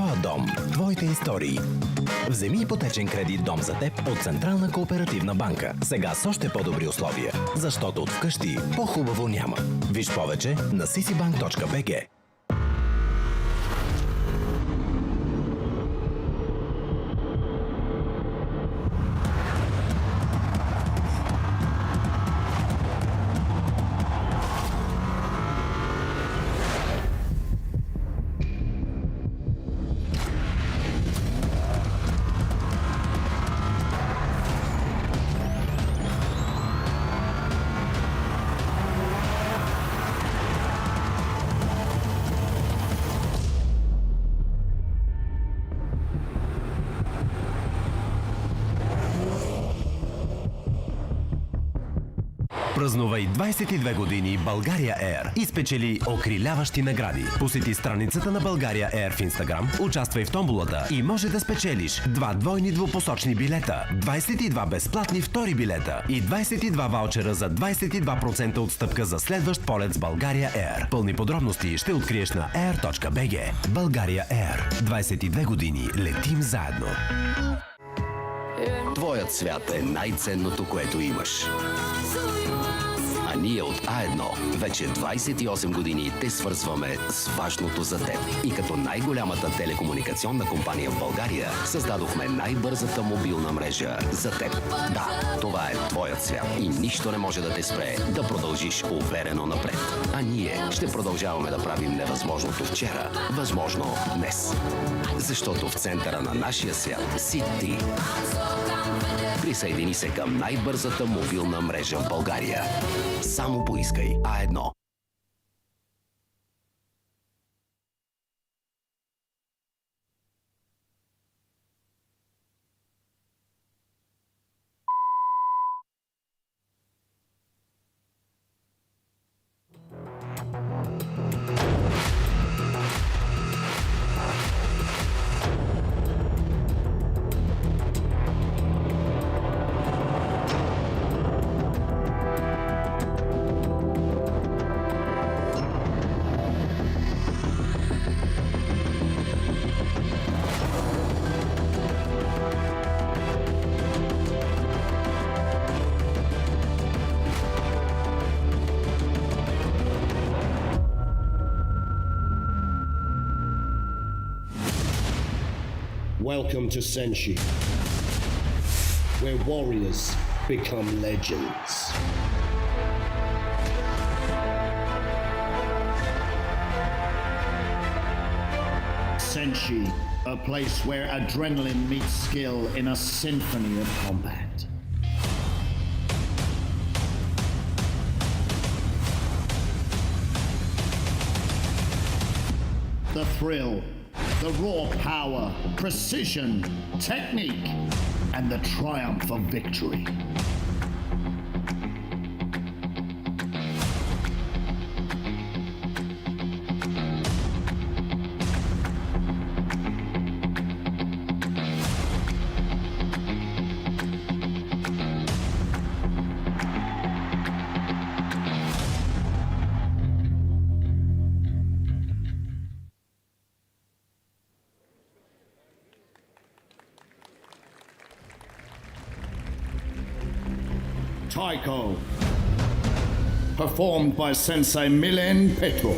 Твоят дом, твоите истории. Вземи ипотечен кредит дом за теб от Централна кооперативна банка. Сега с още по-добри условия, защото от вкъщи по-хубаво няма. Виж повече на ccbank.bg. Празнувай 22 години Bulgaria Air и спечели окриляващи награди. Посети страницата на Bulgaria Air в Instagram, участвай в томболата и може да спечелиш 2 двойни двупосочни билета, 22 безплатни втори билета и 22 ваучера за 22% отстъпка за следващ полет с Bulgaria Air. Пълни подробности ще откриеш на air.bg. Bulgaria Air. 22 години летим заедно. Твоят свят е най-ценното, което имаш. А ние от А1 вече 28 години те свързваме с важното за теб. И като най-голямата телекомуникационна компания в България създадохме най-бързата мобилна мрежа за теб. Да, това е твоят свят и нищо не може да те спре да продължиш уверено напред. А ние ще продължаваме да правим невъзможното вчера, възможно днес. Защото в центъра на нашия свят си ти. Присъедини се към най-бързата мобилна мрежа в България. Само поискай А1. Welcome to Senshi, where warriors become legends. Senshi, a place where adrenaline meets skill in a symphony of combat. The thrill, the raw power, precision, technique, and the triumph of victory. Taiko, performed by Sensei Milen Petrov.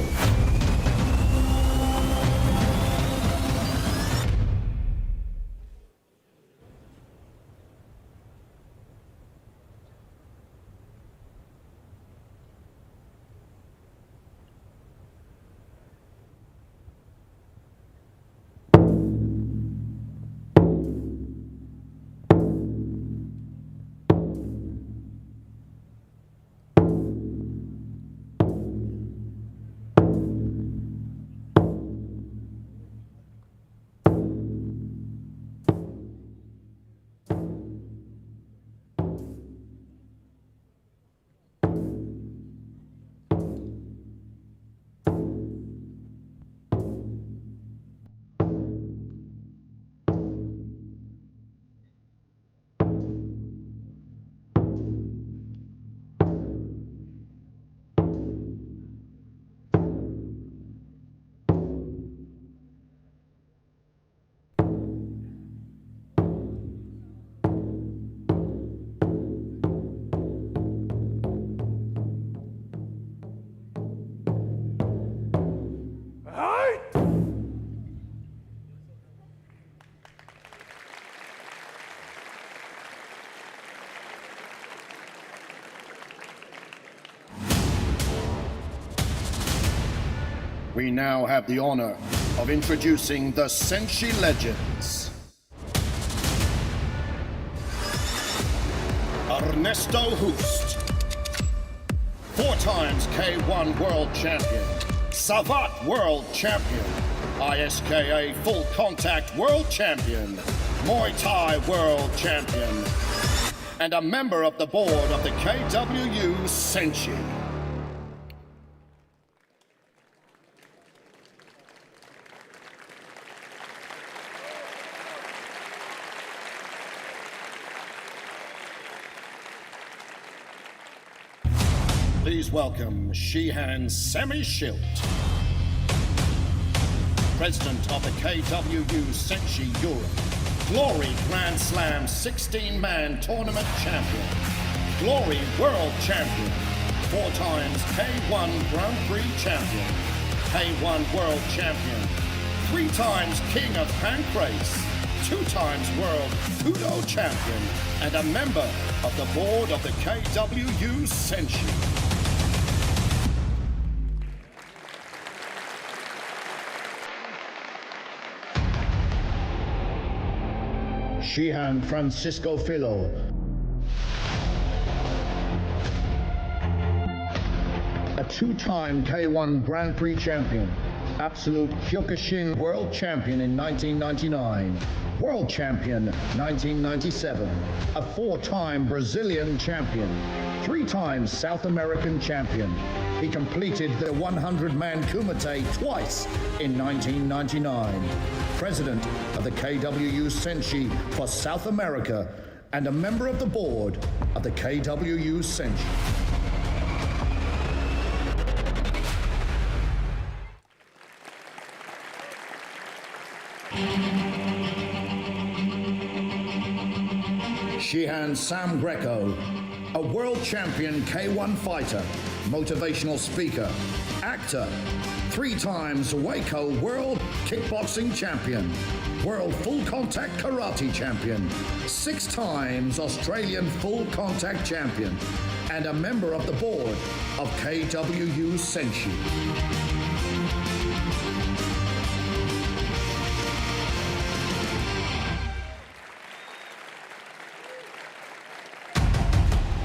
We now have the honor of introducing the Senshi Legends. Ernesto Hoost, 4 times K1 World Champion, Savat World Champion, ISKA Full Contact World Champion, Muay Thai World Champion, and a member of the board of the KWU SENSHI. Please welcome Shihan Semi-Schilt, President of the KWU SENSHI Europe, Glory Grand Slam 16-man tournament champion, Glory World Champion, 4 times K1 Grand Prix champion, K1 World Champion, 3 times King of Pancrase, 2 times World Judo Champion, and a member of the board of the KWU SENSHI. Shihan Francisco Filo, a 2-time K1 Grand Prix champion, Absolute Kyokushin World Champion in 1999, World Champion 1997, a 4-time Brazilian champion, 3 times South American champion. He completed the 100-man kumite twice in 1999. President of the KWU SENSHI for South America and a member of the board of the KWU SENSHI. Shihan Sam Greco, a world champion K1 fighter, motivational speaker, actor, 3 times Waco World Kickboxing Champion, World Full Contact Karate Champion, 6 times Australian Full Contact Champion, and a member of the board of KWU SENSHI.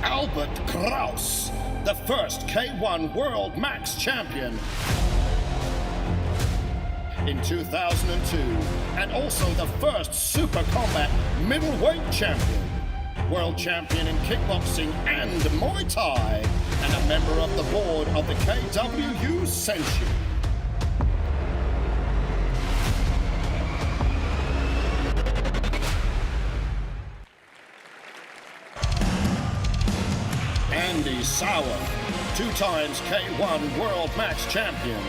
Albert Kraus, the first K1 World Max Champion in 2002, and also the first Super Combat Middleweight Champion, World Champion in Kickboxing and Muay Thai, and a member of the board of the KWU SENSHI. Andy Sauer, 2 times K1 World Max Champion,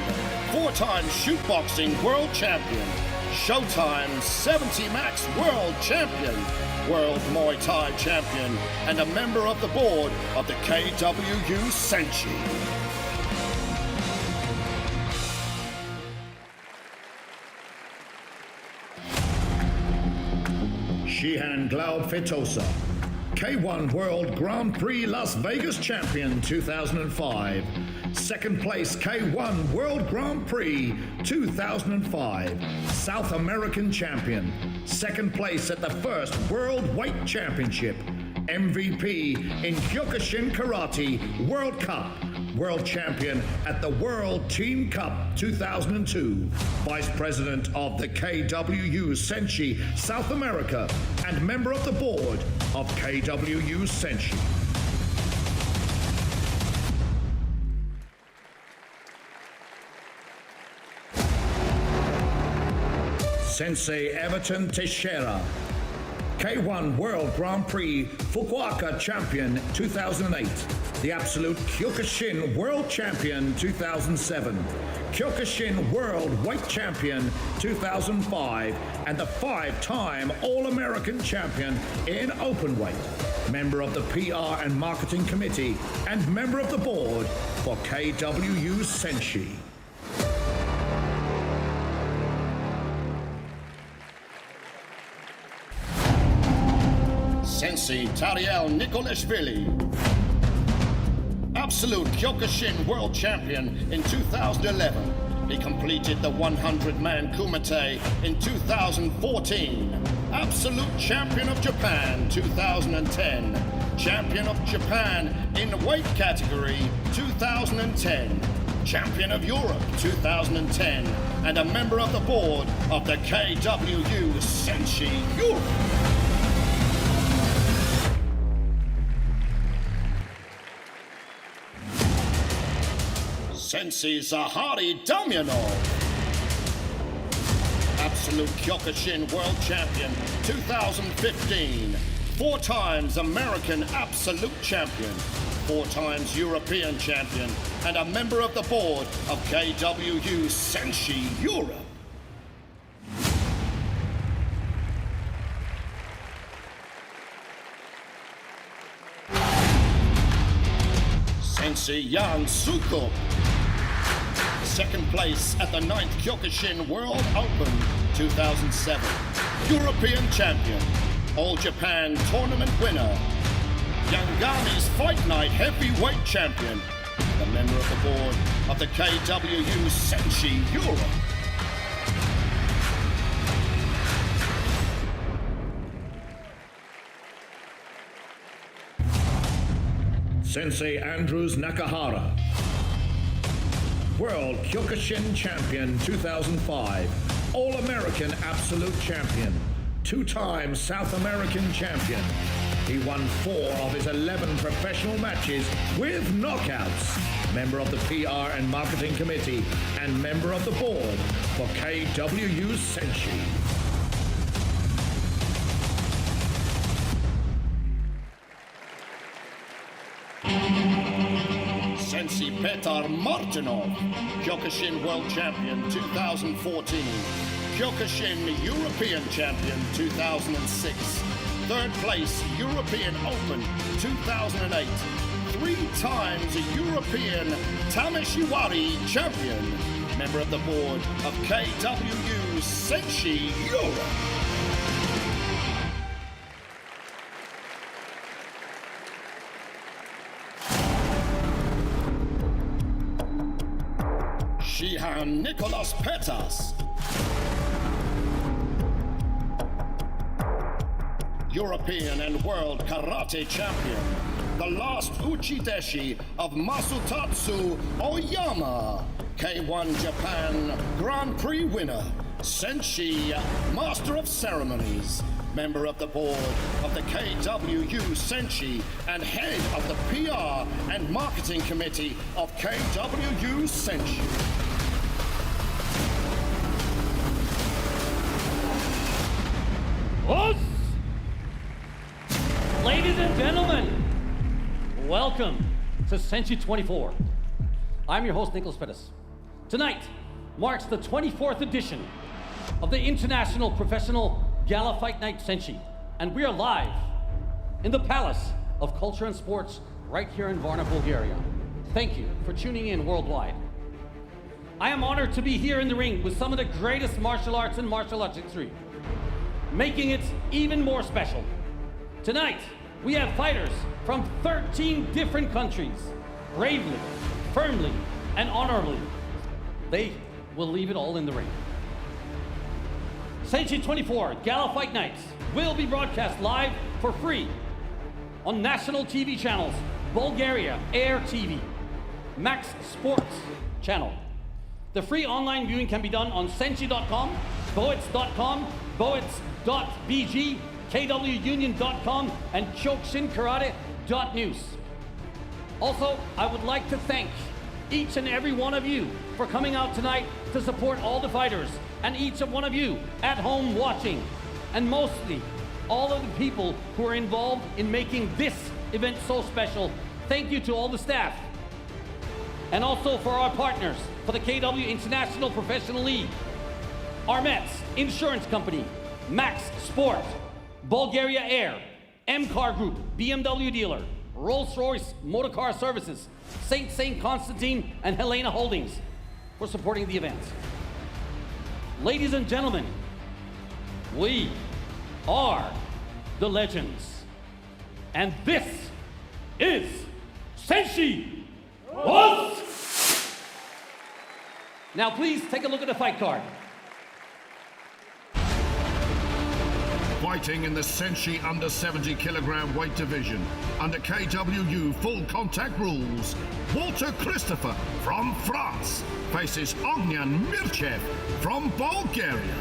4 times Shootboxing World Champion, Showtime 70 Max World Champion, World Muay Thai Champion, and a member of the board of the KWU SENSHI. Shihan Glaub Fetosa, K1 World Grand Prix Las Vegas Champion 2005, 2nd place K1 World Grand Prix 2005, South American Champion, 2nd place at the first World Weight Championship, MVP in Kyokushin Karate World Cup, World Champion at the World Team Cup 2002, Vice President of the KWU SENSHI South America, and member of the board of KWU SENSHI. Sensei Everton Teixeira, K1 World Grand Prix Fukuoka Champion 2008, the Absolute Kyokushin World Champion 2007, Kyokushin World Weight Champion 2005, and the 5-time All-American Champion in Open Weight, member of the PR and Marketing Committee, and member of the board for KWU SENSHI. Sensei Tariel Nikolashvili, Absolute Kyokushin World Champion in 2011, He completed the 100-man kumite in 2014. Absolute champion of Japan 2010. Champion of Japan in weight category 2010. Champion of Europe 2010. And a member of the board of the KWU SENSHI Europe. Sensei Zahari Damyanov. Absolute Kyokushin World Champion 2015. 4 times American Absolute Champion. 4 times European Champion. And a member of the board of KWU SENSHI Europe. Sensei Jan Sukup. 2nd place at the 9th Kyokushin World Open 2007. European Champion. All Japan Tournament winner. Yangami's Fight Night Heavyweight Champion. The member of the board of the KWU SENSHI Europe. Sensei Andrews Nakahara. World Kyokushin Champion 2005. All-American Absolute Champion. 2-time South American Champion. He won 4 of his 11 professional matches with knockouts. Member of the PR and Marketing Committee and member of the board for KWU SENSHI. Sensei Petar Martinov, Kyokushin World Champion 2014. Kyokushin European Champion 2006. 3rd place European Open 2008. 3 times European Tameshiwari Champion. Member of the board of KWU SENSHI Europe. Shihan Nicholas Petas. European and World Karate Champion. The last Uchideshi of Masutatsu Oyama. K1 Japan Grand Prix winner. Senshi Master of Ceremonies. Member of the board of the KWU SENSHI and head of the PR and Marketing Committee of KWU SENSHI. Ladies and gentlemen, welcome to Senshi 24. I'm your host, Nicholas Pettis. Tonight marks the 24th edition of the International Professional Gala Fight Night Senshi, and we are live in the Palace of Culture and Sports right here in Varna, Bulgaria. Thank you for tuning in worldwide. I am honored to be here in the ring with some of the greatest martial arts in martial arts history, making it even more special. Tonight, we have fighters from 13 different countries. Bravely, firmly, and honorably, they will leave it all in the ring. Senshi 24 Gala Fight Nights will be broadcast live for free on national TV channels, Bulgaria Air TV, Max Sports channel. The free online viewing can be done on senshi.com, boets.com, boets.bg, kwunion.com, and chokshinkarate.news. Also, I would like to thank each and every one of you for coming out tonight to support all the fighters, and each of one of you at home watching, and mostly all of the people who are involved in making this event so special. Thank you to all the staff, and also for our partners for the KW International Professional League, Armets Insurance Company, Max Sport, Bulgaria Air, M-Car Group, BMW dealer, Rolls-Royce Motor Car Services, St. Constantine, and Helena Holdings for supporting the event. Ladies and gentlemen, we are the legends, and this is Senshi. Now please take a look at the fight card. Fighting in the Senshi under 70 kilogram weight division under KWU Full Contact rules, Walter Christopher from France faces Ognan Mirchev from Bulgaria.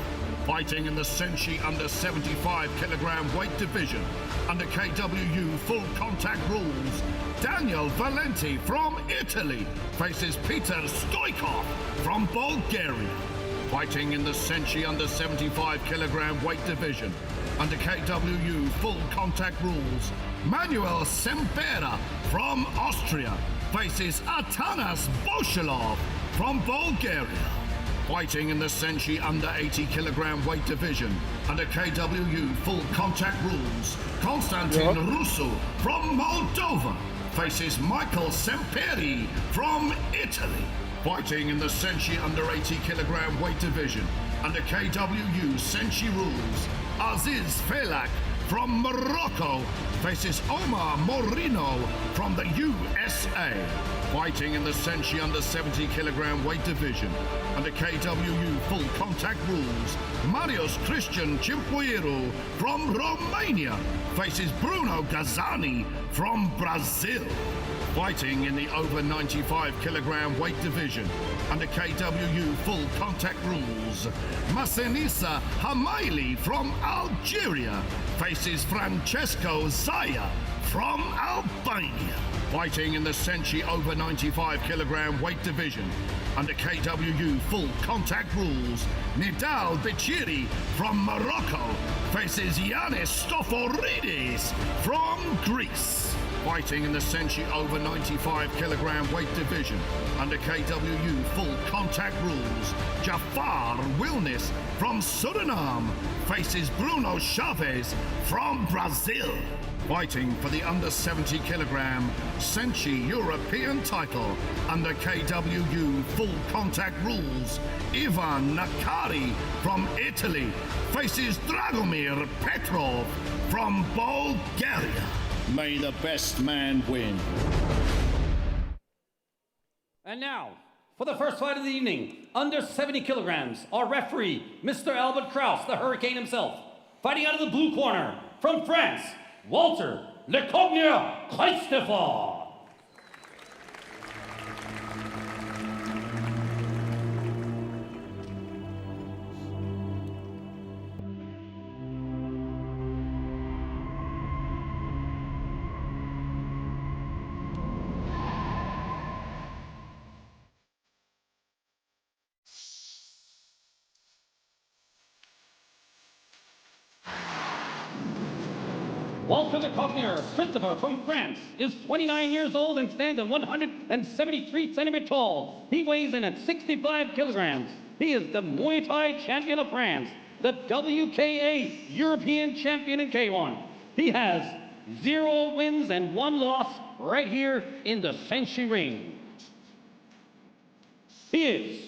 Fighting in the Senshi under 75 kilogram weight division under KWU Full Contact rules, Daniel Valenti from Italy faces Peter Stoikov from Bulgaria. Fighting in the Senshi under 75 kilogram weight division under KWU Full Contact rules, Manuel Sempera from Austria faces Atanas Boshilov from Bulgaria. Fighting in the Senshi under 80 kilogram weight division under KWU Full Contact rules, Konstantin Rusu from Moldova faces Michael Semperi from Italy. Fighting in the Senshi under 80 kilogram weight division under KWU Senshi rules, Aziz Felak from Morocco faces Omar Morino from the USA. Fighting in the Senshi under 70 kilogram weight division under KWU Full Contact rules, Marius Christian Cimpuiru from Romania faces Bruno Gazzani from Brazil. Fighting in the over 95 kilogram weight division under KWU Full Contact rules, Masenissa Hamaili from Algeria faces Francesco Zaya from Albania. Fighting in the Senshi over 95 kilogram weight division under KWU Full Contact rules, Nidal Bichiri from Morocco faces Yanis Stoforidis from Greece. Fighting in the Senshi over 95 kilogram weight division under KWU Full Contact rules, Jafar Wilnis from Suriname faces Bruno Chavez from Brazil. Fighting for the under 70 kilogram Senshi European title under KWU Full Contact rules, Ivan Nakari from Italy faces Dragomir Petrov from Bulgaria. May the best man win. And now, for the first fight of the evening, under 70 kilograms, our referee, Mr. Albert Kraus, the Hurricane himself. Fighting out of the blue corner, from France, Walter Lecognier Christopher. Walter Lecognier Christopher from France is 29 years old and stands at 173 centimeters tall. He weighs in at 65 kilograms. He is the Muay Thai champion of France, the WKA European champion in K1. He has 0 wins and 1 loss right here in the Senshi ring. He is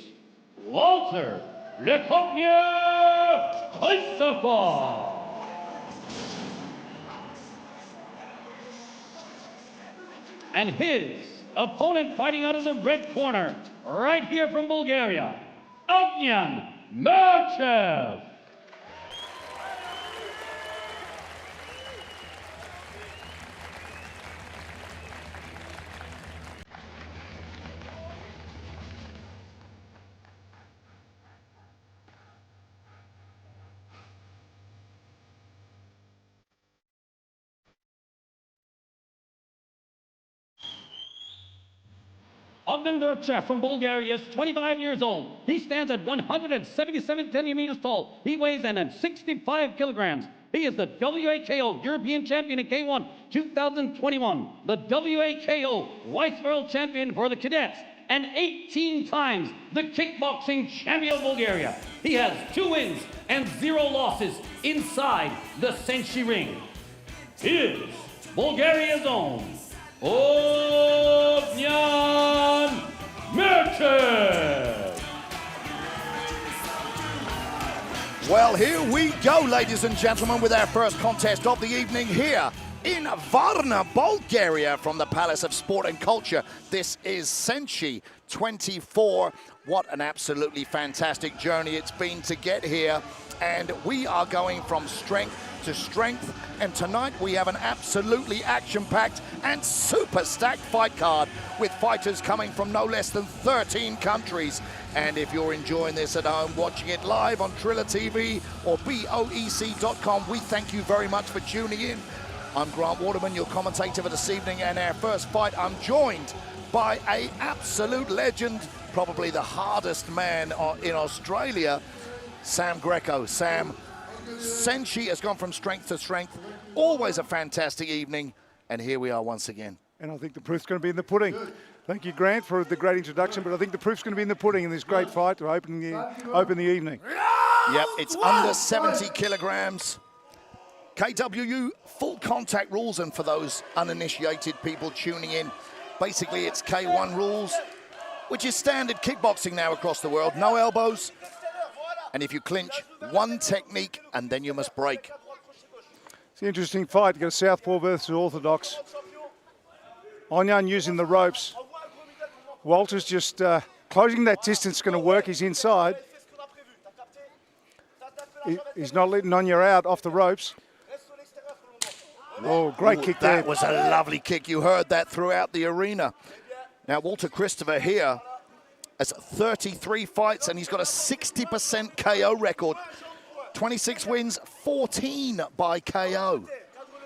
Walter Lecognier Christopher. And his opponent fighting out of the red corner, right here from Bulgaria, Ognan Mirchev. Ognan Mirchev from Bulgaria is 25 years old. He stands at 177 centimeters tall. He weighs in at 65 kilograms. He is the WAKO European Champion in K1 2021, the WAKO Vice World Champion for the Cadets, and 18 times the Kickboxing Champion of Bulgaria. He has 2 wins and 0 losses inside the Senshi ring. He is Bulgaria's own Ognan Mirchev. Well, here we go, ladies and gentlemen, with our first contest of the evening here in Varna, Bulgaria, from the Palace of Sport and Culture. This is Senshi 24 What an absolutely fantastic journey it's been to get here. And we are going from strength to strength. And tonight we have an absolutely action-packed and super stacked fight card with fighters coming from no less than 13 countries. And if you're enjoying this at home, watching it live on Triller TV or BOEC.com, we thank you very much for tuning in. I'm Grant Waterman, your commentator for this evening, and our first fight, I'm joined by an absolute legend, probably the hardest man in Australia, Sam Greco. Sam, Senshi has gone from strength to strength. Always a fantastic evening, and here we are once again. And I think the proof's going to be in the pudding. Thank you, Grant, for the great introduction, but I think the proof's going to be in the pudding in this great fight to open the evening. Yep, it's under 70 kilograms. KWU Full Contact rules, and for those uninitiated people tuning in, basically it's K1 rules, which is standard kickboxing now across the world. No elbows, and if you clinch, one technique, and then you must break. It's an interesting fight. You've got a southpaw versus orthodox. Onyan using the ropes. Walter's just closing that distance, going to work. He's inside. He's not letting Onya out off the ropes. Oh, great kick there. That was a lovely kick. You heard that throughout the arena. Now, Walter Christopher here has 33 fights, and he's got a 60% KO record. 26 wins, 14 by KO.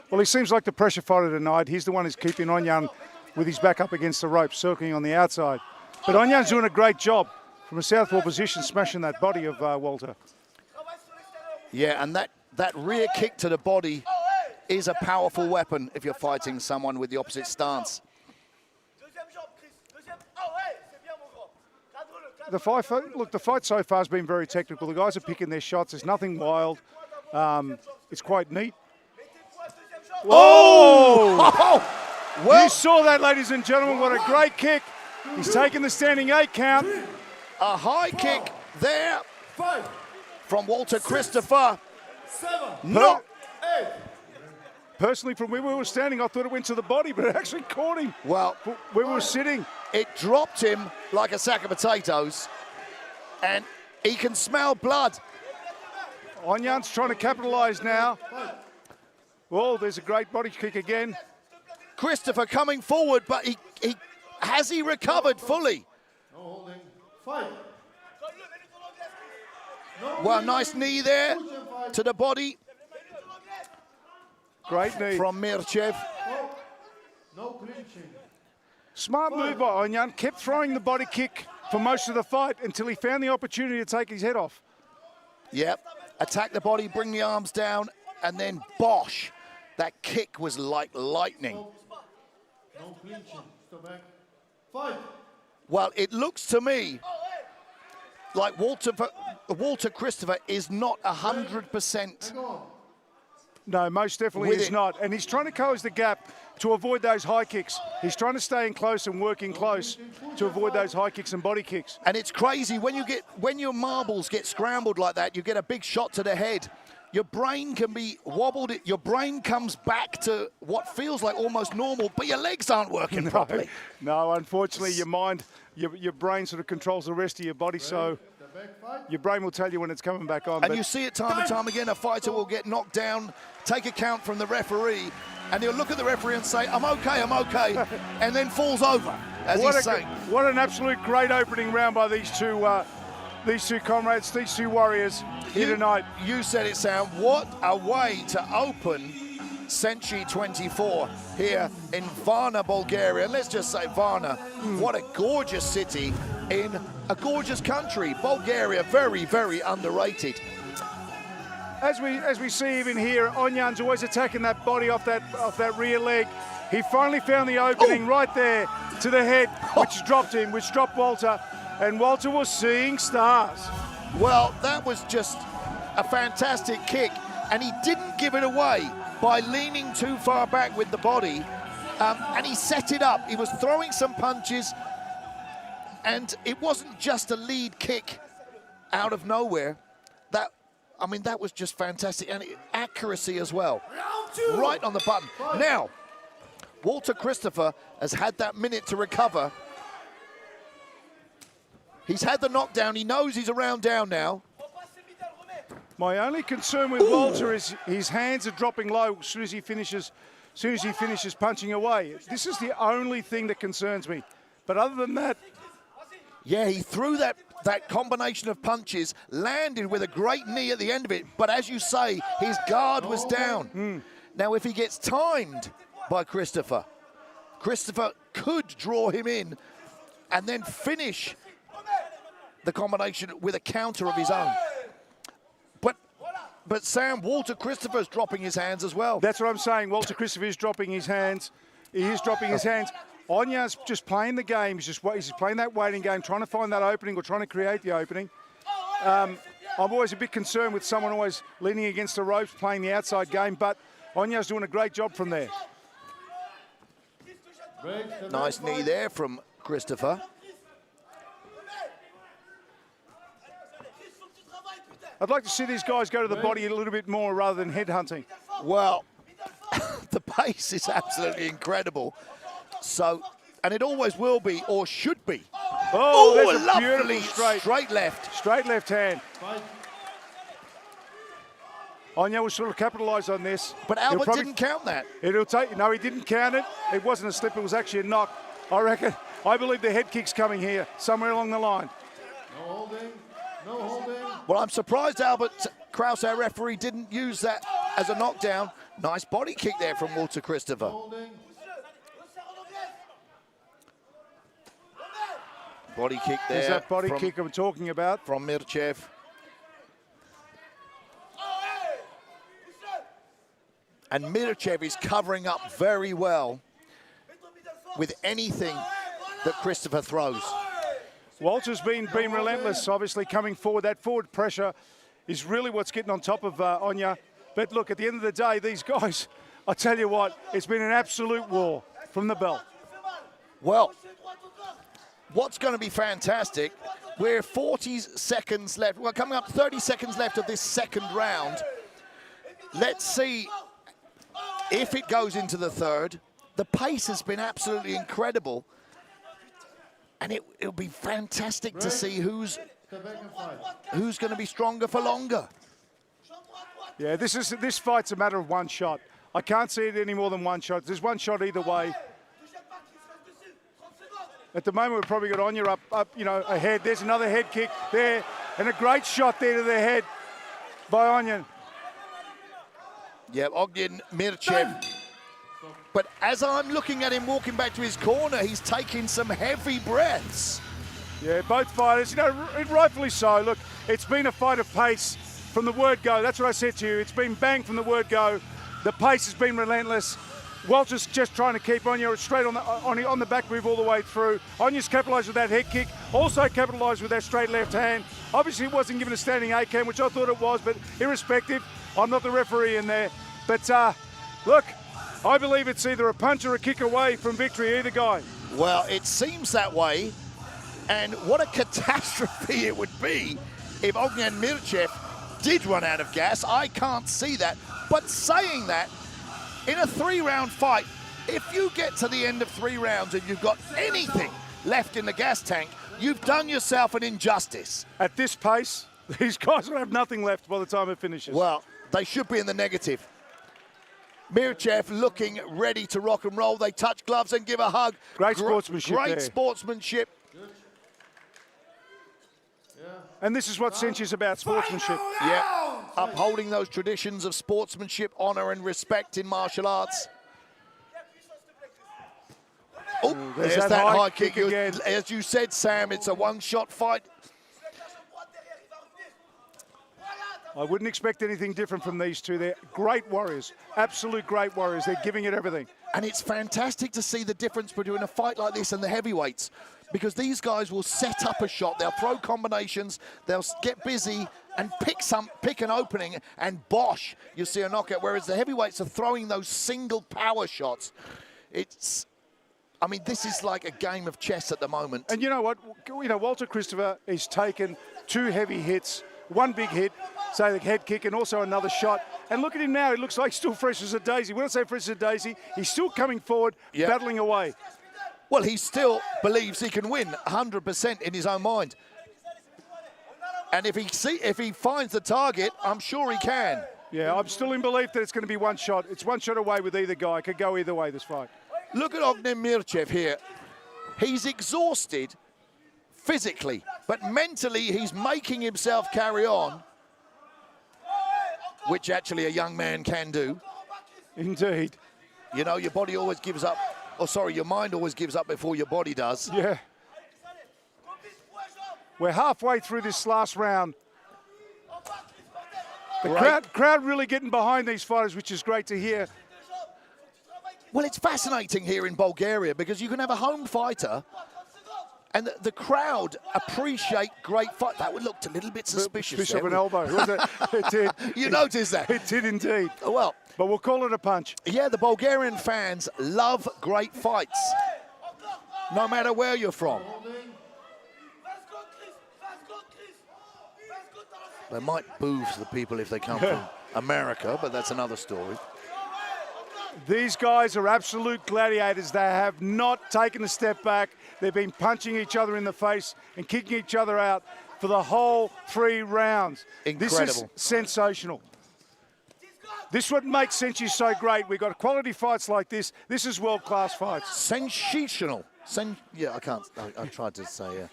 Well, he seems like the pressure fighter tonight. He's the one who's keeping Onyan with his back up against the ropes, circling on the outside. But Onyan's doing a great job from a southpaw position, smashing that body of Walter. Yeah, and that rear kick to the body is a powerful weapon if you're fighting someone with the opposite stance. The fight so far has been very technical. The guys are picking their shots. There's nothing wild. It's quite neat. Oh! Well, you saw that, ladies and gentlemen. What a great kick. He's taking the standing 8 count. A high kick there from Walter Christopher. No. Personally, from where we were standing, I thought it went to the body, but it actually caught him. Well, where we were sitting. It dropped him like a sack of potatoes, and he can smell blood. Onyan's trying to capitalize now. Oh, there's a great body kick again. Christopher coming forward, but has he recovered fully? Well, nice knee there to the body. Great knee. From Mirchev. Smart move by Onyan. Kept throwing the body kick for most of the fight until he found the opportunity to take his head off. Yep. Attack the body, bring the arms down, and then bosh. That kick was like lightning. Well, it looks to me like Walter Christopher is not 100%. No, most definitely is not. And he's trying to close the gap to avoid those high kicks. He's trying to stay in close and work in close to avoid those high kicks and body kicks. And it's crazy when your marbles get scrambled like that, you get a big shot to the head. Your brain can be wobbled. Your brain comes back to what feels like almost normal, but your legs aren't working properly. No, unfortunately, your mind, your brain sort of controls the rest of your body, so your brain will tell you when it's coming back on. And you see it time and time again, a fighter will get knocked down, take a count from the referee, and he'll look at the referee and say, I'm okay, and then falls over, as he's saying. What an absolute great opening round by these two comrades, these two warriors here tonight. You said it, Sam. What a way to open Senshi 24 here in Varna, Bulgaria. And let's just say Varna, what a gorgeous city in a gorgeous country. Bulgaria, very, very underrated. As we see even here, Onyan's always attacking that body off that rear leg. He finally found the opening right there to the head, which dropped him, which dropped Walter, and Walter was seeing stars. Well, that was just a fantastic kick, and he didn't give it away by leaning too far back with the body, and he set it up. He was throwing some punches, and it wasn't just a lead kick out of nowhere. That was just fantastic, and accuracy as well. Right on the button. Now, Walter Christopher has had that minute to recover. He's had the knockdown. He knows he's around down now. My only concern with Walter is his hands are dropping low as soon as he finishes punching away. This is the only thing that concerns me. But other than that, yeah, he threw that combination of punches, landed with a great knee at the end of it. But as you say, his guard was down. Now, if he gets timed by Christopher could draw him in and then finish the combination with a counter of his own. But Sam, Walter Christopher's dropping his hands as well. That's what I'm saying. Walter Christopher is dropping his hands. He is dropping his hands. Onya's just playing the game. He's just playing that waiting game, trying to find that opening or trying to create the opening. I'm always a bit concerned with someone always leaning against the ropes, playing the outside game, but Onya's doing a great job from there. Nice knee there from Christopher. I'd like to see these guys go to the body a little bit more rather than headhunting. Well, the pace is absolutely incredible. So, and it always will be, or should be. Oh, there's a lovely beautiful straight left. Straight left hand. Onya will sort of capitalise on this. But Albert didn't count that. No, he didn't count it. It wasn't a slip, it was actually a knock. I believe the head kick's coming here, somewhere along the line. No holding, no holding. Well, I'm surprised Albert Kraus, our referee, didn't use that as a knockdown. Nice body kick there from Walter Christopher. Holding. Body kick there. There's that body kick I'm talking about. From Mirchev. And Mirchev is covering up very well with anything that Christopher throws. Walter's been relentless, obviously, coming forward. That forward pressure is really what's getting on top of Onya. But look, at the end of the day, these guys, I tell you what, it's been an absolute war from the bell. Well, what's going to be fantastic, we're 40 seconds left. We're coming up 30 seconds left of this second round. Let's see if it goes into the third. The pace has been absolutely incredible. And it'll be fantastic to see who's going to be stronger for longer. Yeah, this fight's a matter of one shot. I can't see it any more than one shot. There's one shot either way. At the moment, we've probably got Onya up, ahead. There's another head kick there, and a great shot there to the head by Onya. Yeah, Ognjen Mirchev. But as I'm looking at him walking back to his corner, he's taking some heavy breaths. Yeah, both fighters, rightfully so. Look, it's been a fight of pace from the word go. That's what I said to you. It's been bang from the word go. The pace has been relentless. Walter's just trying to keep Onya straight on the back move all the way through. Onya's capitalised with that head kick, also capitalised with that straight left hand. Obviously, it wasn't given a standing A-cam, which I thought it was, but irrespective, I'm not the referee in there. But look, I believe it's either a punch or a kick away from victory, either guy. Well, it seems that way. And what a catastrophe it would be if Ognjen Mirchev did run out of gas. I can't see that. But saying that, in a 3-round fight, if you get to the end of 3 rounds and you've got anything left in the gas tank, you've done yourself an injustice. At this pace, these guys will have nothing left by the time it finishes. Well, they should be in the negative. Mirchev looking ready to rock and roll. They touch gloves and give a hug. Great sportsmanship Great there. sportsmanship. And this is what Senshi's about, sportsmanship. Yeah, upholding those traditions of sportsmanship, honor and respect in martial arts. Oh, there's that high kick again. As you said, Sam, it's a one-shot fight. I wouldn't expect anything different from these two. They're great warriors, absolute great warriors. They're giving it everything. And it's fantastic to see the difference between a fight like this and the heavyweights, because these guys will set up a shot, they'll throw combinations, they'll get busy and pick an opening, and bosh, you see a knockout, whereas the heavyweights are throwing those single power shots. I mean, this is like a game of chess at the moment. And you know what? Walter Christopher has taken 2 heavy hits, 1 big hit, say the head kick, and also another shot. And look at him now, he looks like still fresh as a daisy. When I say fresh as a daisy, he's still coming forward, battling away. Well, he still believes he can win 100% in his own mind. And if he finds the target, I'm sure he can. Yeah, I'm still in belief that it's going to be one shot. It's one shot away with either guy. It could go either way, this fight. Look at Ognjen Mirchev here. He's exhausted physically, but mentally he's making himself carry on, which actually a young man can do. Indeed. You know, your body always gives up, your mind always gives up before your body does. Yeah. We're halfway through this last round. The crowd really getting behind these fighters, which is great to hear. Well, it's fascinating here in Bulgaria because you can have a home fighter and the crowd appreciate great fight. That would look a little bit suspicious. Fish of an elbow, wasn't it? It did. You noticed that? It did indeed. Well, but we'll call it a punch. Yeah, the Bulgarian fans love great fights, no matter where you're from. They might boo the people if they come from America, but that's another story. These guys are absolute gladiators. They have not taken a step back. They've been punching each other in the face and kicking each other out for the whole 3 rounds. Incredible. This is sensational. This is what makes Senshi so great. We've got quality fights like this. This is world-class fights. Sensational. Yeah, I tried to say, yeah.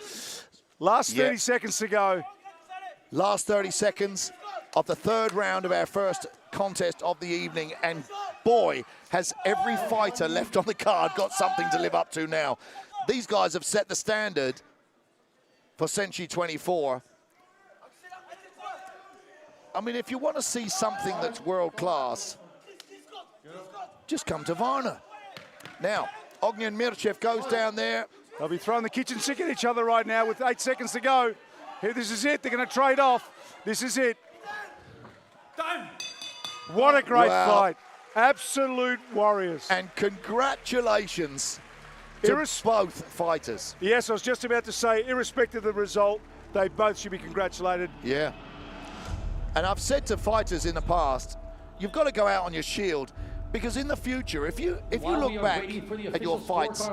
Last 30 seconds to go. Last 30 seconds of the 3rd round of our first contest of the evening, and boy, has every fighter left on the card got something to live up to now. These guys have set the standard for Senshi 24. I mean, if you want to see something that's world-class, just come to Varna. Now, Ognjen Mirchev goes down there. They'll be throwing the kitchen sink at each other right now with 8 seconds to go. Here, this is it. They're going to trade off. This is it. Time. What a great fight. Absolute warriors. And congratulations to both fighters. Yes, I was just about to say, irrespective of the result, they both should be congratulated. Yeah. And I've said to fighters in the past, you've got to go out on your shield, because in the future, if you look back at your fights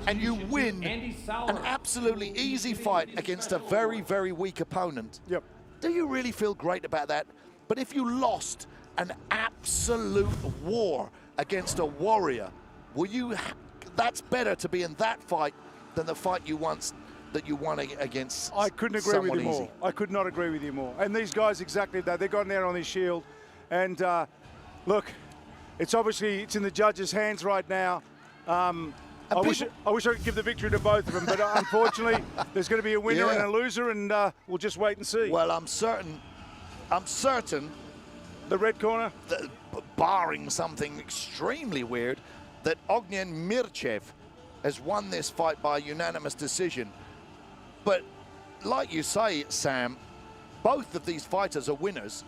and you win an absolutely easy fight against a very, very weak opponent, do you really feel great about that? But if you lost an absolute war against a warrior, that's better to be in that fight than the fight you won against I couldn't agree with you more. Easy. I could not agree with you more. And these guys, exactly that. They've gotten out on their shield. And look, it's in the judges' hands right now. I wish I could give the victory to both of them, but unfortunately, there's going to be a winner and a loser, and we'll just wait and see. Well, I'm certain. The red corner, barring something extremely weird, that Ognjen Mirchev has won this fight by unanimous decision. But like you say, Sam, both of these fighters are winners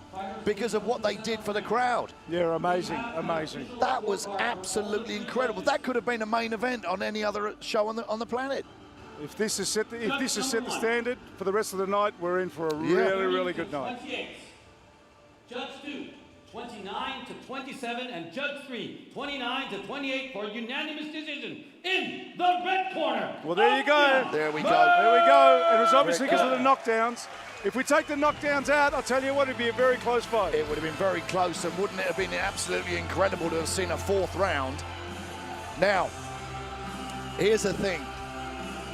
because of what they did for the crowd. Yeah, amazing, amazing. That was absolutely incredible. That could have been a main event on any other show on the planet. If this has set the standard for the rest of the night, we're in for a really, really good night. Judge 2, 29-27, and Judge 3, 29-28 for unanimous decision in the red corner. Well, there you go. There we go. There we go. It was obviously because of the knockdowns. If we take the knockdowns out, I'll tell you what, it'd be a very close fight. It would have been very close, and wouldn't it have been absolutely incredible to have seen a 4th round? Now, here's the thing.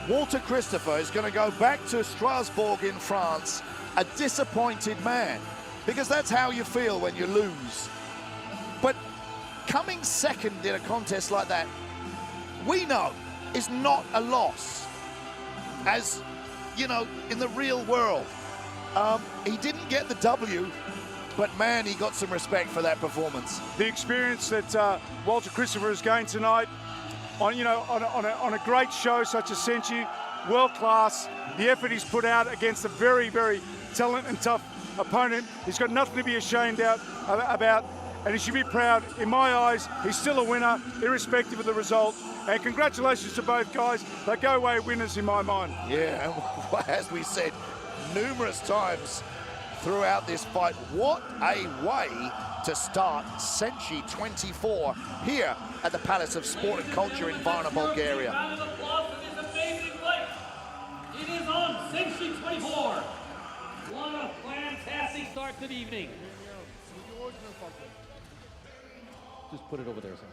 Walter Christopher is going to go back to Strasbourg in France, a disappointed man, because that's how you feel when you lose. But coming second in a contest like that, we know is not a loss. As, you know, in the real world, he didn't get the W, but man, he got some respect for that performance. The experience that Walter Christopher has gained tonight, on a great show such as Senshi, world class. The effort he's put out against a very, very talented and tough opponent. He's got nothing to be ashamed about, and he should be proud. In my eyes, he's still a winner, irrespective of the result. And congratulations to both guys. They go away winners in my mind. Yeah, and as we said numerous times throughout this fight, what a way to start Senshi 24 here at the Palace of Sport and Culture in Varna, Bulgaria. Round of applause for this amazing fight. It is on Senshi 24. of the evening. Just put it over there, sir.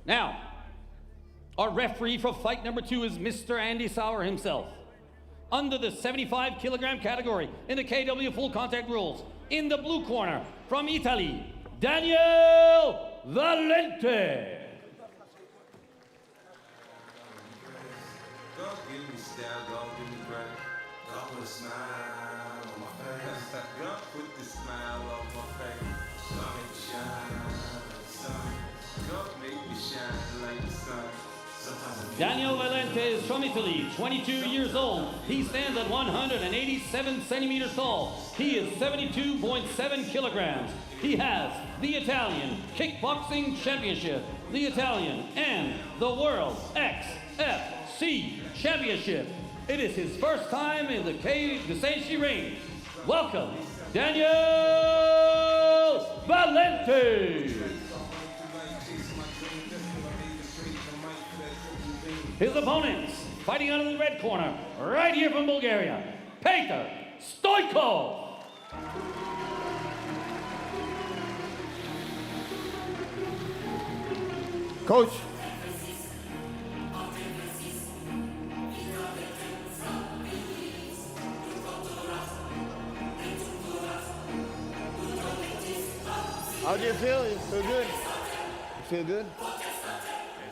Now, our referee for fight number 2 is Mr. Andy Sauer himself. Under the 75 kilogram category in the KW Full Contact rules, in the blue corner, from Italy, Daniel Valente. Don't give me style, don't give me breath. Don't put a smile on my face. Don't put the smile on my face. Don't make me shine like the sun. Don't make me shine like the sun. Daniel Valente is from Italy, 22 years old. He stands at 187 centimeters tall. He is 72.7 kilograms. He has the Italian Kickboxing Championship, the Italian and the World XFC Championship. It is his first time in the SENSHI ring. Welcome, Daniel Valente. His opponents, fighting out of the red corner, right here from Bulgaria, Peter Stoikov. Coach. How do you feel? You feel good? You feel good?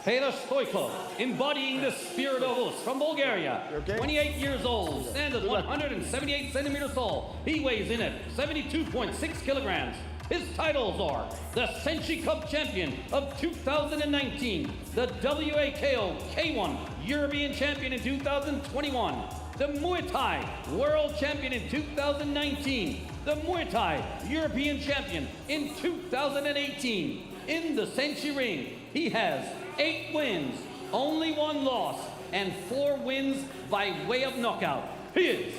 Peter Stoikov, embodying the spirit of us, from Bulgaria. Okay. 28 years old, stands at 178 centimeters tall. He weighs in at 72.6 kilograms. His titles are the SENSHI Cup Champion of 2019, the WAKO K1 European Champion in 2021, the Muay Thai World Champion in 2019, the Muay Thai European Champion in 2018. In the SENSHI ring, he has 8 wins, only 1 loss, and 4 wins by way of knockout. He is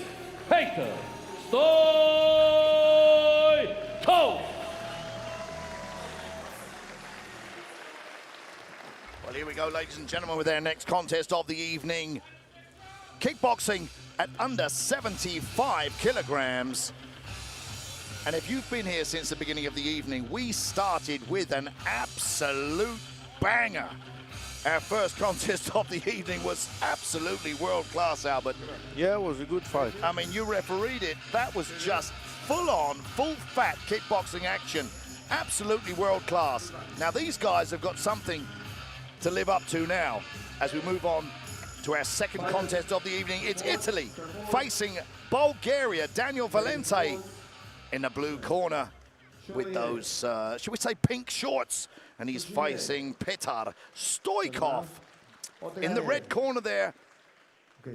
Peter Stoikov. Well, here we go, ladies and gentlemen, with our next contest of the evening. Kickboxing at under 75 kilograms. And if you've been here since the beginning of the evening, we started with an absolute banger. Our first contest of the evening was absolutely world-class, Albert. Yeah, it was a good fight. I mean, you refereed it. That was just full-on, full-fat kickboxing action. Absolutely world-class. Now, these guys have got something to live up to now as we move on to our second contest of the evening. It's Italy facing Bulgaria. Daniel Valente in the blue corner with those, should we say, pink shorts. And he's facing Petar Stoikov. In the red corner there,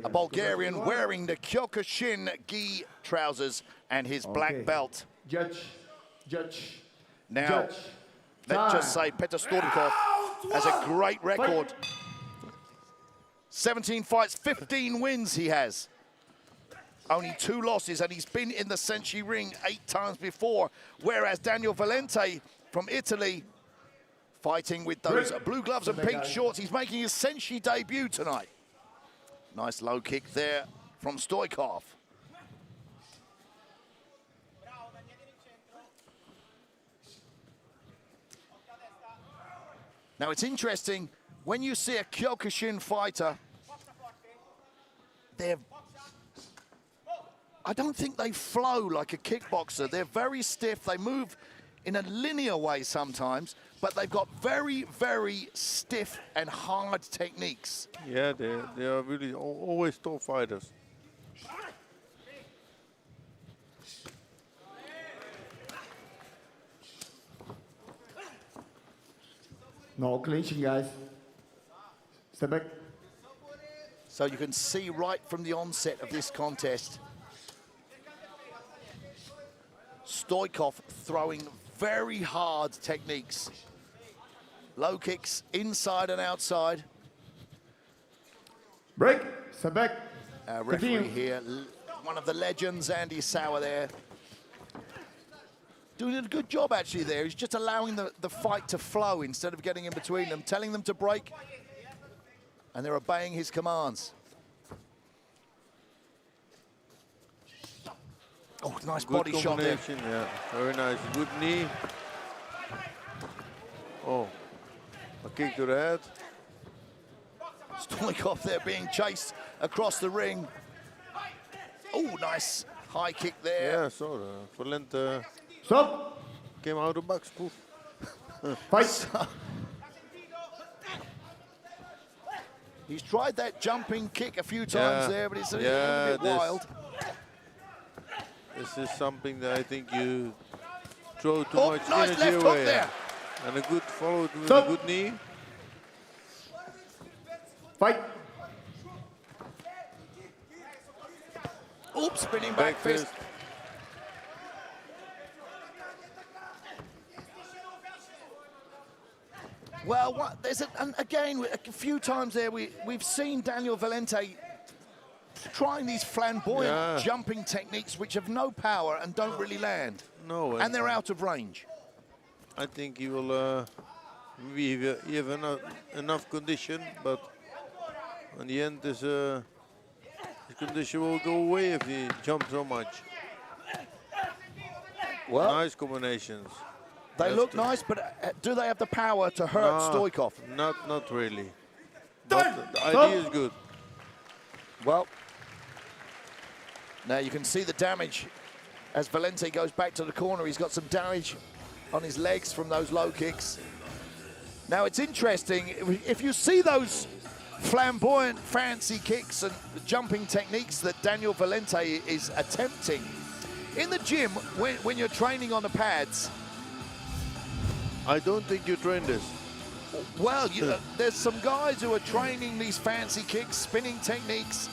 a Bulgarian wearing the Kyokushin gi trousers and his black belt. Judge. Now, let's just say Petar Stoikov has a great record. 17 fights, 15 wins he has. Only 2 losses, and he's been in the SENSHI ring 8 times before. Whereas Daniel Valente from Italy, fighting with those blue gloves and pink shorts. He's making his SENSHI debut tonight. Nice low kick there from Stoikov. Now it's interesting, when you see a Kyokushin fighter, I don't think they flow like a kickboxer. They're very stiff, they move in a linear way sometimes, but they've got very, very stiff and hard techniques. Yeah, they are really always top fighters. No clinching, guys. Step back. So you can see right from the onset of this contest, Stoikov throwing very hard techniques. Low kicks inside and outside. Break. Step back. Our referee Continue. here, one of the legends, Andy Sauer there. Doing a good job actually there. He's just allowing the fight to flow instead of getting in between them, telling them to break, and they're obeying his commands. Oh, nice Good body shot there. combination, yeah. Very nice. Good knee. Oh, a kick to the head. Stoikov there being chased across the ring. Oh, nice high kick there. Yeah, so Valente Stop. came out of the box. Poof. Fight. He's tried that jumping kick a few times there, but it's a little bit wild. This is something that I think you throw too much nice energy left away. hook there. And a good follow with Stop. a good knee. Fight. Oops, spinning back fist. Well, there's again a few times there we've seen Daniel Valente trying these flamboyant jumping techniques which have no power and don't really land. No, and they're out of range. I think he will maybe he have enough condition, but in the end his condition will go away if he jumps so much. Well, nice combinations. They look nice, but do they have the power to hurt Stoikov? Not really. But the idea is good. Well, now you can see the damage as Valente goes back to the corner. He's got some damage on his legs from those low kicks. Now it's interesting, if you see those flamboyant, fancy kicks and jumping techniques that Daniel Valente is attempting, in the gym, when you're training on the pads, I don't think you train this. well, there's some guys who are training these fancy kicks, spinning techniques,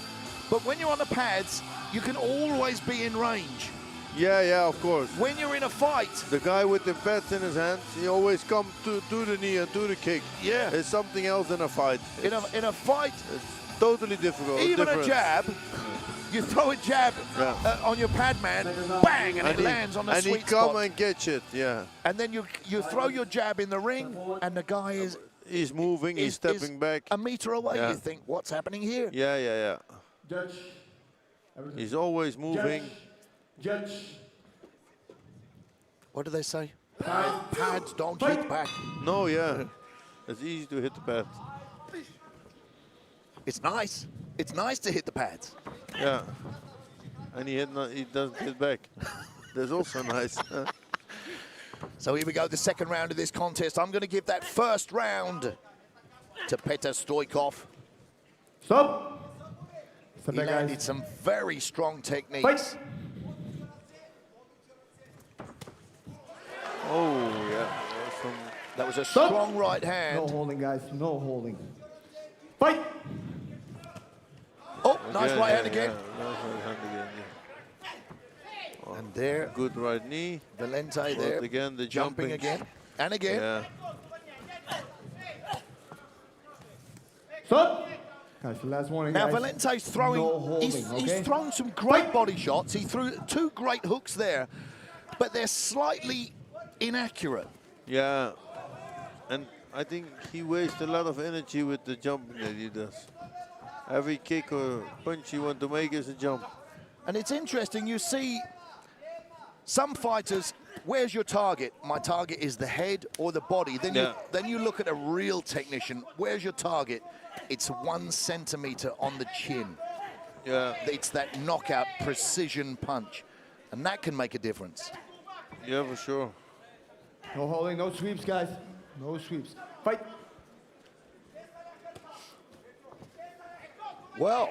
but when you're on the pads, you can always be in range. Yeah, of course. When you're in a fight, the guy with the pads in his hands, he always comes to the knee and to the kick. Yeah. It's something else in a fight. In a fight, it's totally difficult. Even a jab, you throw a jab on your pad man, bang, and it lands on the sweet spot. And he come and catch it, yeah. And then you throw your jab in the ring, and the guy is... He's moving, he's stepping back. A meter away, you think, what's happening here? Yeah. Judge. He's always moving. Judge. What do they say? Pads don't hit back. No, yeah. It's easy to hit the pad. It's nice. It's nice to hit the pads. Yeah. And he doesn't hit back. That's also nice. So here we go, the second round of this contest. I'm going to give that first round to Petr Stoikov. Stop. He landed some very strong techniques. Fight. Oh, yeah. That was a strong right hand. No holding, guys. No holding. Fight. Oh, nice right hand again. Nice right hand again, And there, good right knee. Valente there. Again, the jumping again. And again. Yeah. Stop. Guys, the last warning. Now, guys. Valente's throwing, No holding, he's thrown some great body shots. He threw 2 great hooks there, but they're slightly inaccurate. Yeah. And I think he wastes a lot of energy with the jumping that he does. Every kick or punch you want to make is a jump. And it's interesting, you see some fighters, where's your target? My target is the head or the body. Then you look at a real technician, where's your target? It's 1 centimeter on the chin. Yeah. It's that knockout precision punch. And that can make a difference. Yeah, for sure. No holding, no sweeps, guys. No sweeps. Fight. Well,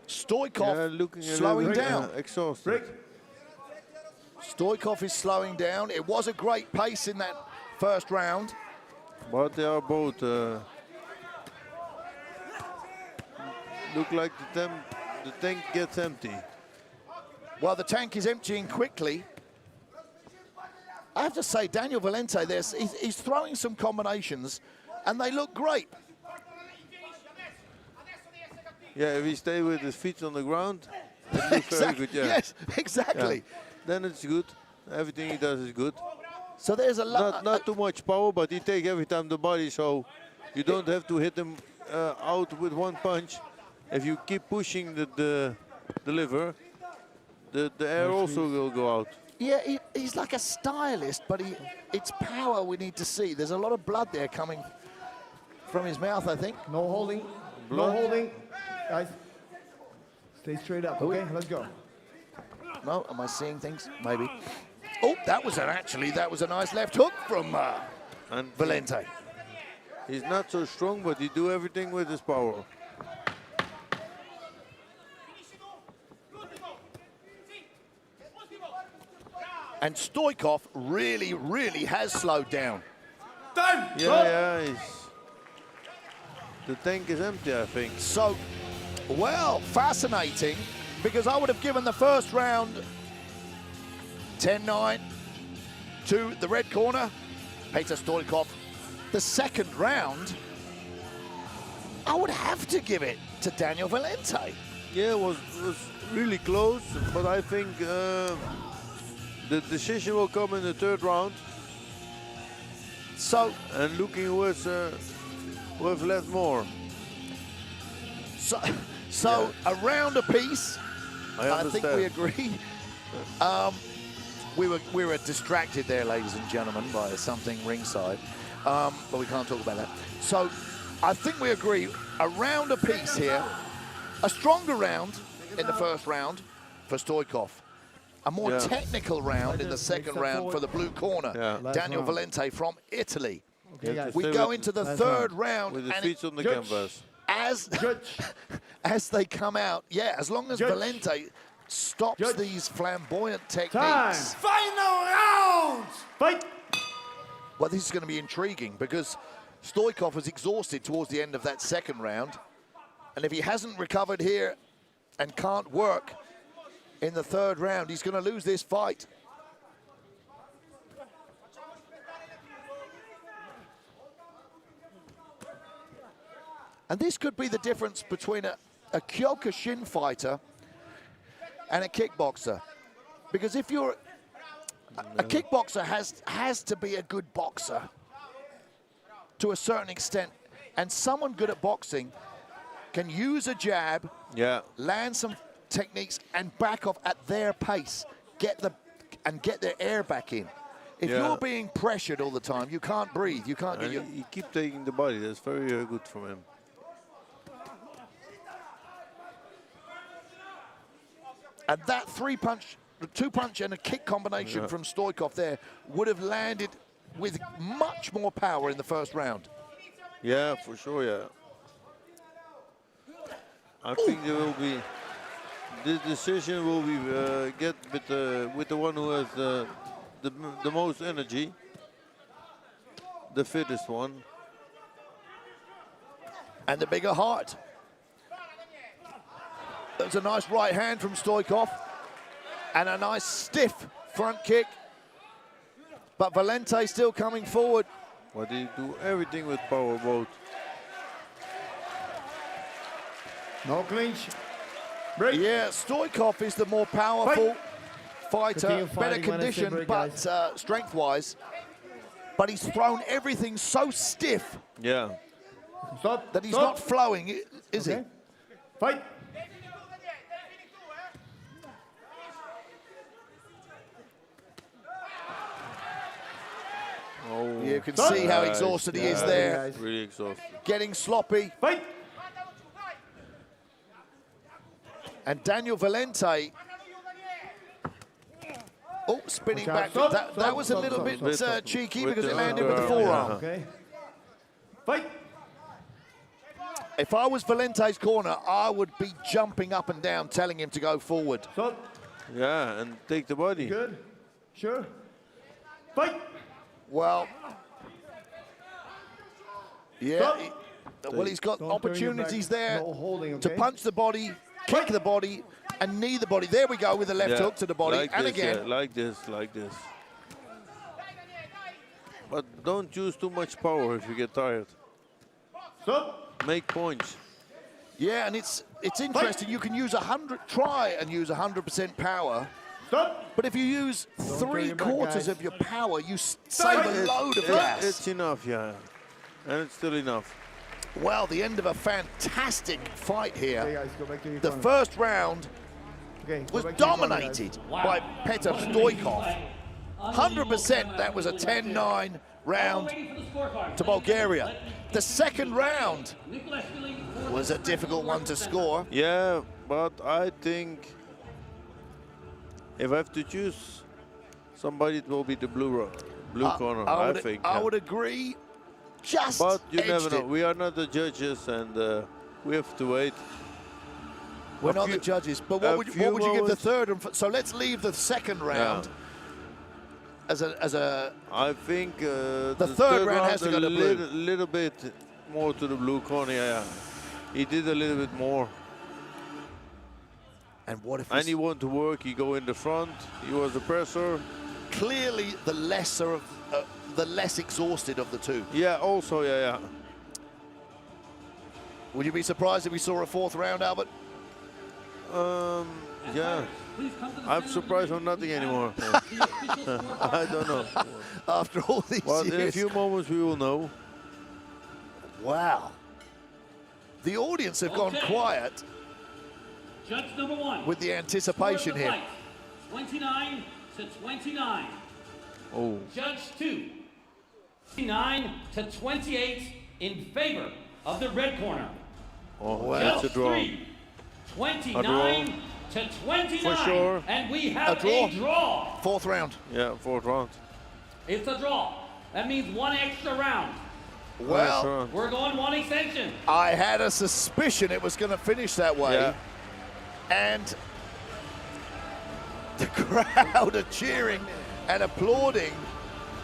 Stoikov slowing down. Exhausted. Stoikov is slowing down. It was a great pace in that first round. But they are both look like the tank gets empty. Well, the tank is emptying quickly. I have to say, Daniel Valente, he's throwing some combinations, and they look great. Yeah, if he stay with his feet on the ground, it looks very good. Yeah. Yes, exactly. Yeah. Then it's good. Everything he does is good. So there's a lot. Not too much power, but he takes every time the body, so you don't have to hit him out with 1 punch. If you keep pushing the liver, the air also will go out. Yeah, he's like a stylist, but it's power we need to see. There's a lot of blood there coming from his mouth, I think. No holding. Blood. No holding. Guys, stay straight up, okay? Let's go. No, am I seeing things? Maybe. Oh, that was a nice left hook from And Valente. he's not so strong, but he do everything with his power. And Stoikov really has slowed down. Yeah, the tank is empty, I think. So, well, fascinating, because I would have given the first round 10-9 to the red corner, Peter Stoikov. The second round, I would have to give it to Daniel Valente. Yeah, it was really close, but I think the decision will come in the third round. So, and looking who has left more. So a round apiece. I think we agree. We were distracted there, ladies and gentlemen, by something ringside, but we can't talk about that. So I think we agree. A round apiece here. A stronger round in the first round for Stoikov. A more technical round in the second round for the blue corner, Daniel Valente from Italy. Okay, we go into the third round with the feet on the canvas. As they come out, as long as Valente stops these flamboyant techniques. Final round! Fight! Well, this is going to be intriguing because Stoikov was exhausted towards the end of that second round. And if he hasn't recovered here and can't work in the third round, he's going to lose this fight. And this could be the difference between a Kyokushin fighter and a kickboxer. Because if you're a kickboxer has to be a good boxer to a certain extent. And someone good at boxing can use a jab, land some techniques and back off at their pace, get their air back in. If you're being pressured all the time, you can't breathe. You can't get your... He keep taking the body. That's very good from him. And that two-punch and a kick combination from Stoikov there would have landed with much more power in the first round. Yeah, for sure, I think there will be... This decision will be get with the one who has the most energy, the fittest one. And the bigger heart. There's a nice right hand from Stoikov and a nice stiff front kick. But Valente still coming forward. But he do everything with power both. No clinch. Break. Yeah, Stoikov is the more powerful fighter, better condition, but strength-wise. But he's thrown everything so stiff that he's not flowing, is he? Fight. Oh. You can see how exhausted he is there. Really exhausted. Getting sloppy. Fight. And Daniel Valente, spinning back. That was a little bit cheeky because it landed with the forearm. Okay. Fight. If I was Valente's corner, I would be jumping up and down, telling him to go forward. Yeah, and take the body. Good. Sure. Fight. Well, he's got opportunities there to punch the body, kick the body, and knee the body. There we go with the left hook to the body, like and this, again. like this. But don't use too much power if you get tired. Make points. Yeah, and it's interesting. You can use 100, try and use 100% power. But if you use 3/4 of your power, you save a load of gas. It's enough, and it's still enough. Well, the end of a fantastic fight here. Okay, guys, go back to your The corner. first round, Okay, was go back to your corner, dominated by Petr Stoichkov. 100% that was a 10-9 round to Bulgaria. The second round was a difficult one to score. Yeah, but I think if I have to choose somebody, it will be the blue corner, I think. I would agree. Just But you never know. it. We are not the judges, and we have to wait. We're not the judges, but what would you give the third? So let's leave the second round as a. I think the third round has to go to blue. Little bit more to the blue corner. Yeah, he did a little bit more. And what if? And he wanted to work. He go in the front. He was the presser. Clearly, the lesser of the less exhausted of the two. Yeah. Also, yeah. Would you be surprised if we saw a fourth round, Albert? Yeah. I'm surprised on nothing anymore. I don't know. After all these years. years. In a few moments we will know. Wow. The audience have gone quiet. Judge number one. With the anticipation here. 29 to 29. Oh. Judge 2. 29 to 28 in favor of the red corner. Oh, wow. That's a draw. 3, 29 to 29. For sure. And we have a draw. Fourth round. Yeah, fourth round. It's a draw. That means one extra round. Well, we're going one extension. I had a suspicion it was going to finish that way. Yeah. And the crowd are cheering and applauding.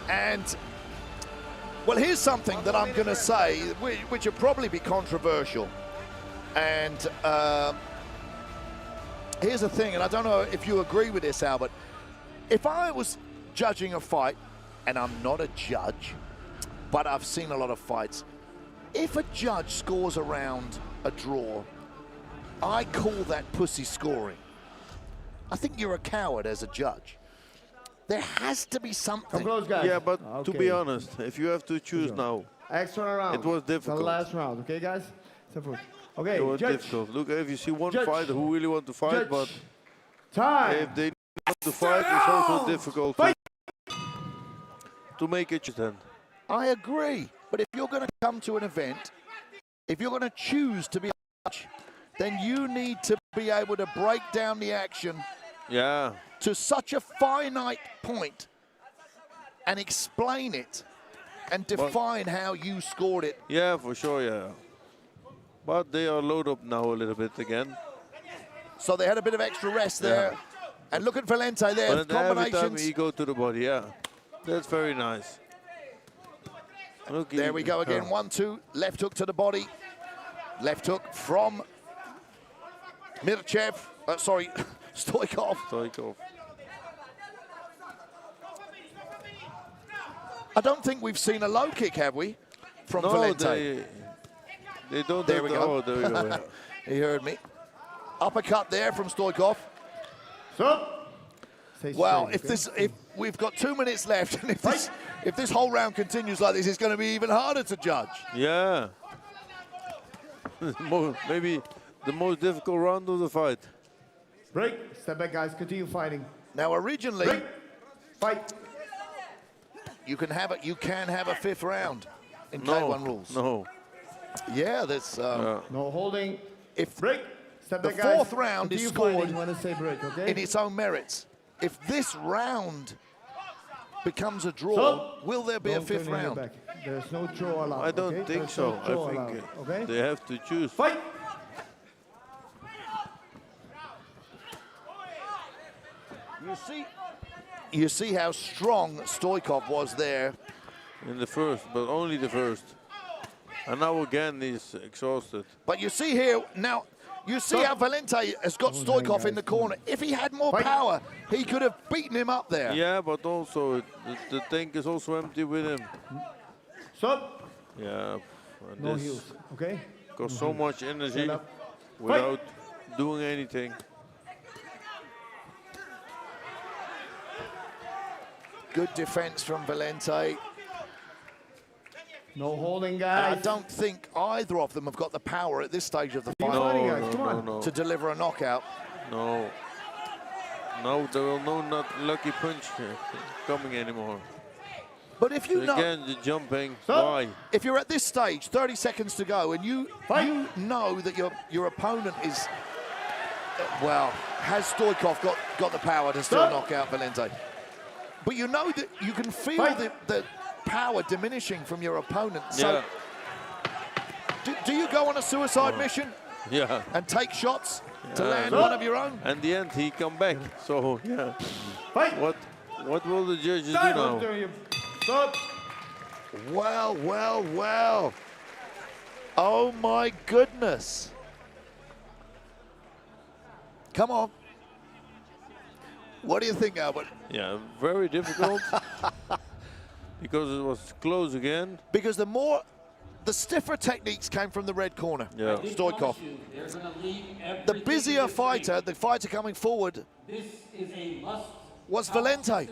And, well, here's something that I'm going to say, which will probably be controversial. And here's the thing, and I don't know if you agree with this, Albert. If I was judging a fight, and I'm not a judge, but I've seen a lot of fights, if a judge scores around a draw, I call that pussy scoring. I think you're a coward as a judge. There has to be something. Come close, guys. Yeah, but to be honest, if you have to choose now, extra round. it was difficult. The last round, okay, guys? Okay, it was judge. difficult. Look, if you see one Judge. fighter who really want to fight, Judge. but Time. if they want to fight, it's also difficult to make it then. I agree, but if you're going to come to an event, if you're going to choose to be a judge, then you need to be able to break down the action to such a finite point and explain it and define how you scored it. Yeah, for sure, yeah. But they are loaded up now a little bit again. So they had a bit of extra rest there. And look at Valente there, But every time combinations. he go to the body, yeah. That's very nice. Look, There we go again, 1-2, left hook to the body. Left hook from Mirchev, sorry, Stoichkov. I don't think we've seen a low kick, have we, from Valente? They don't. There we go. Oh, there we go. Yeah. He heard me. Uppercut there from Stoichkov. Well, if we've got 2 minutes left, and if this whole round continues like this, it's going to be even harder to judge. Yeah. Maybe the most difficult round of the fight. Break. Step back, guys. Continue fighting. Now, originally, break. Fight. You can have a fifth round in K1 rules. No. Yeah, that's no holding. If break. Step the back, guys. fourth round is scored when I say break, okay? in its own merits, if this round becomes a draw, will there be a fifth round? Back. There's no draw allowed. I don't think so. I think they have to choose. Fight. You see how strong Stoichkov was there. In the first, but only the first. And now again he's exhausted. But you see here, now, you see how Valente has got Stoichkov in the corner. If he had more power, he could have beaten him up there. Yeah, but also the tank is also empty with him. Stop. Yeah. And No this heels, okay? costs so much energy without doing anything. Good defense from Valente. No holding, guys. I don't think either of them have got the power at this stage of the fight No, to deliver a knockout. No. Now there will not lucky punch coming anymore. But if you know, again, the jumping, why? if you're at this stage, 30 seconds to go, and you know that your opponent is, well, has Stoikov got the power to still knock out Valente? But you know that you can feel the power diminishing from your opponent. So, do you go on a suicide mission? Yeah. And take shots to land one of your own? And the end, he come back. So, yeah. What will the judges do now? Stop. Well, well, well. Oh, my goodness. Come on. What do you think, Albert? Yeah, very difficult. Because it was close again. Because the stiffer techniques came from the red corner. Yeah. Stoikov. The busier fighter, the fighter coming forward, was Valente.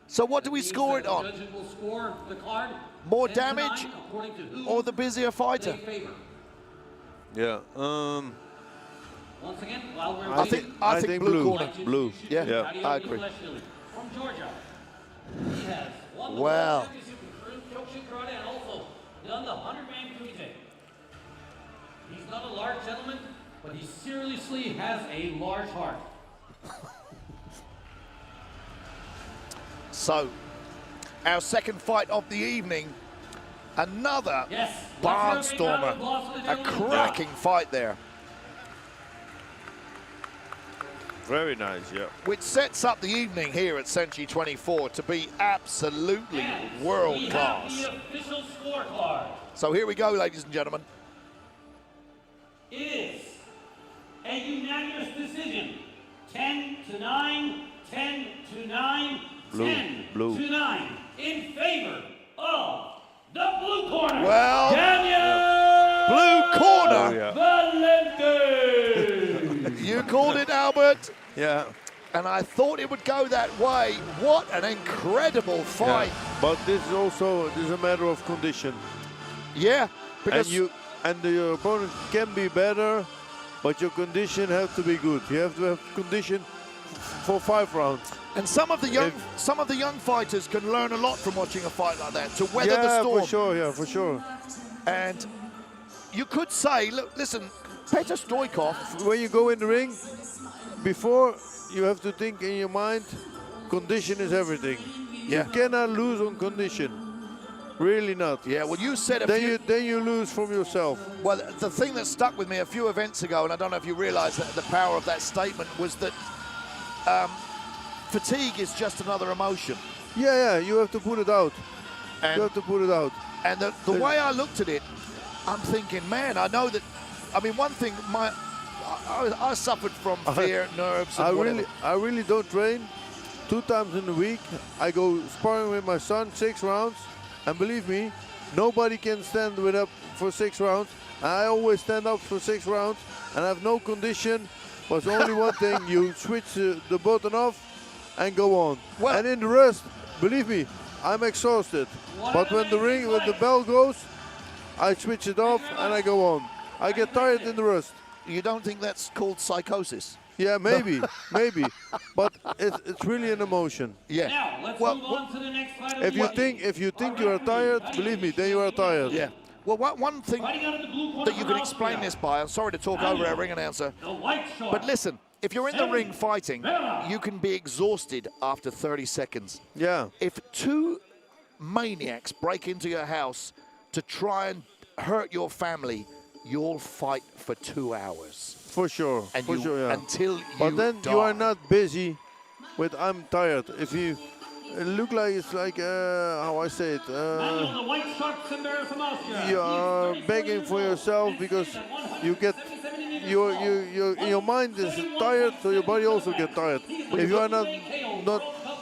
So what do we score it on? More damage or the busier fighter? Yeah. Once again, while we're I think blue corner. Blue. Yeah, I agree. From Georgia, he has won the Wow. Karate and also done the 100-man kumite. He's not a large gentleman, but he seriously has a large heart. So, our second fight of the evening, another barnstormer, a cracking fight there. Very nice, yeah. Which sets up the evening here at Senshi 24 to be absolutely world class. The official scorecard. So here we go, ladies and gentlemen. It is a unanimous decision. 10-9, 10-9, 10-9 in favor of the blue corner. Well, Daniel blue corner. Valente. You called it, Albert. Yeah. And I thought it would go that way. What an incredible fight. Yeah. But this is also a matter of condition. Yeah, because and your opponent can be better, but your condition has to be good. You have to have condition for 5 rounds. And some of the young fighters can learn a lot from watching a fight like that to weather the storm. For sure, yeah, for sure. And you could say, look, listen, Petr Stoikov. When you go in the ring, before you have to think in your mind, condition is everything. Yeah. You cannot lose on condition. Really not. Yeah, well, you said then you lose from yourself. Well, the thing that stuck with me a few events ago, and I don't know if you realize that the power of that statement, was that fatigue is just another emotion. Yeah, you have to put it out. And you have to put it out. And the way I looked at it, I'm thinking, man, I know that, I mean, one thing, I suffered from fear, nerves, and whatever. I really don't train. 2 times in a week, I go sparring with my son, 6 rounds. And believe me, nobody can stand up for 6 rounds. I always stand up for 6 rounds and I have no condition. But only one thing, you switch the button off and go on. Well, and in the rest, believe me, I'm exhausted. But when the bell goes, I switch it off and I go on. I get tired in the rest. You don't think that's called psychosis? Yeah, maybe, maybe. But it's really an emotion. Yeah. Now, let's move on to the next fight of If you think you are tired, believe me, then you are tired. Yeah. Well, one thing that you can explain this by, I'm sorry to talk over our ring announcer, but listen, if you're in the ring fighting, you can be exhausted after 30 seconds. Yeah. If 2 maniacs break into your house to try and hurt your family, you'll fight for 2 hours. For sure, and for sure, yeah. Until you But then die. you are not busy with I'm tired. If you look like it's like how I say it, you are begging for yourself because you get your mind is tired, so your body also get tired. If you are not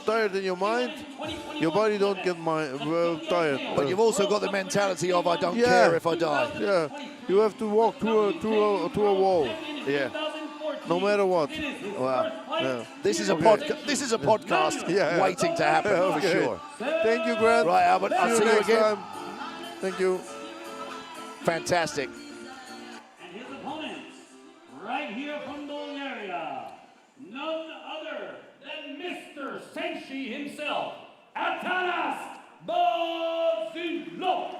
tired in your mind, your body don't get tired. But you've also got the mentality of I don't care if I die. Yeah, you have to walk through a wall. Yeah. No matter what. Wow. Yeah. This is a podcast waiting to happen for sure. Thank you, Grant. Right, Albert. I'll see you next again. time. Thank you. Fantastic. And his opponent, right here from Bulgaria, none Senshi himself, Atanas Bozilov.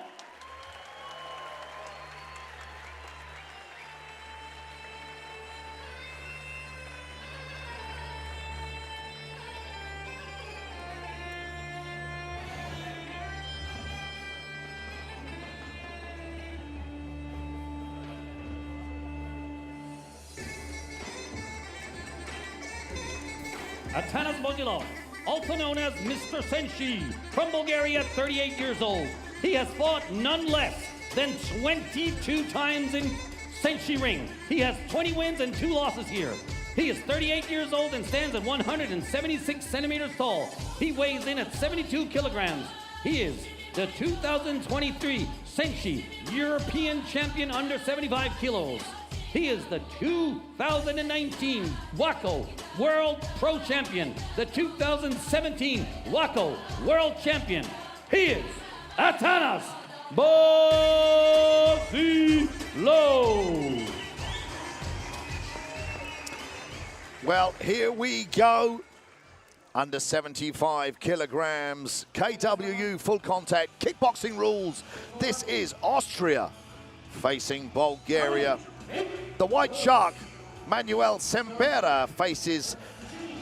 Atanas Bozilov, also known as Mr. Senshi, from Bulgaria, 38 years old. He has fought none less than 22 times in Senshi ring. He has 20 wins and 2 losses here. He is 38 years old and stands at 176 centimeters tall. He weighs in at 72 kilograms. He is the 2023 Senshi European Champion under 75 kilos. He is the 2019 WACO World Pro Champion, the 2017 WACO World Champion. He is Atanas Bozilov. Well, here we go. Under 75 kilograms, KWU Full Contact, kickboxing rules. This is Austria facing Bulgaria. The White Shark, Manuel Sempera, faces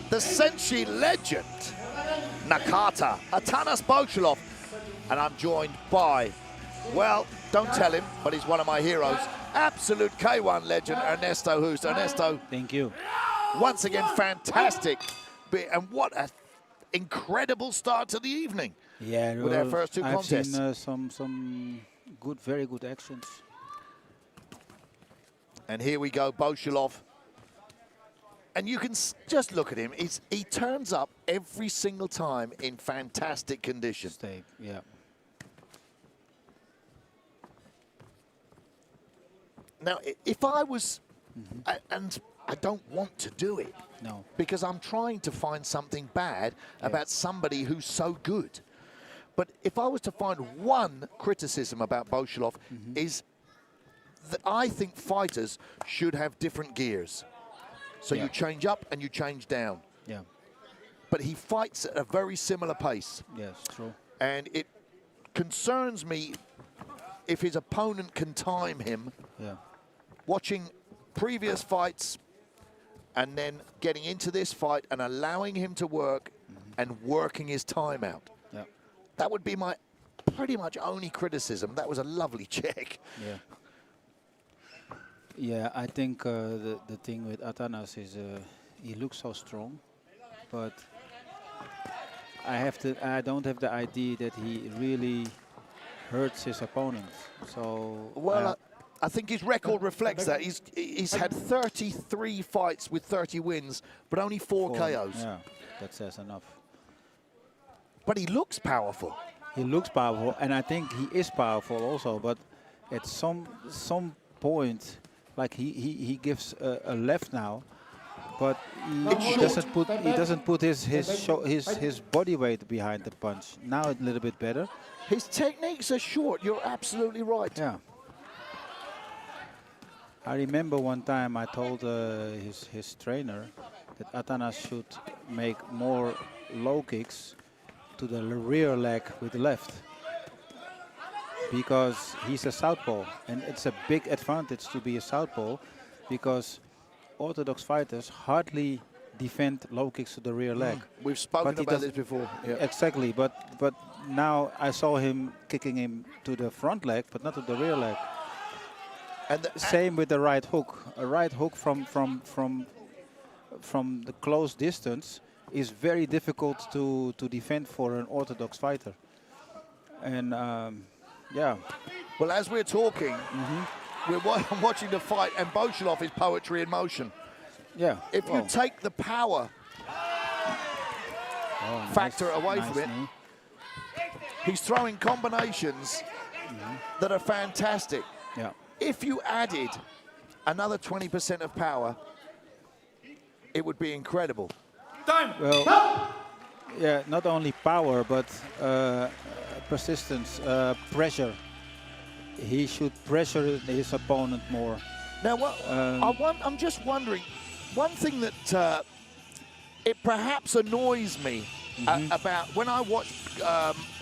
the Senshi legend, Nakata, Atanas Bozilov. And I'm joined by, well, don't tell him, but he's one of my heroes, absolute K1 legend, Ernesto Hoost. Ernesto. Thank you. Once again, fantastic. And what an incredible start to the evening. Yeah, with our first 2 contests. I've seen some good, very good actions. And here we go, Bozilov. And you can just look at him. He turns up every single time in fantastic condition. Stay, yeah. Now, if I was, and I don't want to do it, no, because I'm trying to find something bad about somebody who's so good. But if I was to find one criticism about Bozilov, is that I think fighters should have different gears. So you change up and you change down. Yeah. But he fights at a very similar pace. Yes, true. And it concerns me if his opponent can time him. Yeah. Watching previous fights and then getting into this fight and allowing him to work and working his time out. Yeah. That would be my pretty much only criticism. That was a lovely check. Yeah. Yeah, I think the thing with Atanas is he looks so strong, but I don't have the idea that he really hurts his opponent. So well, I think his record reflects that. He's had 33 fights with 30 wins, but only 4 KOs. Yeah, that says enough. But he looks powerful. He looks powerful, and I think he is powerful also. But at some point, like he gives a left now, but he doesn't put his body weight behind the punch. Now a little bit better. His techniques are short. You're absolutely right. Yeah. I remember one time I told his trainer that Atanas should make more low kicks to the rear leg with the left, because he's a southpaw, and it's a big advantage to be a southpaw, because orthodox fighters hardly defend low kicks to the rear leg. We've spoken about this before. Yeah. Exactly, but now I saw him kicking him to the front leg, but not to the rear leg. And same with the right hook. A right hook from the close distance is very difficult to defend for an orthodox fighter. And yeah. Well, as we're talking, we're watching the fight, and Bozilov is poetry in motion. Yeah. If you take the power factor away from it, he's throwing combinations that are fantastic. Yeah. If you added another 20% of power, it would be incredible. Well, yeah, not only power, but persistence, pressure. He should pressure his opponent more. Now, I'm just wondering, one thing that it perhaps annoys me about when I watch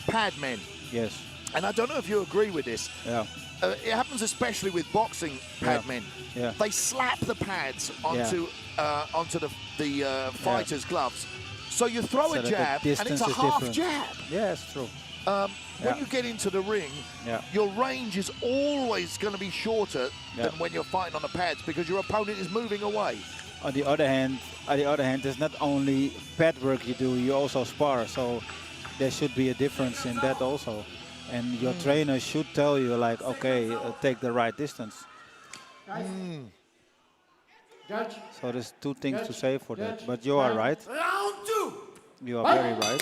pad men. Yes. And I don't know if you agree with this. Yeah. It happens especially with boxing pad men. Yeah. They slap the pads onto the fighter's gloves. So you throw a jab, and it's a half jab. Yeah, it's true. When you get into the ring, your range is always going to be shorter than when you're fighting on the pads because your opponent is moving away. On the other hand, there's not only pad work you do, you also spar. So there should be a difference in that also. And your trainer should tell you, like, okay, take the right distance. Judge. So there's two things to say for that. But you are right. Round 2. You are very right.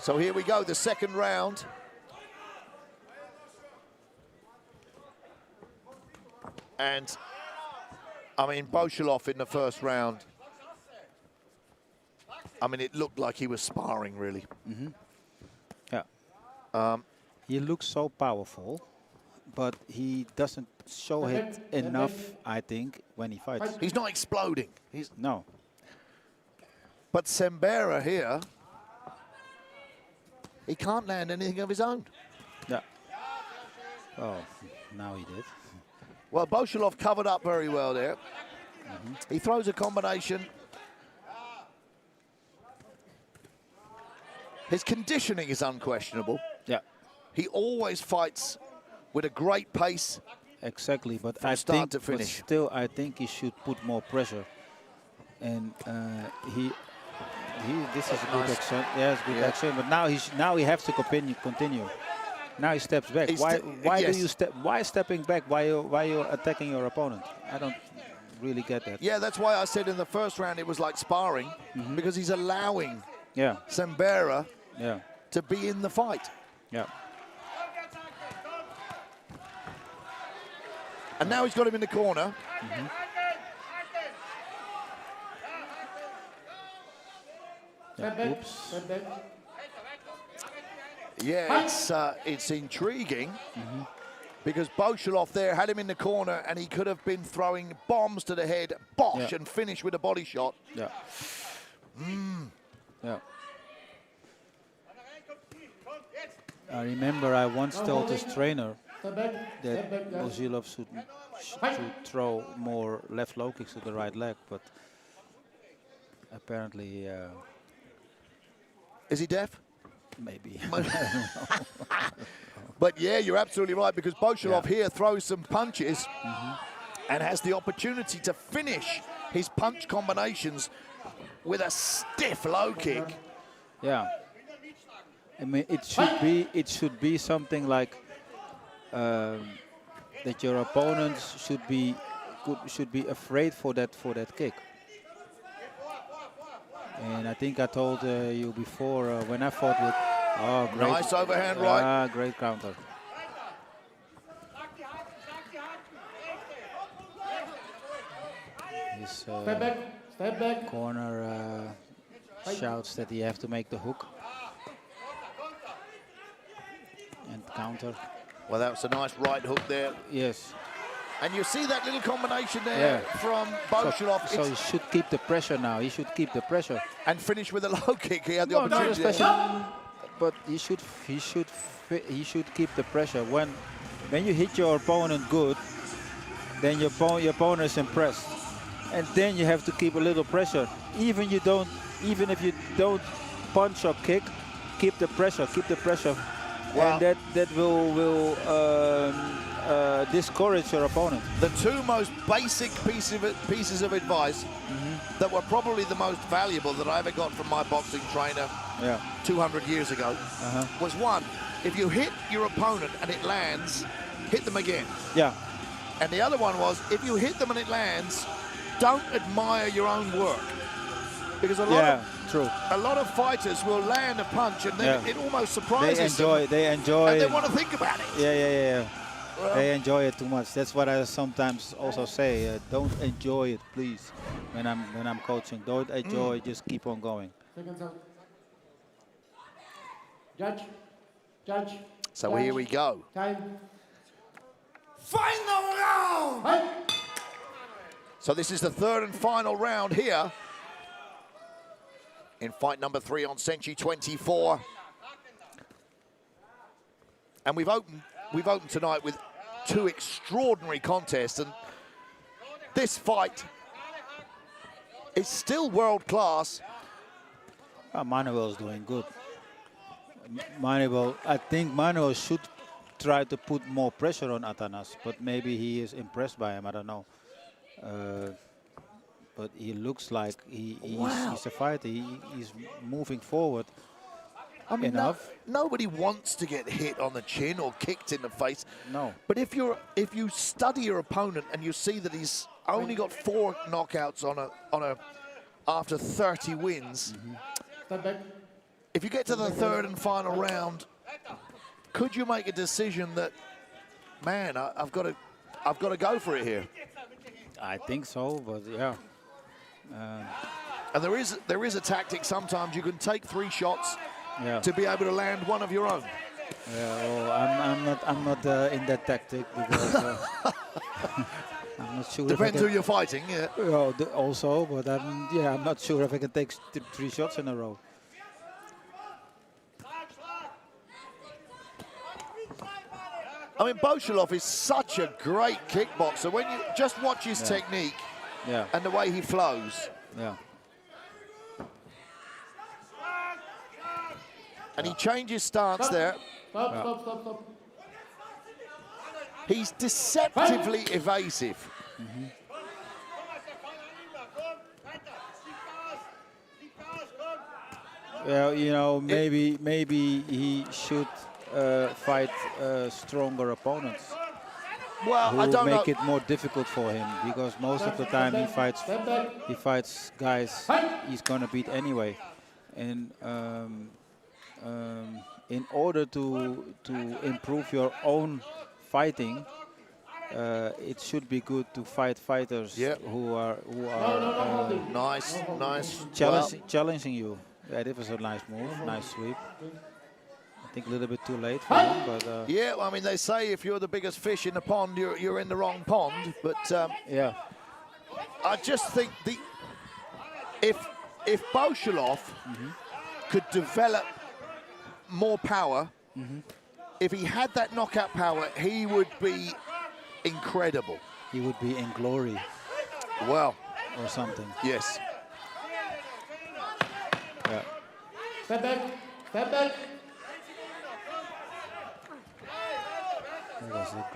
So here we go, the second round. And, I mean, Bolshilov in the first round, I mean, it looked like he was sparring, really. Yeah. He looks so powerful, but he doesn't show it enough, I think, when he fights. He's not exploding. No. But Sembera here, he can't land anything of his own. Yeah. Oh, now he did. Well, Bolshilov covered up very well there. He throws a combination. His conditioning is unquestionable. Yeah. He always fights with a great pace. Exactly, but from I start think, to finish. but still, I think he should put more pressure. And this is a good action. Yeah, it's good action. But now he has to continue. Now he steps back. Why do you step? Why stepping back? Why you attacking your opponent? I don't really get that. Yeah, that's why I said in the first round it was like sparring, because he's allowing Sembera to be in the fight. Yeah. And now he's got him in the corner. Yeah, oops. Yeah, it's intriguing because Bolshilov there had him in the corner and he could have been throwing bombs to the head, bosh, and finish with a body shot. Yeah. Yeah. I remember I once told his trainer that Bolshilov should throw more left low kicks to the right leg, but apparently... Is he deaf? Maybe. But yeah, you're absolutely right, because Bolshilov here throws some punches and has the opportunity to finish his punch combinations with a stiff low kick. Yeah. I mean, it should be something like that your opponents should be afraid for that kick. And I think I told you before when I fought with. Oh, great! Nice overhand right. Ah, great counter. His Step back. corner shouts that he have to make the hook and counter. Well, that was a nice right hook there. Yes. And you see that little combination there from Bolshilov. So he should keep the pressure now. He should keep the pressure. And finish with a low kick. He had the Not opportunity. especially, but he should keep the pressure. When you hit your opponent good, then your opponent is impressed. And then you have to keep a little pressure. Even if you don't punch or kick, keep the pressure. Wow. And that will discourage your opponent. The two most basic pieces of advice that were probably the most valuable that I ever got from my boxing trainer 200 years ago was one, if you hit your opponent and it lands, hit them again. Yeah. And the other one was, if you hit them and it lands, don't admire your own work. Because a lot of fighters will land a punch and then it almost surprises them. They enjoy. And they want to think about it. Yeah. Well, they enjoy it too much. That's what I sometimes also say. Don't enjoy it, please. When I'm coaching, don't enjoy. Just keep on going. Judge. So here we go. Time. Final round. So this is the third and final round here. in fight number 3 on Senshi 24. And we've opened tonight with 2 extraordinary contests, and this fight is still world class. Manuel's doing good. Manuel, I think Manuel should try to put more pressure on Atanas, but maybe he is impressed by him. I don't know. But he looks like he's a fighter. He's moving forward. I mean, enough. Nobody wants to get hit on the chin or kicked in the face. No. But if you study your opponent and you see that he's only got 4 knockouts on a after 30 wins, if you get to the 3rd and final round, could you make a decision that, man, I've got to go for it here? I think so, but yeah. And there is a tactic. Sometimes you can take 3 shots. Yeah. To be able to land one of your own. Yeah, well, I'm not in that tactic because I'm not sure. Depends who you're fighting, yeah. Well, also, but I'm not sure if I can take 3 shots in a row. I mean, Bolshilov is such a great kickboxer. When you just watch his technique and the way he flows. Yeah. And he changes stance there. Stop. He's deceptively evasive. Well, you know, maybe he should fight stronger opponents. Well, who I don't make know. it more difficult for him, because most of the time he fights guys he's gonna beat anyway. And in order to improve your own fighting, it should be good to fight fighters who are nice. Challenging you. Yeah, that was a nice move, nice sweep. I think a little bit too late for him, but yeah, well, I mean, they say if you're the biggest fish in the pond, you're in the wrong pond. But yeah, I just think if Bolshilov could develop more power, if he had that knockout power, he would be incredible. He would be in glory. Well, or something. Yes. Yeah. Step back. That was a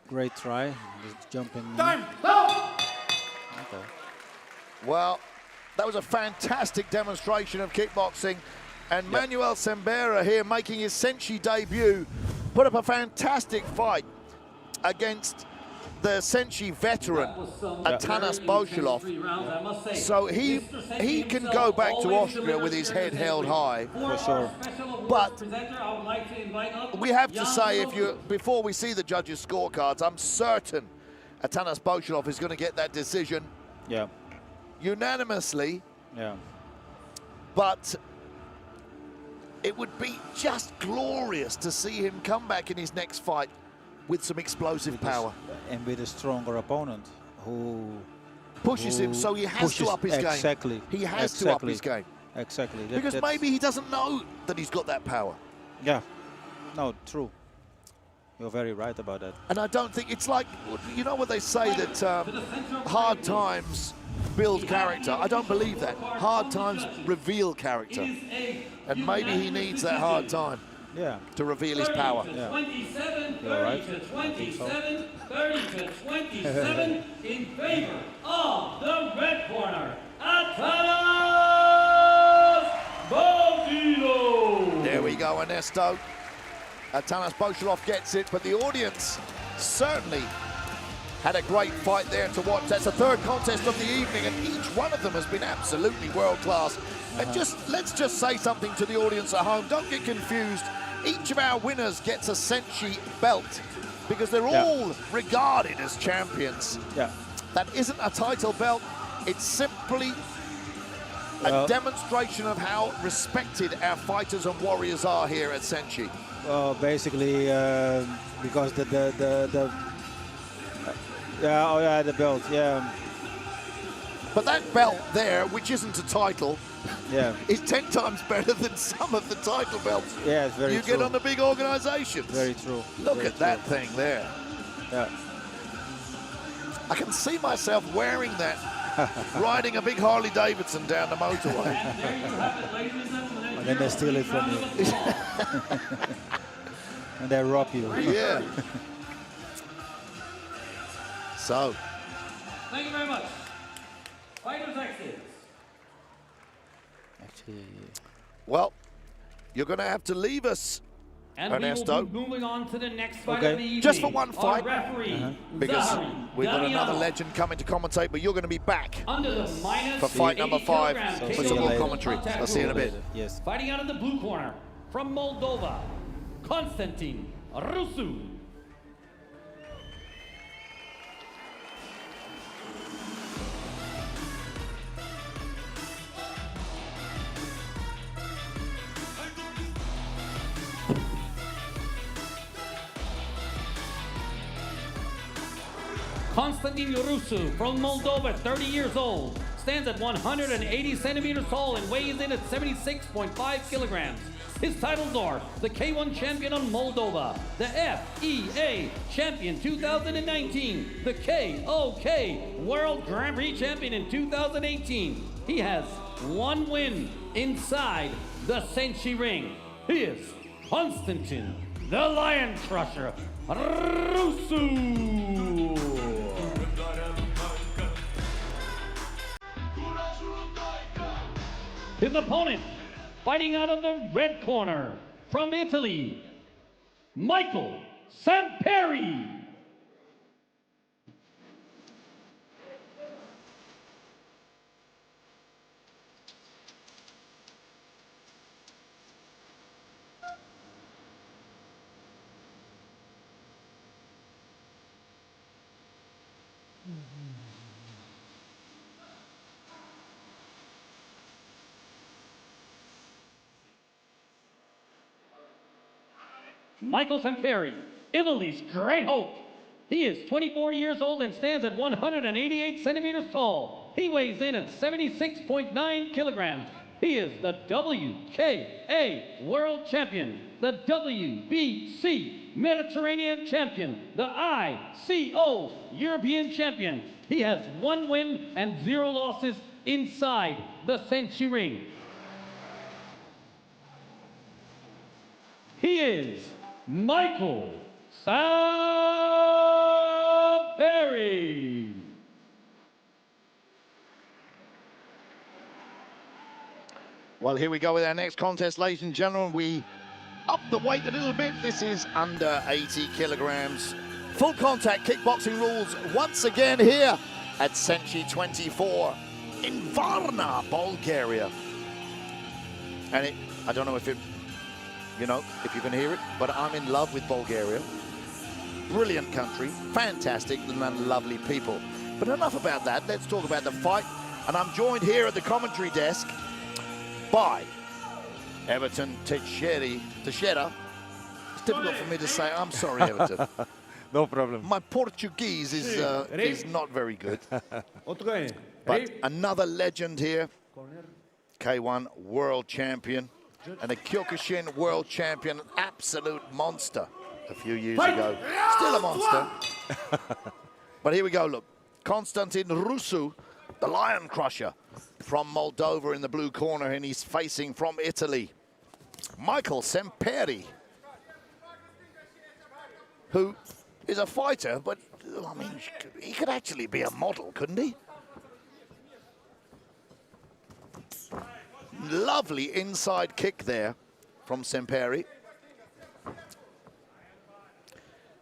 great try. Just jumping. Time. Stop. Okay. Well, that was a fantastic demonstration of kickboxing. And Manuel Sembera here, making his Senshi debut, put up a fantastic fight against the Senshi veteran, Atanas Bolshilov. So he can go back to Austria with his head held high. For sure. But we have to say, before we see the judges' scorecards, I'm certain Atanas Bolshilov is going to get that decision unanimously. Yeah. But it would be just glorious to see him come back in his next fight with some explosive power. And with a stronger opponent who pushes him, so he has to up his game. Exactly. He has to up his game. Exactly. Because maybe he doesn't know that he's got that power. Yeah. No, true. You're very right about that. And I don't think it's like, you know what they say, that hard times build character. I don't believe that. Hard times reveal character. And maybe he needs that hard time to reveal his power. Yeah. 27, You're right. 30 to 27, 30 to 27 in favor of the red corner, Atanas Bolshilov. There we go, Ernesto. Atanas Bolshilov gets it, but the audience certainly had a great fight there to watch. That's the 3rd contest of the evening, and each one of them has been absolutely world class. And let's just say something to the audience at home. Don't get confused. Each of our winners gets a Senshi belt because they're all regarded as champions. Yeah. That isn't a title belt. It's simply a demonstration of how respected our fighters and warriors are here at Senshi. Well, basically, because the belt, But that belt there, which isn't a title, Yeah. is 10 times better than some of the title belts Yeah, it's very you true. get on the big organizations. Very true. Look Very at that thing there. Yeah. I can see myself wearing that, riding a big Harley Davidson down the motorway. And then they steal it from you. And they rob you. Yeah. So. Thank you very much. Fighters exits. Actually, Well, you're going to have to leave us, And Ernesto. we will be moving on to the next fight Okay. of the evening. Just for one Our fight. referee, Because Zahari we've got another Damiano. legend coming to commentate, but you're going to be back Under the minus for fight number 5 kilograms for see some you more later. commentary. Contact I'll see you in a bit. rules. yes. Fighting out of the blue corner from Moldova, Konstantin Rusu. Konstantin Rusu from Moldova, 30 years old, stands at 180 centimeters tall and weighs in at 76.5 kilograms. His titles are the K1 champion of Moldova, the FEA champion 2019, the KOK World Grand Prix champion in 2018. He has one win inside the Senshi ring. He is Konstantin, the Lion Crusher, Rusu. His opponent, fighting out of the red corner, from Italy, Michael Samperi. Michael Samperi, Italy's great hope. He is 24 years old and stands at 188 centimeters tall. He weighs in at 76.9 kilograms. He is the WKA World Champion, the WBC Mediterranean Champion, the ICO European Champion. He has one win and 0 losses inside the Senshi ring. He is Michael Samperi. Well, here we go with our next contest, ladies and gentlemen. We up the weight a little bit. This is under 80 kilograms. Full contact kickboxing rules once again here at Senshi 24 in Varna, Bulgaria. And I don't know if if you can hear it, but I'm in love with Bulgaria. Brilliant country, fantastic and lovely people. But enough about that, let's talk about the fight. And I'm joined here at the commentary desk by Everton Teixeira. It's difficult for me to say, I'm sorry, Everton. No problem. My Portuguese is not very good. But another legend here, K1 world champion, and a Kyokushin world champion, absolute monster a few years ago. Still a monster. But here we go, look. Konstantin Rusu, the Lion Crusher from Moldova in the blue corner, and he's facing from Italy, Michael Samperi, who is a fighter, but I mean, he could actually be a model, couldn't he? Lovely inside kick there from Samperi.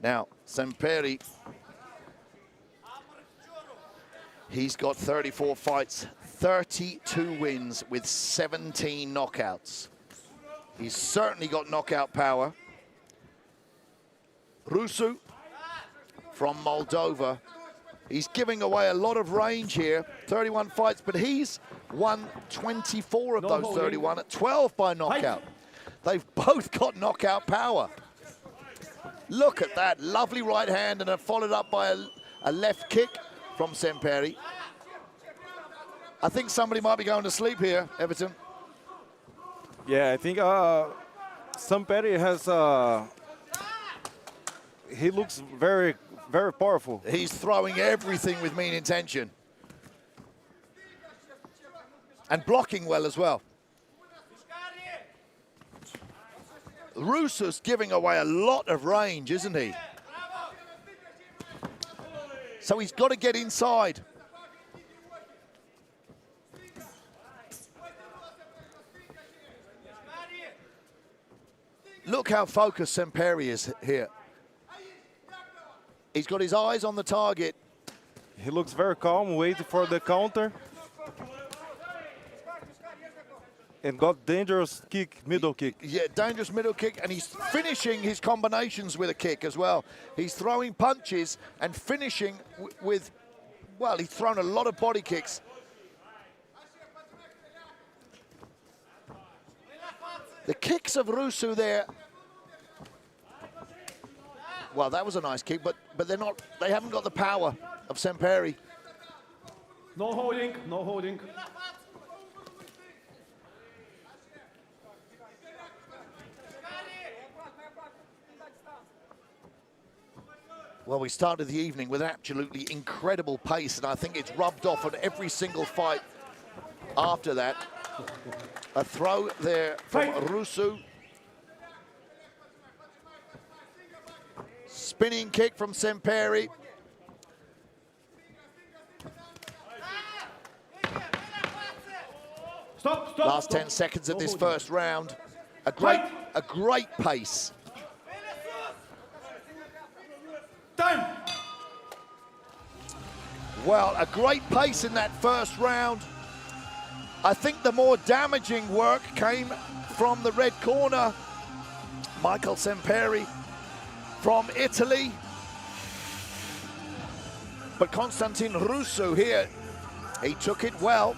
Now, Samperi, he's got 34 fights, 32 wins with 17 knockouts. He's certainly got knockout power. Rusu from Moldova, he's giving away a lot of range here, 31 fights, but he's won 24 of those 31, 12 by knockout. They've both got knockout power. Look at that, lovely right hand and followed up by a left kick from Samperi. I think somebody might be going to sleep here, Everton. Yeah, I think Samperi has. He looks very, very powerful. He's throwing everything with mean intention. And blocking well as well. Rusu's giving away a lot of range, isn't he? So he's got to get inside. Look how focused Samperi is here. He's got his eyes on the target. He looks very calm, waiting for the counter. And got dangerous kick, middle kick. Yeah, dangerous middle kick, and he's finishing his combinations with a kick as well. He's throwing punches and finishing with, well, he's thrown a lot of body kicks. The kicks of Rusu there, well, that was a nice kick, but they're not, they haven't got the power of Samperi. No holding, no holding. Well, we started the evening with absolutely incredible pace, and I think it's rubbed off on every single fight after that. A throw there from Rusu. Spinning kick from Samperi. Stop, Last 10 seconds of this first round. A great pace. Time. Well, a great pace in that first round. I think the more damaging work came from the red corner. Michael Samperi from Italy. But Konstantin Rusu here, he took it well.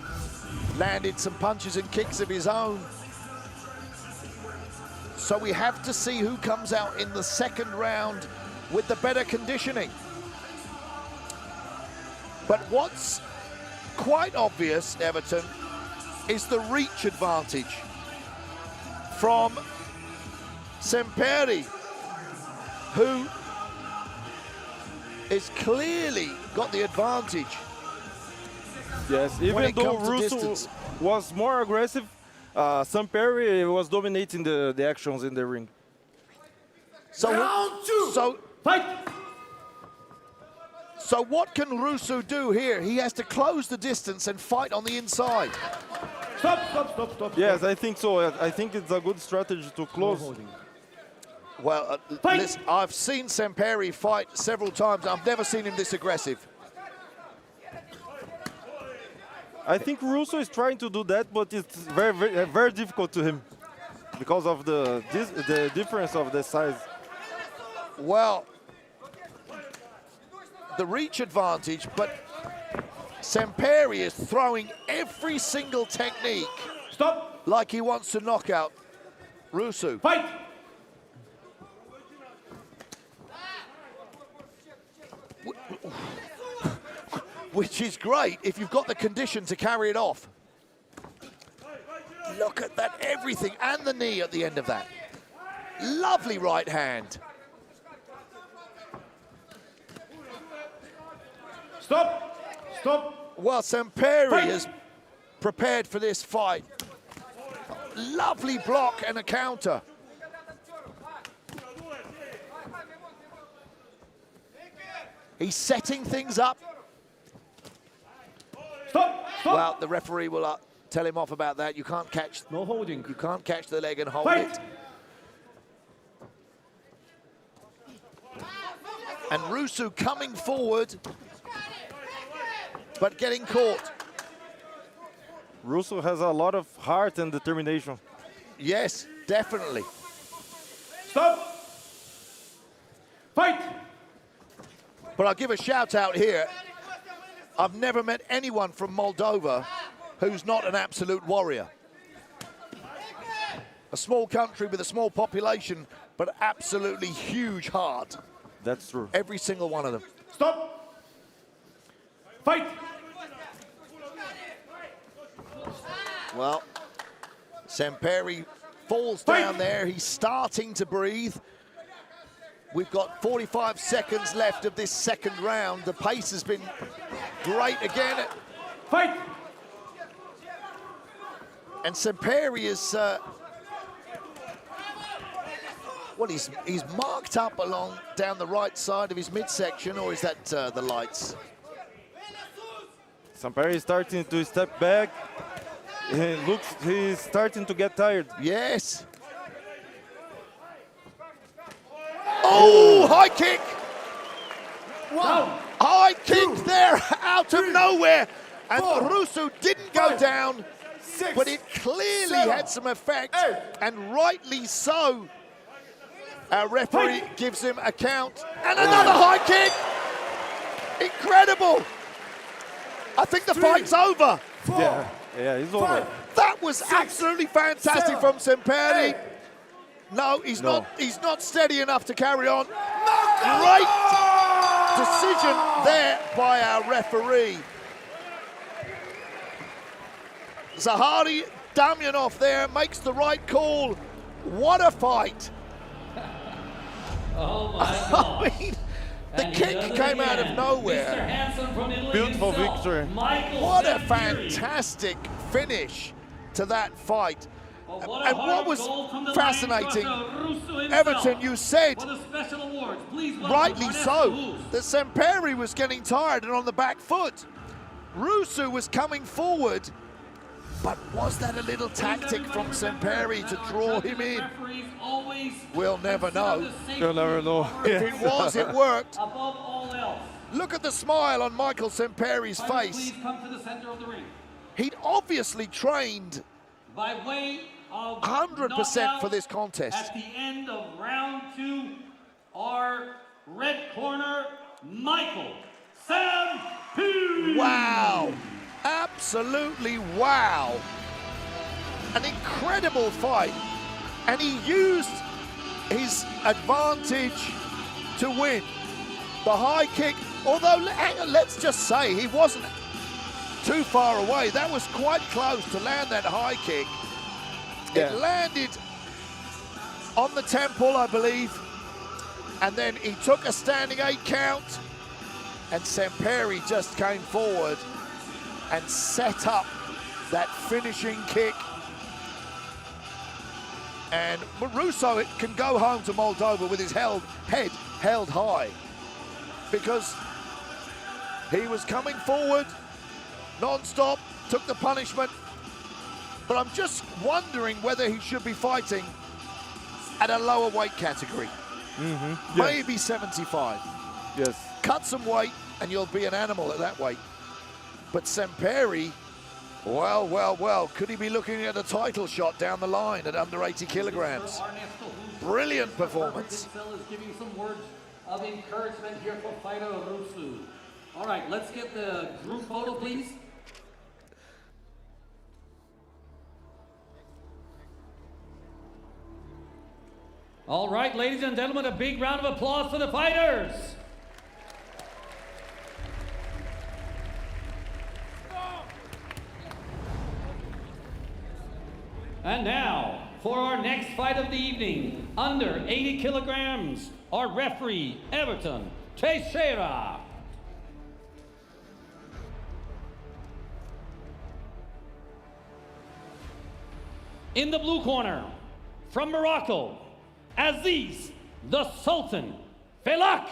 Landed some punches and kicks of his own. So we have to see who comes out in the second round with the better conditioning. But what's quite obvious, Everton, is the reach advantage from Samperi, who is clearly got the advantage. Yes, even though Rusu was more aggressive, Samperi was dominating the actions in the ring. So, Round two. Fight! So what can Rusu do here? He has to close the distance and fight on the inside. Stop. Yes, I think so. I think it's a good strategy to close. Well, listen, I've seen Samperi fight several times. I've never seen him this aggressive. I think Rusu is trying to do that, but it's very difficult to him because of the difference of the size. Well, the reach advantage, but Samperi is throwing every single technique. Stop. Like he wants to knock out Rusu. Fight. Which is great if you've got the condition to carry it off. Look at that, everything, and the knee at the end of that. Lovely right hand. Stop. Well, Samperi is prepared for this fight. Lovely block and a counter. He's setting things up. Stop. Well, the referee will tell him off about that. You can't catch. No holding. You can't catch the leg and hold it. And Rusu coming forward, but getting caught. Rusu has a lot of heart and determination. Yes, definitely. Stop. Fight. But I'll give a shout out here. I've never met anyone from Moldova who's not an absolute warrior. A small country with a small population, but absolutely huge heart. That's true. Every single one of them. Stop. Fight. Well, Semperi falls down there. He's starting to breathe. We've got 45 seconds left of this second round. The pace has been great again. Fight! And Semperi is, well, he's marked up along down the right side of his midsection, or is that the lights? Semperi is starting to step back. He's starting to get tired. Yes. Oh, high kick. One. High kick there out of nowhere. And Rusu didn't go down, but it clearly had some effect, and rightly so. Our referee gives him a count. And another high kick. Incredible. I think the fight's over. Yeah, it's over. That was absolutely fantastic from Semperi. No, he's not steady enough to carry on. Great decision there by our referee. Zahari Damyanov there makes the right call. What a fight. Oh my God. I mean, the kick came out of nowhere. Beautiful victory. What a fantastic finish to that fight. And what was fascinating, Everton, you said, rightly so, that Semperi was getting tired and on the back foot. Rusu was coming forward, but was that a little tactic from Semperi to draw him in? We'll never know. You'll never know. If it was, it worked. Look at the smile on Michael Semperi's face. Come to the center of the ring. He'd obviously trained By way of 100% for this contest. At the end of round 2, our red corner, Michael Semperi. Wow. Absolutely wow. An incredible fight. And he used his advantage to win. The high kick, although hang on, let's just say he wasn't too far away. That was quite close to land that high kick. It landed on the temple, I believe, and then he took a standing 8 count, and Semperi just came forward and set up that finishing kick. And Russo can go home to Moldova with his head held high, because he was coming forward non-stop, took the punishment. But I'm just wondering whether he should be fighting at a lower weight category. Maybe 75. Yes. Cut some weight and you'll be an animal at that weight. But Semperi, well, could he be looking at a title shot down the line at under 80 kilograms? Brilliant performance. is giving some words of encouragement here for fighter Rusu. All right, let's get the group photo, please. All right, ladies and gentlemen, a big round of applause for the fighters. And now, for our next fight of the evening, under 80 kilograms, our referee, Everton Teixeira. In the blue corner, from Morocco, Aziz the Sultan Felak.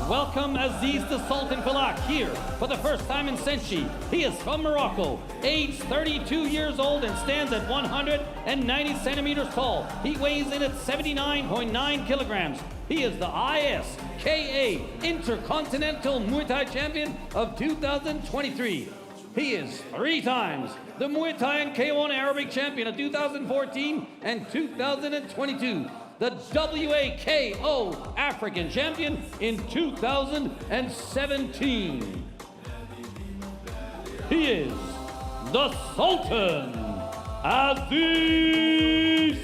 Welcome Aziz the Sultan Felak here for the first time in Senshi. He is from Morocco, aged 32 years old and stands at 190 centimeters tall. He weighs in at 79.9 kilograms. He is the ISKA Intercontinental Muay Thai Champion of 2023. He is 3 times the Muay Thai and K1 Arabic Champion of 2014 and 2022. the WAKO African champion in 2017. He is the Sultan Aziz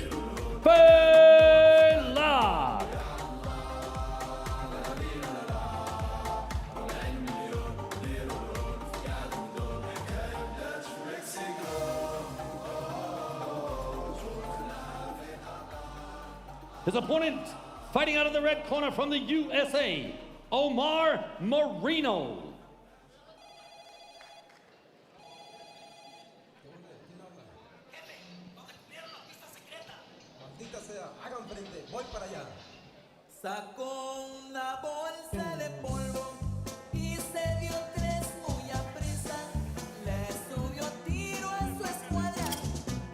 Felak. His opponent, fighting out of the red corner from the USA, Omar Marino. Sacó una bolsa de polvo y se dio tres muy aprisa. Le subió tiro a su escuadra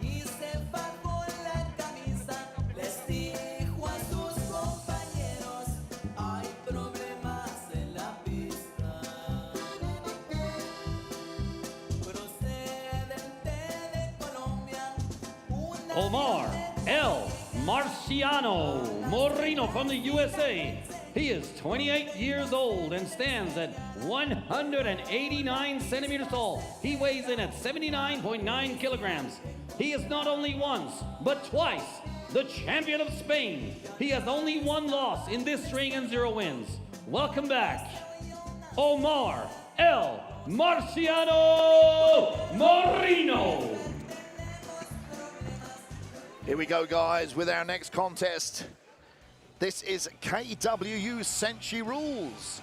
y se bajó la camisa. Les dijo a sus compañeros, hay problemas en la pista. Procedente de Colombia, Omar L. Marciano Moreno from the USA. He is 28 years old and stands at 189 centimeters tall. He weighs in at 79.9 kilograms. He is not only once, but twice the champion of Spain. He has only one loss in this string and 0 wins. Welcome back, Omar L. Marciano Moreno. Here we go, guys, with our next contest. This is KWU SENSHI rules.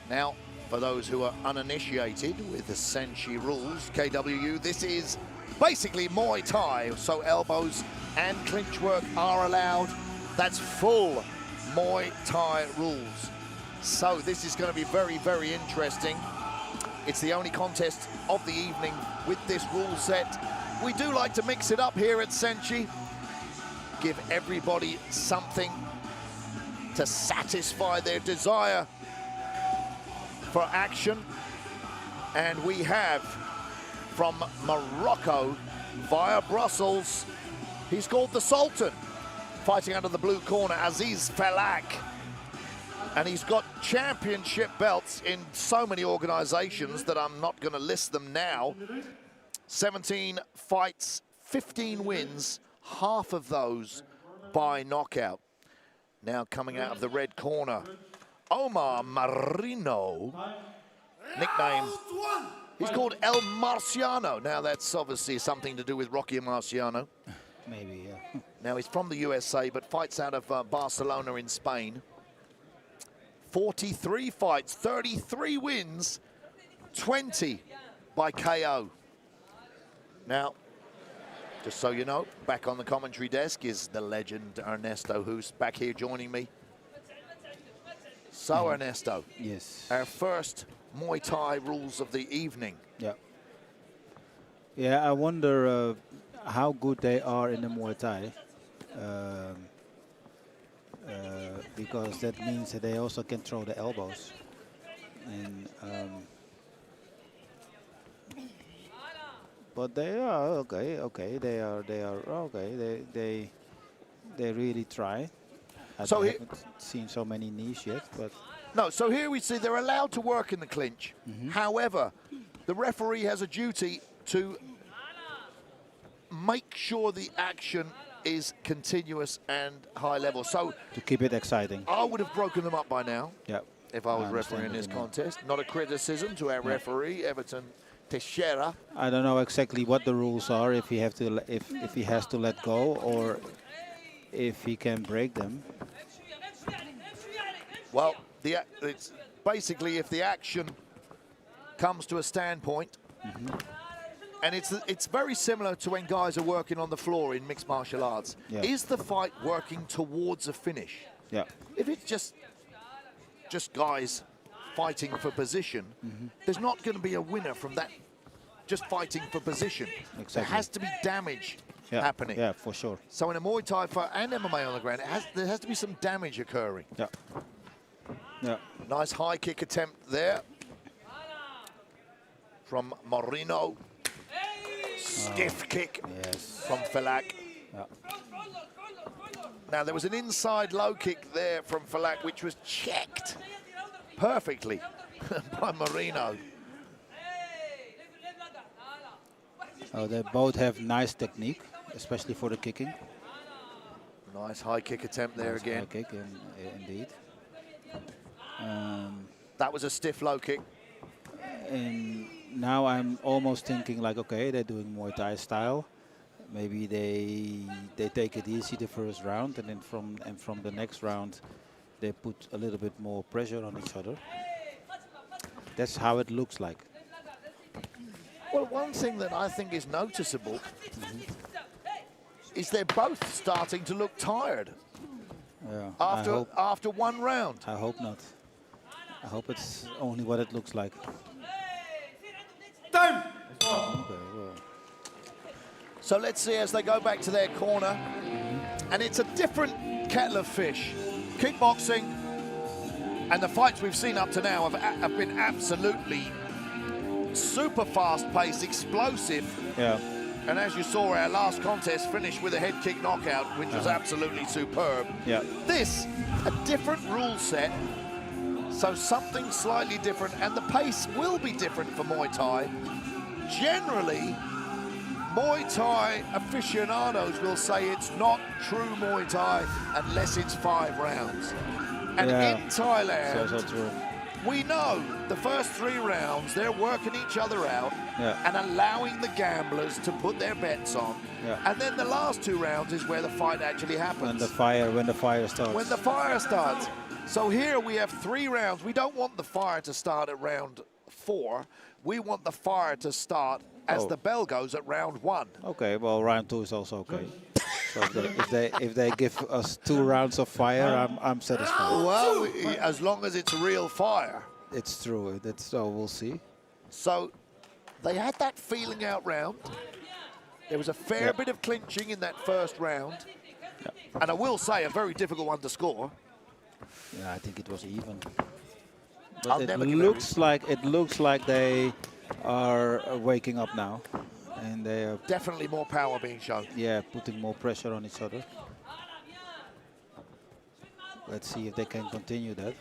Now, for those who are uninitiated with the SENSHI rules, KWU, this is basically Muay Thai, so elbows and clinch work are allowed. That's full Muay Thai rules. So this is going to be very, very interesting. It's the only contest of the evening with this rule set. We do like to mix it up here at SENSHI, give everybody something to satisfy their desire for action. And we have from Morocco via Brussels, he's called the Sultan, fighting under the blue corner, Aziz Felak. And he's got championship belts in so many organizations that I'm not going to list them now. 17 fights, 15 wins, half of those by knockout. Now coming out of the red corner, Omar Marino, nickname, he's called El Marciano. Now that's obviously something to do with Rocky Marciano. Maybe, yeah. Now he's from the USA, but fights out of Barcelona in Spain. 43 fights, 33 wins, 20 by KO. Now, just so you know, back on the commentary desk is the legend Ernesto, who's back here joining me. So, Ernesto. Yes. Our first Muay Thai rules of the evening. Yeah. Yeah, I wonder how good they are in the Muay Thai. Because that means that they also can throw the elbows. And but they are okay. They are okay. They really try. I haven't seen so many knees yet, but no. So here we see they're allowed to work in the clinch. However, the referee has a duty to make sure the action is continuous and high level. So to keep it exciting. I would have broken them up by now. Yeah. If I was refereeing this contest. Not a criticism to our referee, Everton Teixeira. I don't know exactly what the rules are, if he have to, if he has to let go or if he can break them. Well, it's basically if the action comes to a standpoint, and it's very similar to when guys are working on the floor in mixed martial arts. Yeah. Is the fight working towards a finish? Yeah. If it's just guys fighting for position, there's not going to be a winner from that just fighting for position. Exactly. There has to be damage happening. Yeah, for sure. So in a Muay Thai fight and MMA on the ground, there has to be some damage occurring. Yeah. Yeah. Nice high kick attempt there from Moreno. Stiff kick from Felak. Yeah. Now, there was an inside low kick there from Falak, which was checked perfectly by Marino. Oh, they both have nice technique, especially for the kicking. Nice high kick attempt there Nice again. high kick, indeed. That was a stiff low kick. And now I'm almost thinking like, okay, they're doing Muay Thai style. Maybe they take it easy the first round, and then from the next round, they put a little bit more pressure on each other. That's how it looks like. Well, one thing that I think is noticeable is they're both starting to look tired Yeah, after one round. I hope not. I hope it's only what it looks like. Time! Okay, well. So let's see as they go back to their corner. And it's a different kettle of fish. Kickboxing and the fights we've seen up to now have been absolutely super fast-paced, explosive. Yeah. And as you saw, our last contest finished with a head kick knockout, which was absolutely superb. Yeah. This, a different rule set, so something slightly different, and the pace will be different for Muay Thai. Generally, Muay Thai aficionados will say it's not true Muay Thai unless it's 5 rounds. And in Thailand, so true. we know the first 3 rounds, they're working each other out and allowing the gamblers to put their bets on. And then the last 2 rounds is where the fight actually happens. When the fire starts. When the fire starts. So here we have 3 rounds. We don't want the fire to start at round 4. We want the fire to start as the bell goes at round 1. Okay, well, round 2 is also okay. So if they give us 2 rounds of fire, I'm satisfied. Well, as long as it's real fire. It's true. So we'll see. So they had that feeling out round. There was a fair bit of clinching in that first round. And I will say, a very difficult one to score. Yeah, I think it was even. I'll But never it give looks like they are waking up now, and they are definitely more power being shown. Yeah, putting more pressure on each other. Let's see if they can continue that.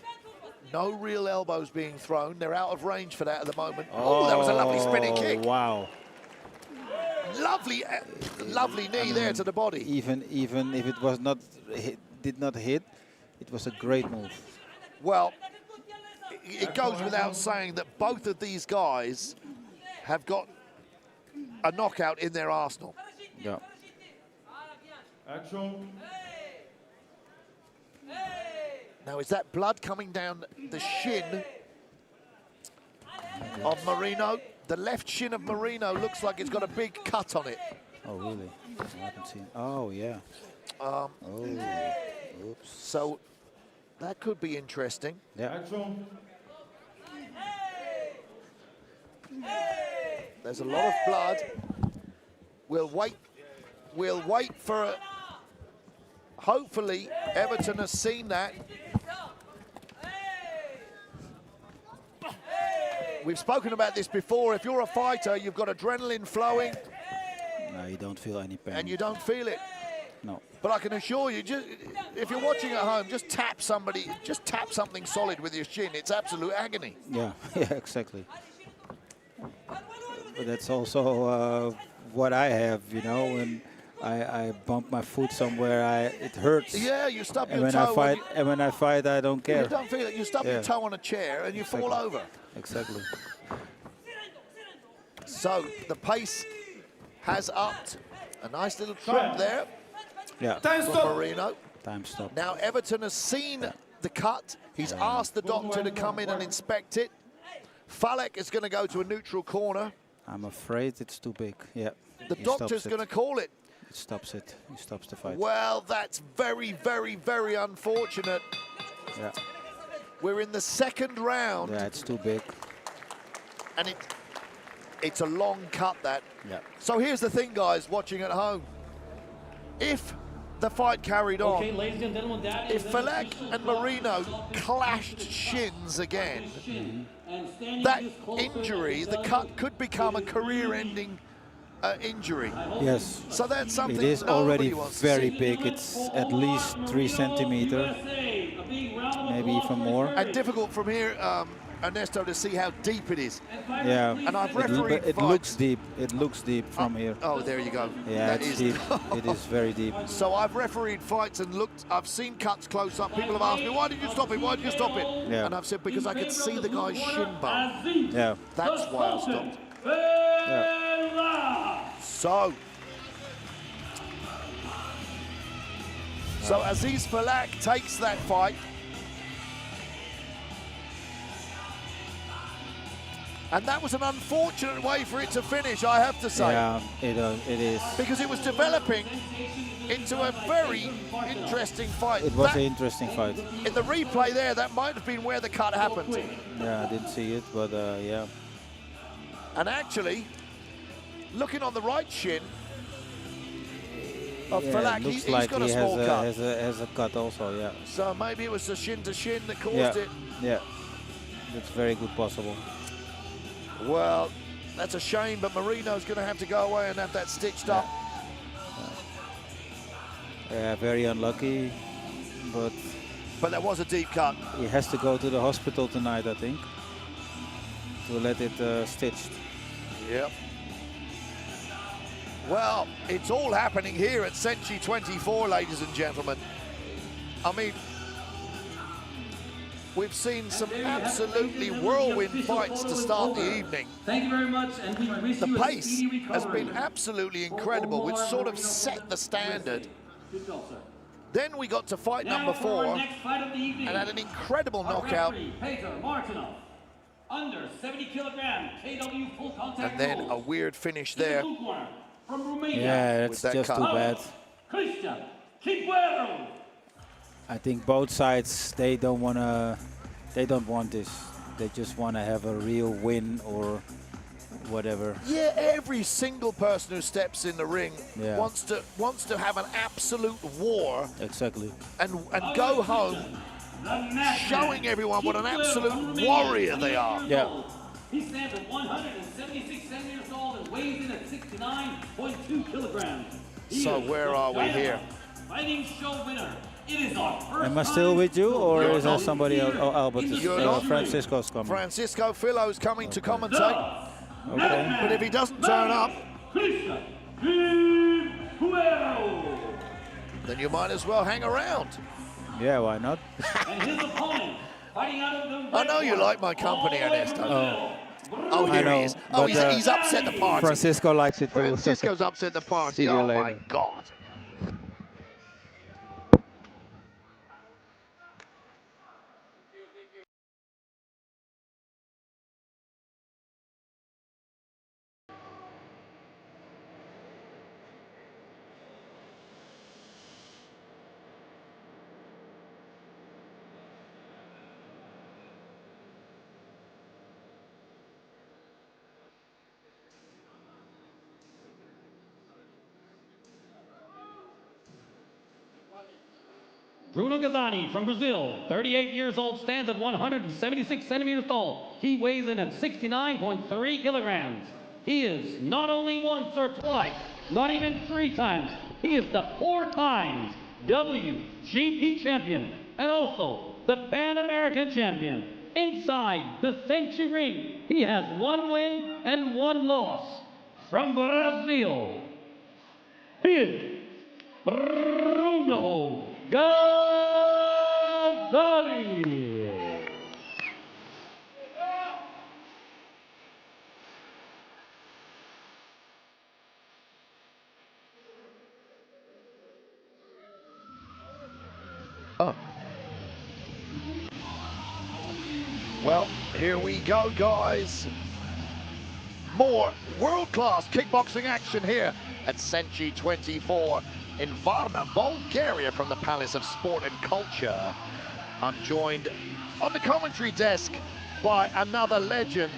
No real elbows being thrown. They're out of range for that at the moment. Oh, that was a lovely spinning kick. Wow. Lovely, lovely knee there to the body. Even if it was not did not hit, it was a great move. Well, it goes without saying that both of these guys have got a knockout in their arsenal. Yeah. Action. Now, is that blood coming down the shin of Marino? The left shin of Marino looks like it's got a big cut on it. Oh, really? I haven't seen. Oh, yeah. Oops. So that could be interesting. Yeah. Action. There's a lot of blood. We'll wait for hopefully Everton has seen that. We've spoken about this before. If you're a fighter, you've got adrenaline flowing. No, you don't feel any pain. And you don't feel it. No. But I can assure you, just, if you're watching at home, just tap something solid with your shin. It's absolute agony. Yeah, yeah, exactly. But that's also what I have, you know, when I bump my foot somewhere, it hurts. Yeah, you stub and your when toe. when I fight, I don't care. You don't feel it. You stub your toe on a chair and you fall over. Exactly. So the pace has upped. A nice little trip there. Yeah. Time for stop. Marino. Time stop. Now Everton has seen the cut. He's asked the doctor to come in and inspect it. Falek is going to go to a neutral corner. I'm afraid it's too big. Yeah. The doctor's going to call it. It stops it. He stops the fight. Well, that's very, very, very unfortunate. Yeah. We're in the second round. Yeah, it's too big. And it's a long cut, that. Yeah. So here's the thing, guys, watching at home. If the fight carried on, Okay, ladies and gentlemen, that is if Falek and Marino clashed shins again, that injury, the cut, could become a career-ending injury. Yes. So that's something it is already nobody wants to very see. big. It's at least 3 centimeters, maybe even more. And difficult from here, Ernesto, to see how deep it is. Yeah, and I've refereed it looks deep. It looks deep from here. Oh, there you go. Yeah, That it's is deep. It is very deep. So I've refereed fights and looked. I've seen cuts close up. People have asked me, "Why did you stop it? Why did you stop it?" Yeah. And I've said because I could see the guy's shin bone. Yeah. That's why I stopped. Yeah. So Aziz Falak takes that fight. And that was an unfortunate way for it to finish, I have to say. Yeah, it is. Because it was developing into a very interesting fight. It was an interesting fight. In the replay there, that might have been where the cut happened. Yeah, I didn't see it, but yeah. And actually, looking on the right shin of Falak, looks he's like got he a small cut. has a cut also, yeah. So maybe it was the shin to shin that caused Yeah, it. yeah. That's very good possible. Well, that's a shame, but Marino's going to have to go away and have that stitched up. Yeah, very unlucky, but that was a deep cut. He has to go to the hospital tonight, I think, to let it stitched. Yep. Well, it's all happening here at Senshi 24, ladies and gentlemen. I mean, we've seen some absolutely whirlwind fights to start the evening. Thank you very much, and we wish The you a pace speedy has recovery. been absolutely incredible, which sort of set the standard. Good job, sir. Then we got to fight Now number for our 4 next fight of the evening. and had an incredible Our knockout. referee, Peter Martinov, under 70 kilogram, KW Full Contact. And then a weird finish there. From Romania. Yeah, With it's that just cut. too bad. Christian Kiguero. I think both sides, they don't want this. They just want to have a real win or whatever. Yeah, every single person who steps in the ring Yeah. wants to have an absolute war Exactly. and go home showing everyone what an absolute warrior they are. Yeah. He stands at 176 centimeters tall and weighs in at 69.2 kilograms. He So is where the are we here? Fighting show winner. It is our first Am I still with you, or You're is there not. somebody else? Oh, Albert is. You're not. Francisco's coming. Francisco Fillo's coming to commentate. Okay. But if he doesn't turn up, Christian Kiguero. then you might as well hang around. Yeah, why not? And his opponent, fighting out of the I know you like my company, Ernesto. Oh, I here know, he is. Oh, but, he's upset the party. Francisco likes it too. Francisco's upset the party. See you Oh, later. my God. Bruno Gazzani from Brazil, 38 years old, stands at 176 centimeters tall. He weighs in at 69.3 kilograms. He is not only once or twice, not even 3 times. He is the 4 times WGP champion and also the Pan American champion. Inside the Senshi ring, he has 1 win and 1 loss. From Brazil, he is Bruno Gazzani. Oh. Well, here we go, guys. More world-class kickboxing action here at Senshi 24 in Varna, Bulgaria, from the Palace of Sport and Culture. I'm joined on the commentary desk by another legend.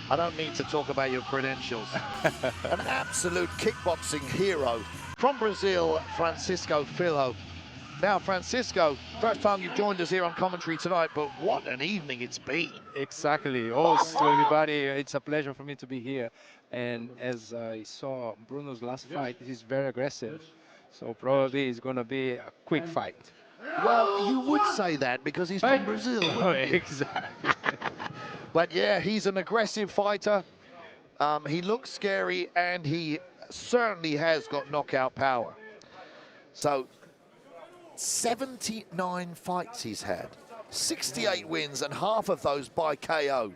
I don't need to talk about your credentials. An absolute kickboxing hero from Brazil, Francisco Fillo. Now, Francisco, first time you've joined us here on commentary tonight, but what an evening it's been. Exactly. Also, to everybody, it's a pleasure for me to be here. And as I saw Bruno's last fight, he's very aggressive. So probably it's going to be a quick fight. Well, you would say that because he's from Brazil. Exactly. But yeah, he's an aggressive fighter. He looks scary, and he certainly has got knockout power. So 79 fights he's had, 68 wins, and half of those by KO.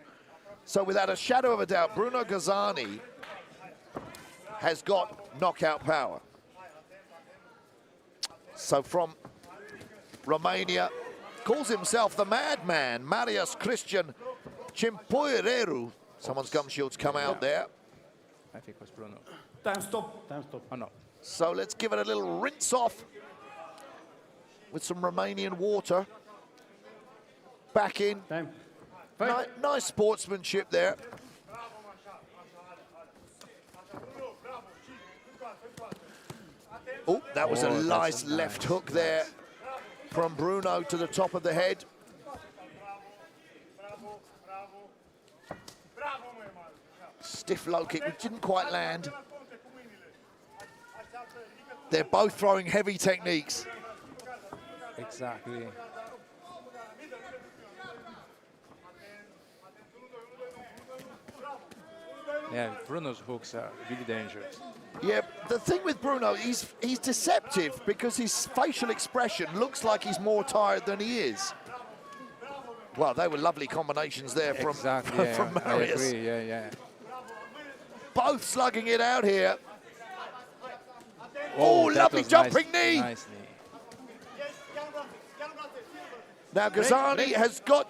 So without a shadow of a doubt, Bruno Gazani has got knockout power. So from Romania, calls himself the madman, Marius Christian Cimpuireru. Someone's gum shields come out there. I think it was Bruno. Time stop. Time stop. Oh, no. So let's give it a little rinse off with some Romanian water. Back in. Time. Nice sportsmanship there. Oh, that was a nice left hook there from Bruno to the top of the head. Stiff low kick, which didn't quite land. They're both throwing heavy techniques. Exactly. Yeah, Bruno's hooks are really dangerous. Yeah, the thing with Bruno, he's deceptive because his facial expression looks like he's more tired than he is. Well, they were lovely combinations there from, exactly, yeah, from Marius. I agree, yeah. Both slugging it out here. Oh, lovely jumping knee. Nice knee. Now Gazani has got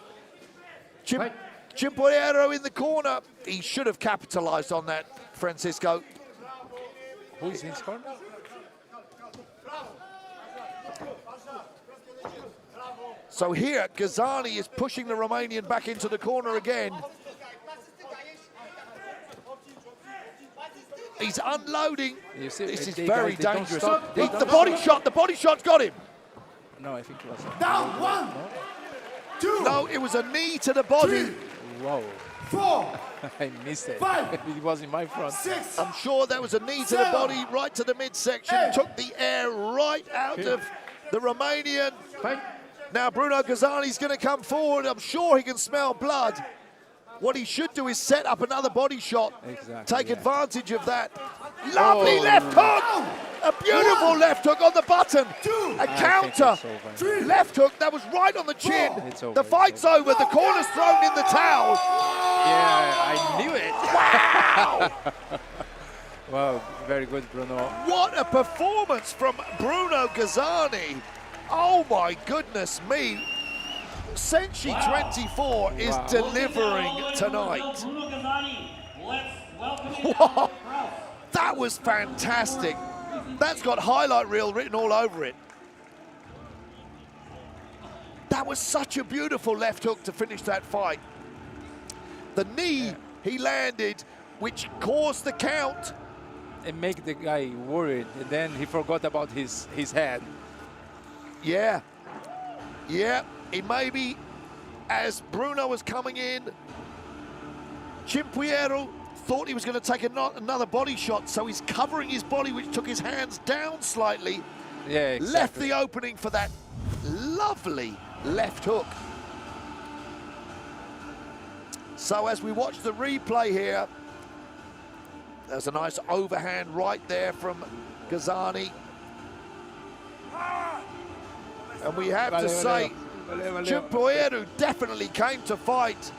Cimpuireru in the corner. He should have capitalized on that, Francisco. Who is in his corner? So here, Gazani is pushing the Romanian back into the corner again. He's unloading. This is very dangerous. The body shot's got him. No, I think it was. Down, 1, 2. No, it was a knee to the body. 3, Whoa. 4. I missed it. 5. It was in my front. 6. I'm sure that was a knee to the body, right to the midsection. 8. Took the air right out of the Romanian. Now Bruno Gazani's going to come forward. I'm sure he can smell blood. What he should do is set up another body shot. Exactly, Take advantage of that. Lovely left hook. A beautiful left hook on the button. A counter. Left hook. That was right on the chin. The fight's over. The corner's thrown in the towel. Yeah, I knew it. Wow. Wow, very good, Bruno. What a performance from Bruno Gazani. Oh my goodness me. Senshi 24 is delivering tonight. Whoa, that was fantastic. That's got highlight reel written all over it. That was such a beautiful left hook to finish that fight. The knee he landed, which caused the count. It made the guy worried, and then he forgot about his head. Yeah. Yeah, it may be as Bruno was coming in, Cimpuireru thought he was going to take another body shot, so he's covering his body, which took his hands down slightly. Yeah, exactly. Left the opening for that lovely left hook. So as we watch the replay here, there's a nice overhand right there from Gazani. And we have to say, Cimpuireru definitely came to fight.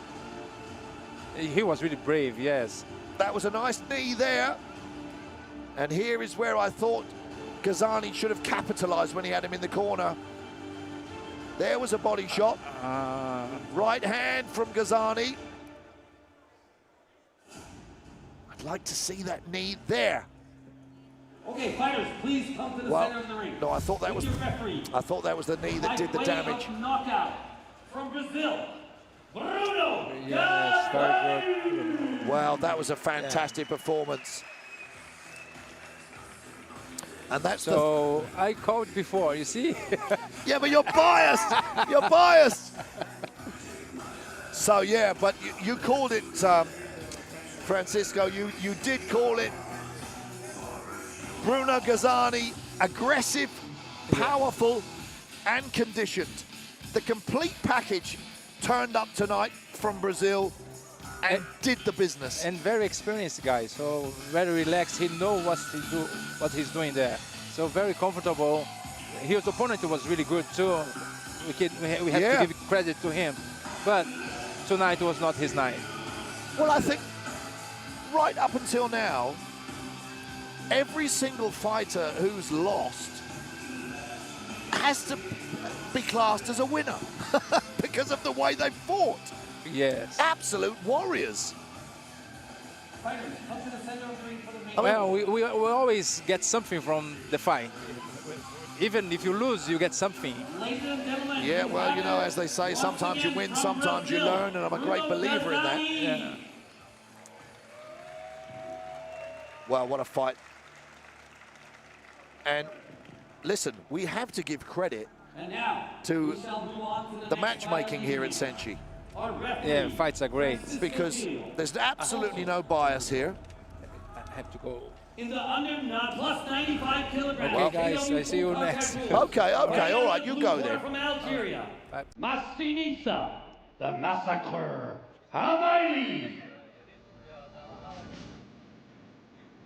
He was really brave, yes. That was a nice knee there. And here is where I thought Gazani should have capitalized when he had him in the corner. There was a body shot. Right hand from Gazani. I'd like to see that knee there. Okay, fighters, please come to the center of the ring. No, I thought that was the knee that did the damage. Knockout from Brazil, Bruno. Yes, very good. Well, that was a fantastic performance. And that's so I called before, you see? Yeah, but you're biased. You're biased. So, yeah, but you called it, Francisco, you did call it Bruno Gazzani, aggressive, powerful, and conditioned. The complete package turned up tonight from Brazil and did the business. And very experienced guy, so very relaxed. He knows what he's doing there. So very comfortable. His opponent was really good too. We have to give credit to him. But tonight was not his night. Well, I think right up until now, every single fighter who's lost has to be classed as a winner because of the way they fought. Yes. Absolute warriors. Well, we always get something from the fight. Even if you lose, you get something. Yeah, well, you know, as they say, sometimes you win, sometimes you learn, and I'm a great believer in that. Yeah. Well, what a fight. And listen, we have to give credit to the matchmaking here at Senshi. Yeah, fights are great. Because there's absolutely no bias here. I have to go. In the under plus 95 kilograms. Okay, guys, I see you next. Okay, all right, you go then. From Algeria, Mastinisa, the Massacre, Hamaili.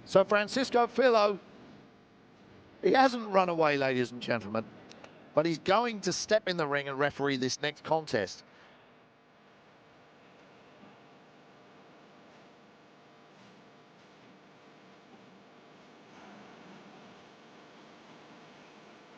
So Francisco Filho, he hasn't run away, ladies and gentlemen, but he's going to step in the ring and referee this next contest.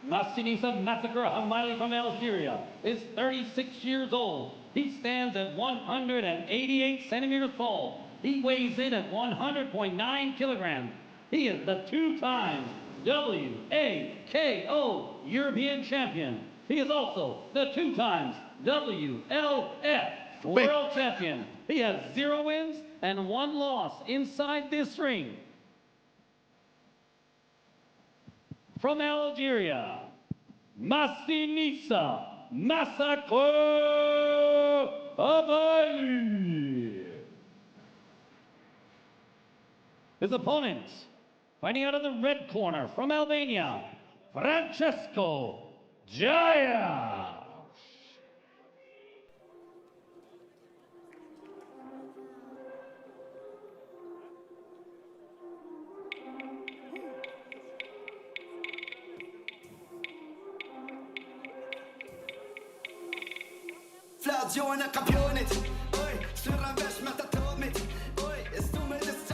Mastinisa Massacre Hamaili from Algeria is 36 years old. He stands at 188 centimeters tall. He weighs in at 100.9 kilograms. He is the two-time WAKO European champion. He is also the two-time WLF World Champion. He has 0 wins and 1 loss inside this ring. From Algeria, Mastinisa Massacre Hamaili. His opponent, fighting out of the red corner from Albania, Francesco Jaya.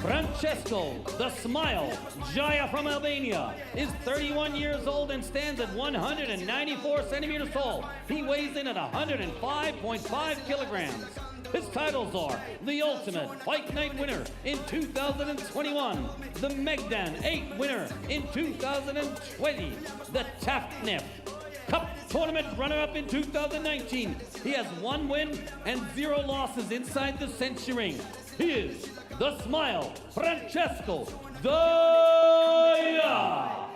Francesco, the Smile, Jaya from Albania, is 31 years old and stands at 194 centimeters tall. He weighs in at 105.5 kilograms. His titles are the Ultimate Fight Night winner in 2021, the Megdan 8 winner in 2020, the Taftnef Cup Tournament runner-up in 2019. He has 1 win and 0 losses inside the Senshi ring. He is the Smile, Francesco Jaya.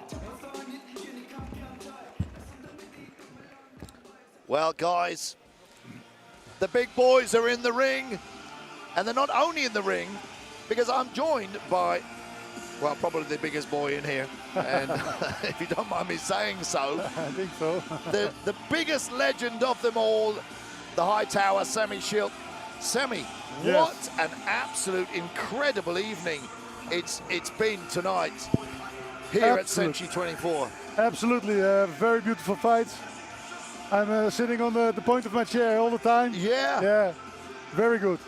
Well, guys, the big boys are in the ring, and they're not only in the ring, because I'm joined by, well, probably the biggest boy in here, and if you don't mind me saying so, I think so. the biggest legend of them all, the High Tower, Semi Shield. Semi, Yes. what an absolute incredible evening it's been tonight here at Senshi 24. Absolutely, a very beautiful fight. I'm sitting on the point of my chair all the time. Yeah. Yeah, very good.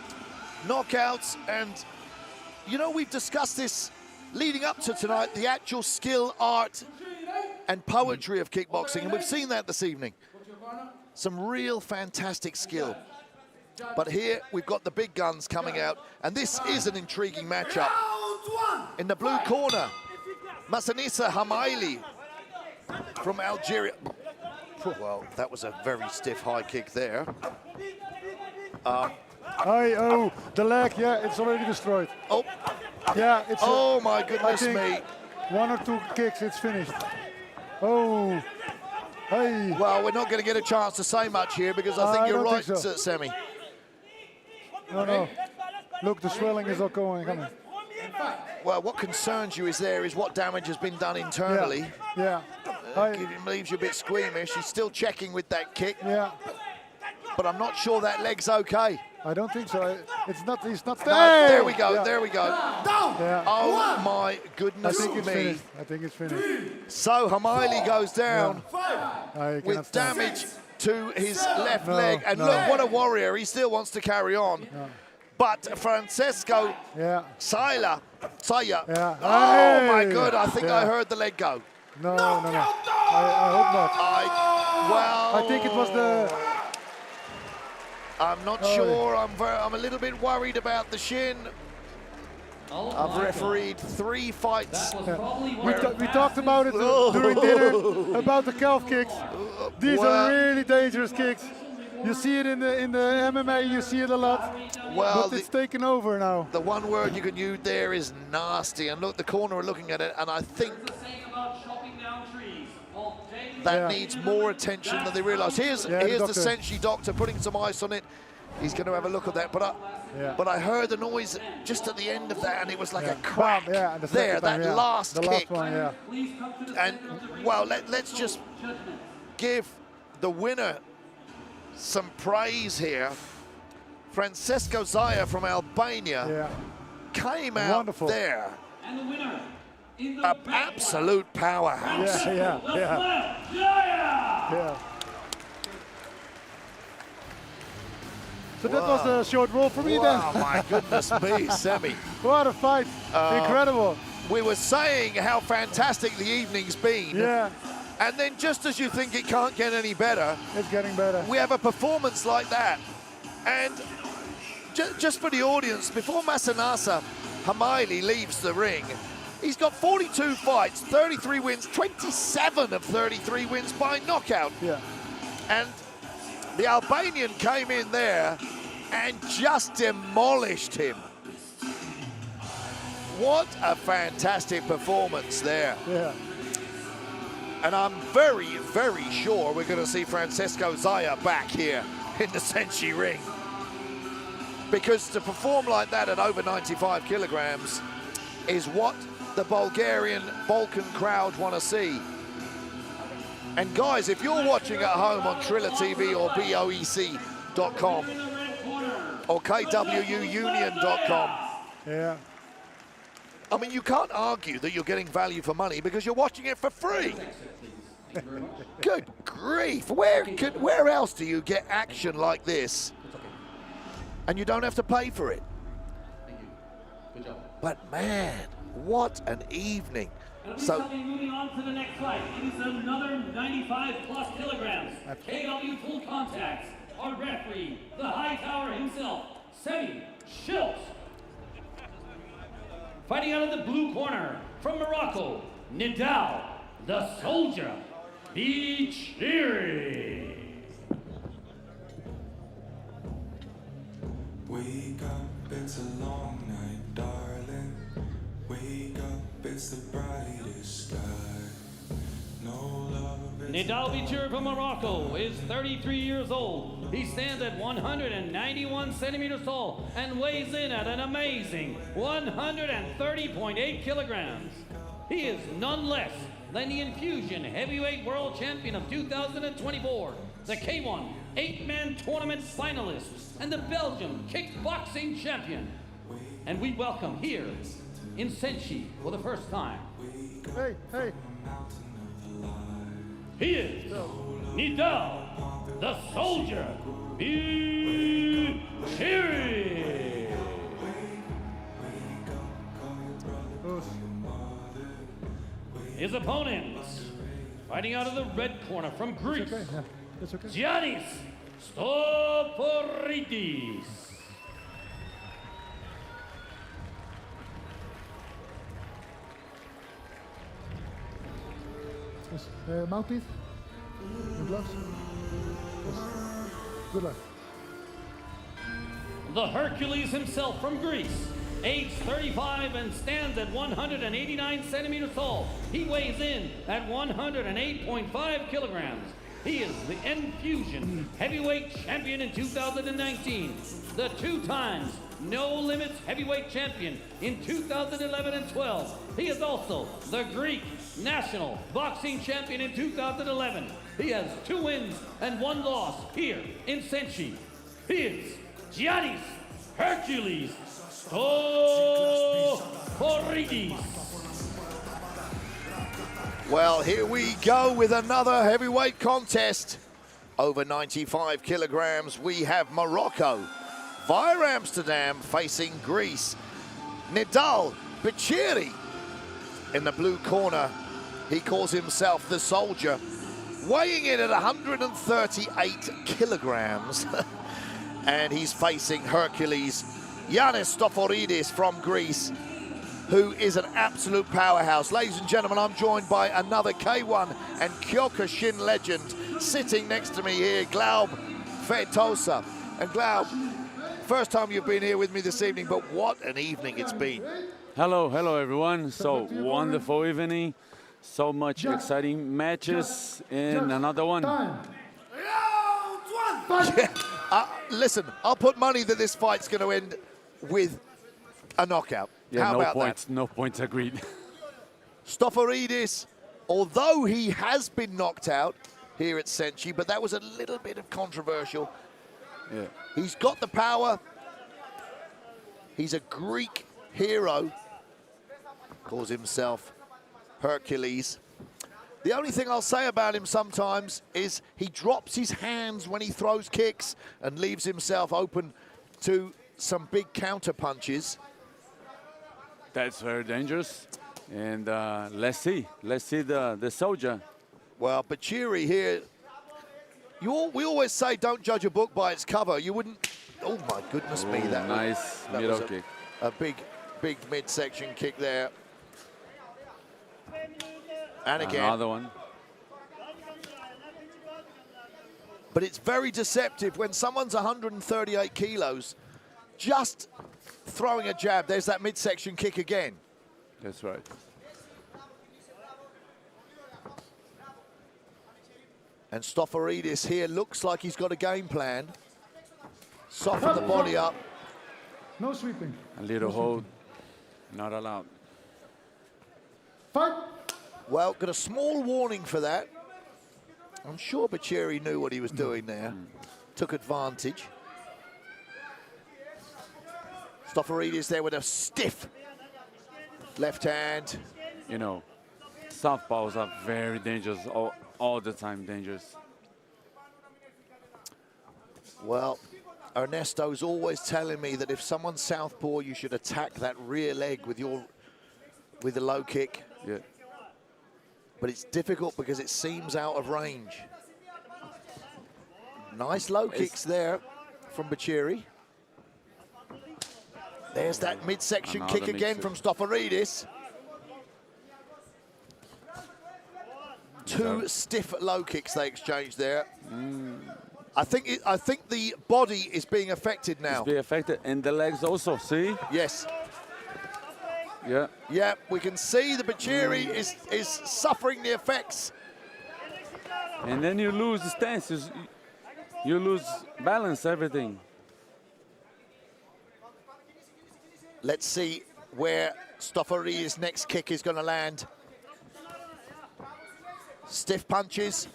Knockouts, and you know, we've discussed this leading up to tonight, the actual skill, art, and poetry of kickboxing, and we've seen that this evening. Some real fantastic skill. But here we've got the big guns coming out, and this is an intriguing matchup. In the blue corner, Mastinisa Hamaili from Algeria. Well, that was a very stiff high kick there. The leg, yeah, it's already destroyed. Oh, yeah, it's. Oh my goodness me! 1 or 2 kicks, it's finished. Oh, hey. Well, we're not going to get a chance to say much here because I think you're right, Semi. No. Look, the swelling is all coming. Well, what concerns you is what damage has been done internally. Yeah. Leaves you a bit squeamish. He's still checking with that kick. Yeah. But I'm not sure that leg's okay. I don't think so. It's not. He's not. No, there we go. Yeah. There we go. Yeah. Oh my goodness me! I think it's finished. So Hamaili goes down with damage to his left leg, and look, what a warrior! He still wants to carry on. Yeah. But Francesco Saya. Yeah. Oh my God! I think I heard the leg go. No. I hope not. I think it was the. I'm not sure. I'm a little bit worried about the shin. I've refereed 3 fights. We talked about it during dinner about the calf kicks. These are really dangerous kicks. You see it in the MMA. You see it a lot. Well, but it's taken over now. The one word you can use there is nasty. And look, the corner are looking at it, and I think that needs more attention than they realise. Here's the Senshi doctor putting some ice on it. He's going to have a look at that. But I heard the noise just at the end of that, and it was like a crack there, that last kick. One, And, well, let's just give the winner some praise here. Francesco Zaya from Albania came out there. And the winner. An absolute powerhouse. Yeah. So that was a short roll for me then. Oh my goodness me, Semi. What a fight. Incredible. We were saying how fantastic the evening's been. Yeah. And then just as you think it can't get any better, it's getting better. We have a performance like that. And just for the audience, before Masanasa Hamaili leaves the ring, he's got 42 fights, 33 wins, 27 of 33 wins by knockout. Yeah. And the Albanian came in there and just demolished him. What a fantastic performance there. Yeah. And I'm very, very sure we're going to see Francesco Zaya back here in the Senshi ring. Because to perform like that at over 95 kilograms is what the Bulgarian Balkan crowd want to see. And guys, if you're watching at home on Triller TV or BOEC.com or KWUunion.com, I mean, you can't argue that you're getting value for money because you're watching it for free. Good grief. Where else do you get action like this and you don't have to pay for it? But man, what an evening. So moving on to the next fight. It is another 95+ kilograms. KWU Full Contact. Our referee, the high tower himself, Semi Schultz. Fighting out of the blue corner from Morocco, Nidal, the soldier, Bichiri. Wake up, it's a long night, darling. Wake up, it's the brightest sky. No love. Nidal Bichiri from Morocco is 33 years old. He stands at 191 centimeters tall and weighs in at an amazing 130.8 kilograms. He is none less than the Infusion Heavyweight World Champion of 2024, the K1 8-man tournament finalist, and the Belgium kickboxing champion. And we welcome here in Senshi for the first time. Hey. He is Nidal, the soldier, Bichiri. His opponents, fighting out of the red corner from Greece, Giannis Stoporidis. Mouthpiece, your gloves. Good luck. The Hercules himself from Greece, aged 35 and stands at 189 centimeters tall. He weighs in at 108.5 kilograms. He is the Infusion Heavyweight Champion in 2019, the 2 times No Limits Heavyweight Champion in 2011 and 12. He is also the Greek National Boxing Champion in 2011. He has 2 wins and 1 loss here in Senshi. He is Giannis Hercules Stoforidis. Well, here we go with another heavyweight contest. Over 95 kilograms, we have Morocco via Amsterdam facing Greece. Nidal Bachiri in the blue corner. He calls himself the Soldier, weighing in at 138 kilograms. And he's facing Hercules Giannis Stoforidis from Greece, who is an absolute powerhouse. Ladies and gentlemen, I'm joined by another K1 and Kyokushin legend sitting next to me here, Glaub Fetosa. And Glaub, first time you've been here with me this evening, but what an evening it's been. Hello everyone. So wonderful evening. So much exciting matches in another one. Yeah. Listen, I'll put money that this fight's going to end with a knockout. Yeah, How no about points, that? no points agreed. Stoforidis, although he has been knocked out here at Senshi, but that was a little bit of controversial. Yeah. He's got the power. He's a Greek hero. Calls himself Hercules. The only thing I'll say about him sometimes is he drops his hands when he throws kicks and leaves himself open to some big counter punches. That's very dangerous. And let's see the Soldier. Well, Bachiri here, we always say don't judge a book by its cover. You wouldn't, oh my goodness me. That Nice that middle was kick. A big midsection kick there. And again. Another one. But it's very deceptive when someone's 138 kilos, just throwing a jab, there's that midsection kick again. That's right. And Stoforidis here looks like he's got a game plan. Soften the body up. No sweeping. A little hold, not allowed. Fight. Well, got a small warning for that. I'm sure Bachiri knew what he was doing there. Took advantage. Stoforidis there with a stiff left hand. You know, southpaws are very dangerous, all the time dangerous. Well, Ernesto's always telling me that if someone's southpaw, you should attack that rear leg with the low kick. Yeah. But it's difficult because it seems out of range. Nice low kicks there from Bachiri. There's that midsection kick again from Stoforidis. 2 stiff low kicks they exchanged there. I think the body is being affected now. It's being affected, and the legs also, see? Yes. Yeah. Yeah, we can see the Bachiri is suffering the effects. And then you lose the stance, you lose balance, everything. Let's see where Stoforidis' next kick is going to land. Stiff punches.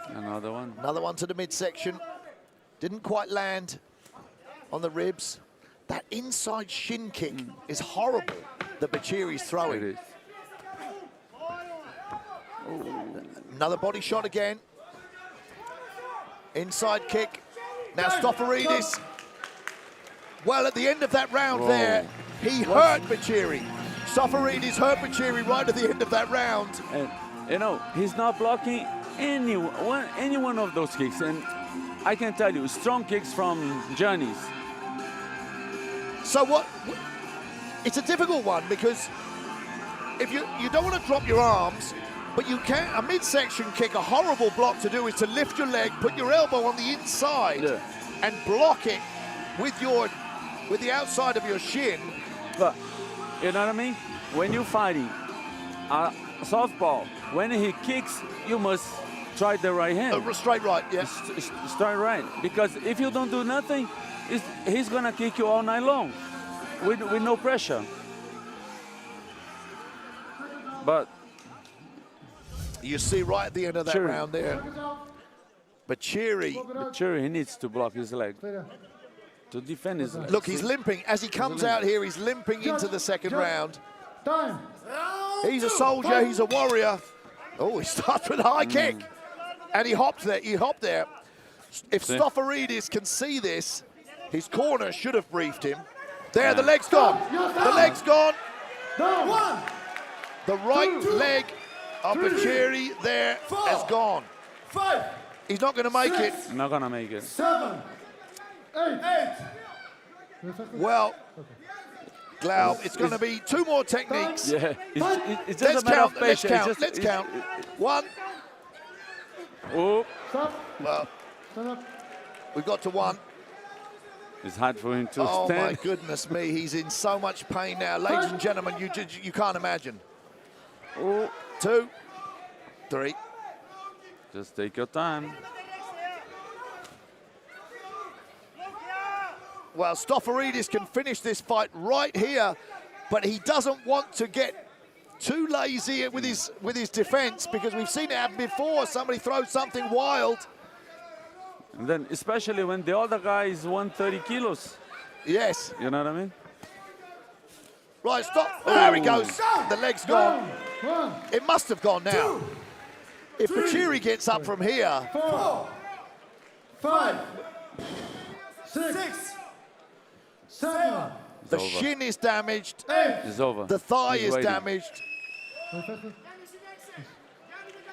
Another one. Another one to the midsection. Didn't quite land on the ribs. That inside shin kick is horrible that Bachiri's throwing. It is. Another body shot again. Inside kick. Now Stoforidis. Well, at the end of that round there, he hurt Bachiri. Stoforidis hurt Bachiri right at the end of that round. And, you know, he's not blocking any one of those kicks. And I can tell you, strong kicks from Giannis. So what? It's a difficult one because if you don't want to drop your arms, but you can. A midsection kick, a horrible block to do is to lift your leg, put your elbow on the inside, and block it with the outside of your shin. But you know what I mean? When you're fighting a softball, when he kicks, you must try the right hand. Straight right, yeah. Straight right. Because if you don't do nothing, he's gonna kick you all night long with no pressure. But you see right at the end of that round there. But Cheery, he needs to block his leg to defend his leg. Look, he's limping. As he comes out here, he's limping into the second round. He's a soldier, he's a warrior. Oh, he starts with a high kick. And he hopped there, If Stofaridis can see this, his corner should have briefed him. There, the leg's gone. The leg's gone. The right leg of Bachiri there has gone. He's not going to make it. Not going to make it. 7, 8. Well, Glaub, it's going to be 2 more techniques. Yeah, it's just a matter of patience. Let's count. 1. Oh. Well, we got to 1. It's hard for him to Oh stand. my goodness me, he's in so much pain now. Ladies and gentlemen, you can't imagine. 2, 3. Just take your time. Well, Stofaridis can finish this fight right here, but he doesn't want to get too lazy with his defense, because we've seen it happen before. Somebody throws something wild. And then, especially when the other guy is 130 kilos. Yes. You know what I mean? Right, stop. Oh, there he goes. The leg's gone. It must have gone now. If Bachiri gets up from here. 4, 5, 6, 7. The shin is damaged. It's over. The thigh He's is waiting. damaged.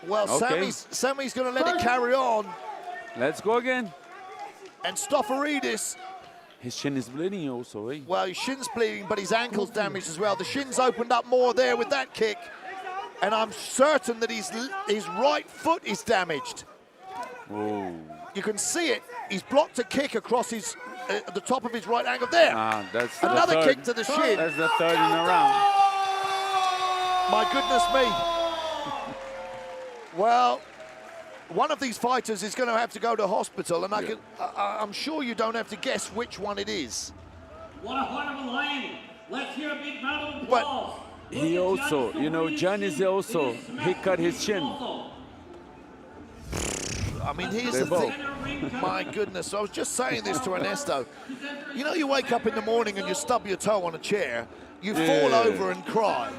Well, Okay. Sammy's going to let it carry on. Let's go again. And Stofaridis. His shin is bleeding also, eh? Well, his shin's bleeding, but his ankle's damaged as well. The shin's opened up more there with that kick. And I'm certain that his right foot is damaged. Oh. You can see it. He's blocked a kick across his the top of his right ankle. There. That's another the kick to the shin. That's the third in a round. My goodness me. Well, one of these fighters is going to have to go to hospital, and I'm sure you don't have to guess which one it is. What a heart of a lion. Let's hear a big round of applause. He also, you know, Giannis also, he cut his chin. I mean, here's They the both. thing. My goodness, I was just saying this to Ernesto. You know, you wake up in the morning and you stub your toe on a chair, you fall over and cry.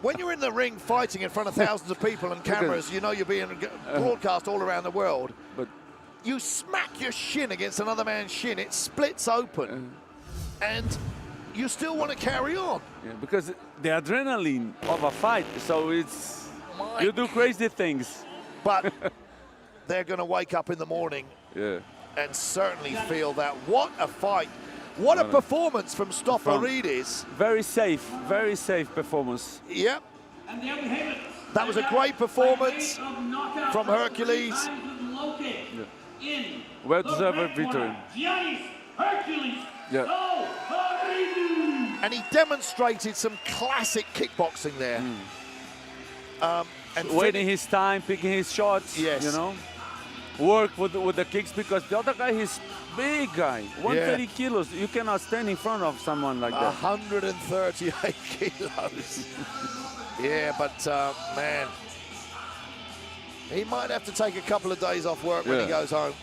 When you're in the ring fighting in front of thousands of people and cameras, you know you're being broadcast all around the world. But you smack your shin against another man's shin, it splits open, and you still want to carry on. Yeah, because the adrenaline of a fight, so you do crazy things. But they're going to wake up in the morning and certainly feel that. What a fight. What a performance from Stofaridis. Very safe performance. Yep. And there we have it. That was a great performance from Hercules. Well deserved victory. Giannis Hercules. Yeah. And he demonstrated some classic kickboxing there. And waiting his time, picking his shots, you know. Work with the kicks, because the other guy is big guy, 130 kilos. You cannot stand in front of someone like that. 138 kilos. Yeah, but man, he might have to take a couple of days off work when he goes home.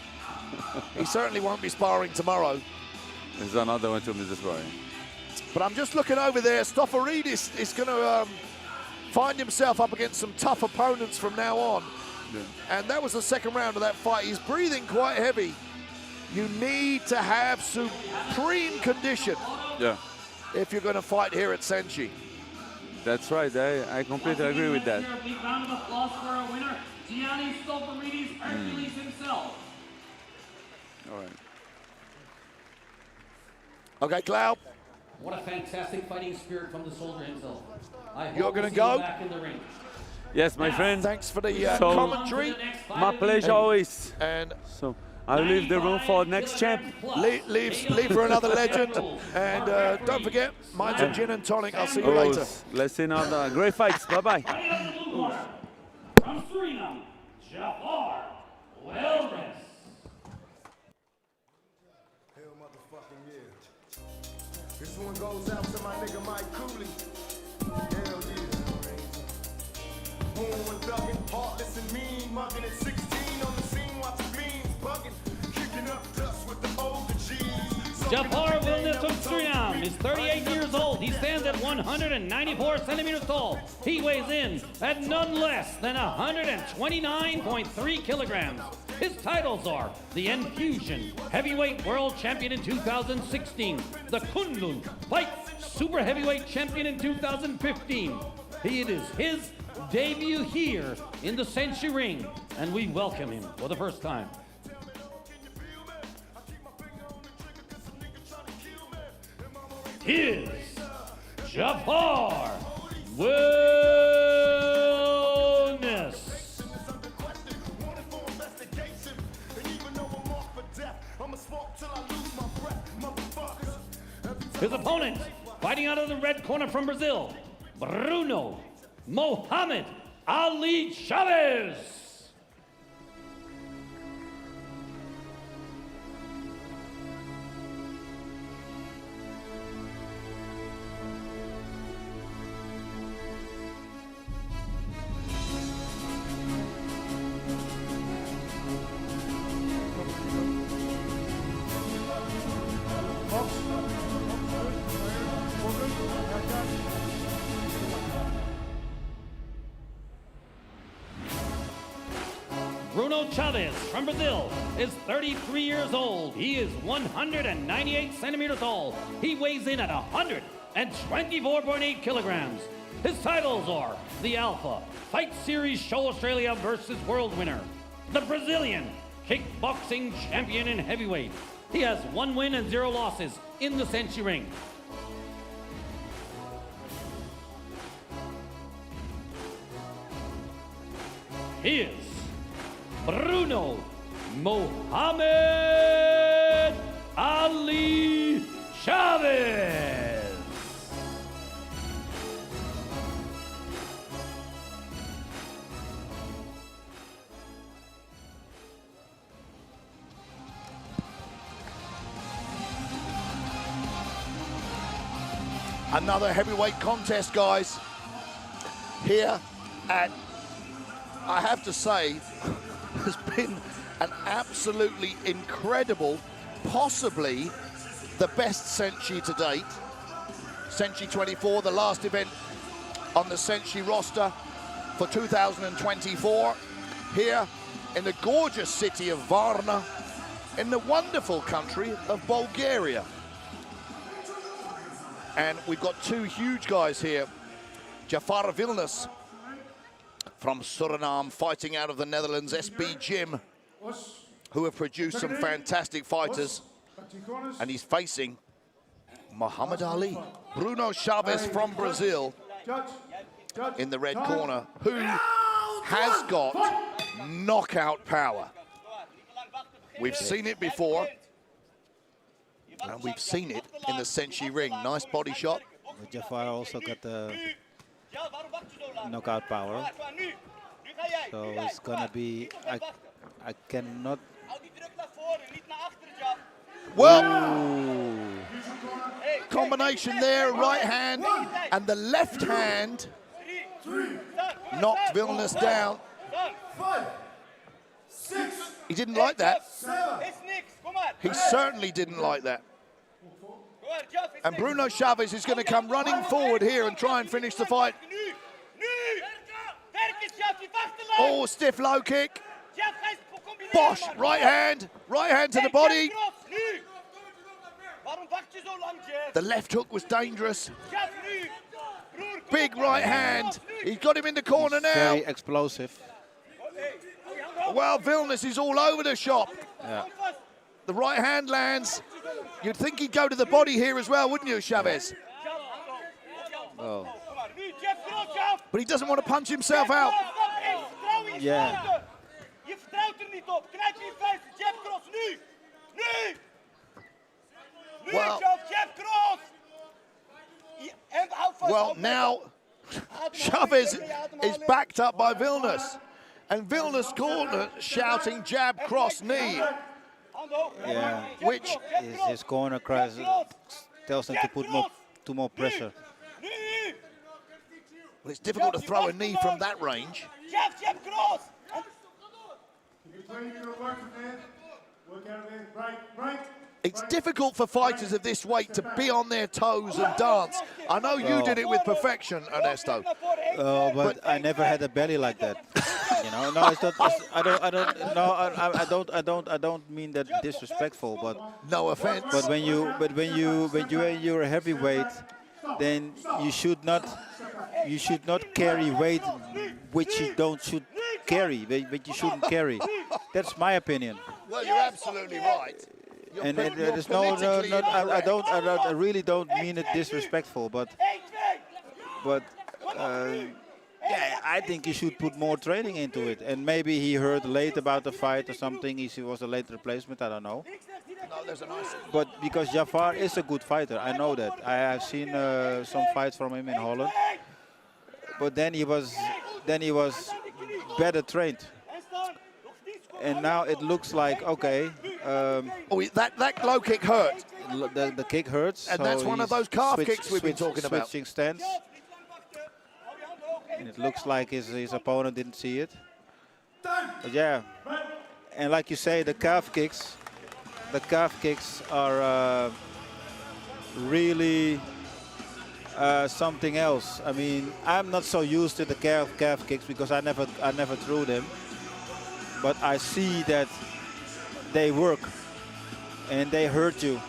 He certainly won't be sparring tomorrow. There's another one to miss the sparring. But I'm just looking over there. Stofaridis is going to find himself up against some tough opponents from now on. And that was the second round of that fight. He's breathing quite heavy. You need to have supreme condition if you're going to fight here at Senshi. That's right. I completely agree with that. A big round of applause for our winner, Giannis Stofaridis, Hercules himself. All right. Okay, Glaub. What a fantastic fighting spirit from the soldier himself. You're going to go? Back in the ring. Yes, my friend. Thanks for the commentary. My pleasure always. And I'll leave the room for next champ. Leave for another legend. And don't forget, mine's a gin and tonic. I'll see you later. Let's see now the great fights. Bye-bye. From Suriname, Jafar Wellness. Hell motherfucking yeah. This one goes out to my nigga Mike Cooley. Hell yeah. Born thuggin', heartless and mean, mugging at 16 on the scene, watching beans bugging, kicking up dust with the older G's. Jafar Wellness from Suriname is 38 years old. He stands at 194 centimeters tall. He weighs in at none less than 129.3 kilograms. His titles are the Infusion Heavyweight World Champion in 2016, the Kunlun Fight Super Heavyweight Champion in 2015. It is his debut here in the Senshi ring, and we welcome him for the first time. Here's Jafar Wellness. His opponent, fighting out of the red corner from Brazil, Bruno Mohamed Ali Chavez. Bruno Chavez from Brazil is 33 years old. He is 198 centimeters tall. He weighs in at 124.8 kilograms. His titles are the Alpha Fight Series Show Australia versus World winner, the Brazilian Kickboxing Champion in heavyweight. He has 1 win and 0 losses in the Senshi ring. He is Bruno Mohamed Ali Chavez. Another heavyweight contest, guys. Here at, I have to say, has been an absolutely incredible, possibly the best Senshi to date. Senshi 24, the last event on the Senshi roster for 2024, here in the gorgeous city of Varna, in the wonderful country of Bulgaria. And we've got 2 huge guys here. Jafar Wellness from Suriname, fighting out of the Netherlands, SB Gym, who have produced some fantastic fighters. And he's facing Muhammad Ali. Bruno Chavez from Brazil in the red corner, who has got knockout power. We've seen it before, and we've seen it in the Senshi ring. Nice body shot. Jafar also got the knockout power. So it's gonna be, I cannot. Well, combination there, right hand, and the left hand knocked Wellness down. He didn't like that. He certainly didn't like that. And Bruno Chavez is going to come running forward here and try and finish the fight. Oh, stiff low kick. Bosh, right hand to the body. The left hook was dangerous. Big right hand. He's got him in the corner now. Very explosive. Well, Wellness is all over the shop. Yeah. The right hand lands. You'd think he'd go to the body here as well, wouldn't you, Chavez? Oh. But he doesn't want to punch himself out. Yeah. Well, now Chavez is backed up by Vilnius. And Vilnius corner shouting jab, cross, knee. Yeah. Which his corner cries tells him to put more pressure. Well, it's difficult to throw a knee from that range. It's difficult for fighters of this weight to be on their toes and dance. I know you did it with perfection, Ernesto. But I never had a belly like that. You know, no, it's not. I don't mean that disrespectful, but no offense. But when you're a heavyweight, then you should not carry weight which you should carry, which you shouldn't carry. That's my opinion. Well, you're absolutely right. And there's I really don't mean it disrespectful, but yeah, I think he should put more training into it. And maybe he heard late about the fight or something. He was a late replacement. I don't know. No, there's a nice. But because Jafar is a good fighter, I know that. I have seen some fights from him in Holland. But then he was better trained. And now it looks like, okay. That low kick hurt. The kick hurts. And so that's one of those calf kicks we've been talking about. Switching stance. And it looks like his opponent didn't see it. But yeah. And like you say, the calf kicks are really something else. I mean, I'm not so used to the calf kicks because I never threw them. But I see that they work and they hurt you.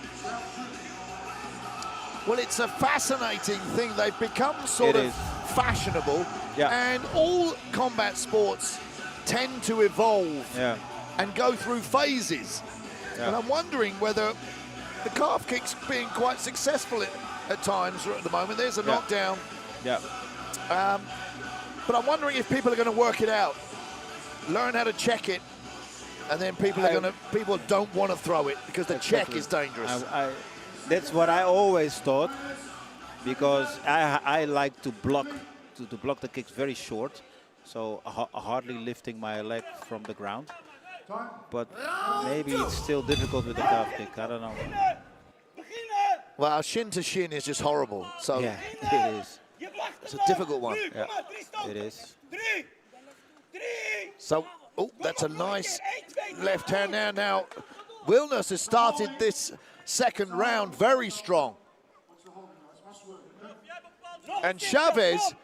Well, it's a fascinating thing. They've become sort of fashionable. Yeah. And all combat sports tend to evolve and go through phases. Yeah. And I'm wondering whether the calf kick's being quite successful at times at the moment. There's a knockdown. Yeah. But I'm wondering if people are going to work it out. Learn how to check it, and then people don't want to throw it because the check is dangerous. That's what I always thought, because I like to block the kicks very short, so hardly lifting my leg from the ground. But maybe it's still difficult with the calf kick. I don't know. Well, shin to shin is just horrible. So yeah, it is. It's a difficult one. Yeah, it is. So, that's a nice left hand there. Now, Vilnius has started this second round very strong. And Chavez,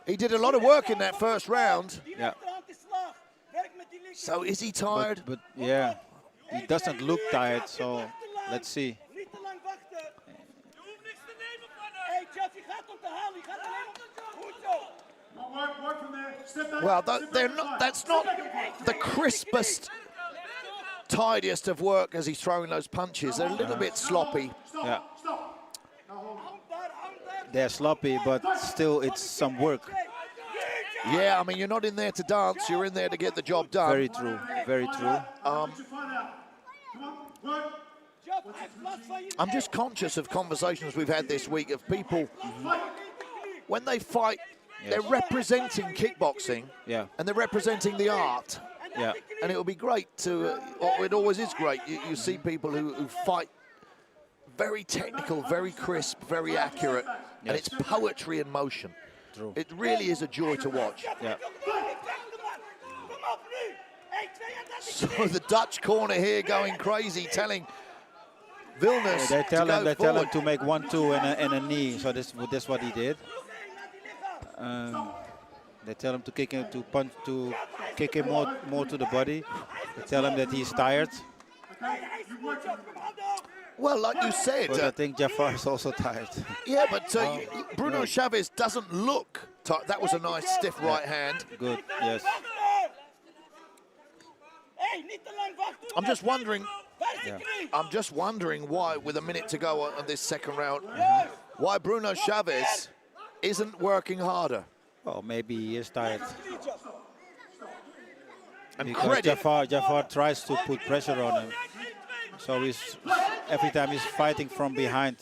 he did a lot of work in that first round. Yeah. So is he tired? But yeah, he doesn't look tired, so let's see. Well, that's not the crispest, tidiest of work as he's throwing those punches. They're a little bit sloppy. Yeah. They're sloppy, but still it's some work. Yeah, I mean, you're not in there to dance, you're in there to get the job done. Very true, very true. I'm just conscious of conversations we've had this week of people, when they fight, they're representing kickboxing, and they're representing the art. Yeah. And it will be great to, it always is great, you see people who fight very technical, very crisp, very accurate, and it's poetry in motion. True. It really is a joy to watch. Yeah. So the Dutch corner here going crazy, telling Vilnius they tell him to to make 1-2 and a knee. So this what he did. They tell him to kick him, to punch, to kick him more to the body. They tell him that he's tired. Well, like you said, but I think Jafar is also tired. Yeah, but Bruno Chavez doesn't look tired. That was a nice stiff right hand. Good, yes. I'm just wondering. I'm just wondering why, with a minute to go on this second round, why Bruno Chavez isn't working harder. Well, maybe he is tired. And because Jafar tries to put pressure on him. So every time he's fighting from behind.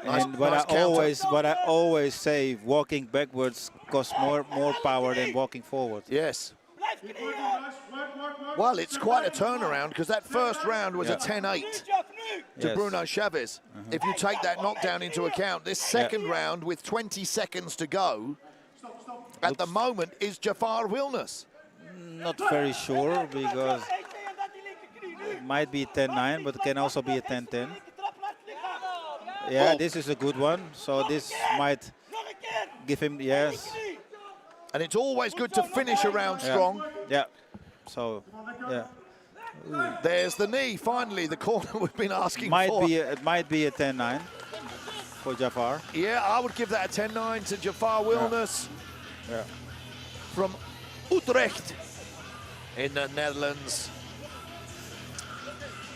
Nice- And what nice counter. I always say, walking backwards costs more power than walking forward. Yes. Well, it's quite a turnaround because that first round was a Yeah. 10-8 to Yes. Bruno Chavez. If you take that knockdown into account, this second round with 20 seconds to go, at the moment, is Jafar Wilness. Not very sure because it might be 10-9, but it can also be a 10-10. Yeah, Oh. this is a good one. So this might give him, yes. And it's always good to finish a round Yeah. strong. Yeah. So, yeah. There's the knee, finally, the corner we've been asking for. It might be a 10-9 for Jafar. Yeah, I would give that a 10-9 to Jafar Wilness Yeah. from Utrecht in the Netherlands.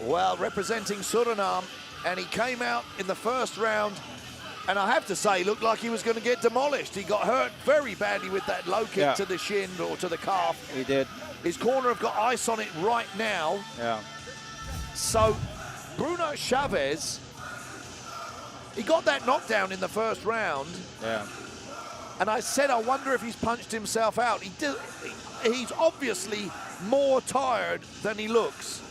Well, representing Suriname, and he came out in the first round, and I have to say, looked like he was going to get demolished. He got hurt very badly with that low kick Yeah. to the shin or to the calf. He did. His corner have got ice on it right now. Yeah. So, Bruno Chavez, he got that knockdown in the first round. Yeah. And I said, I wonder if he's punched himself out. He's obviously more tired than he looks.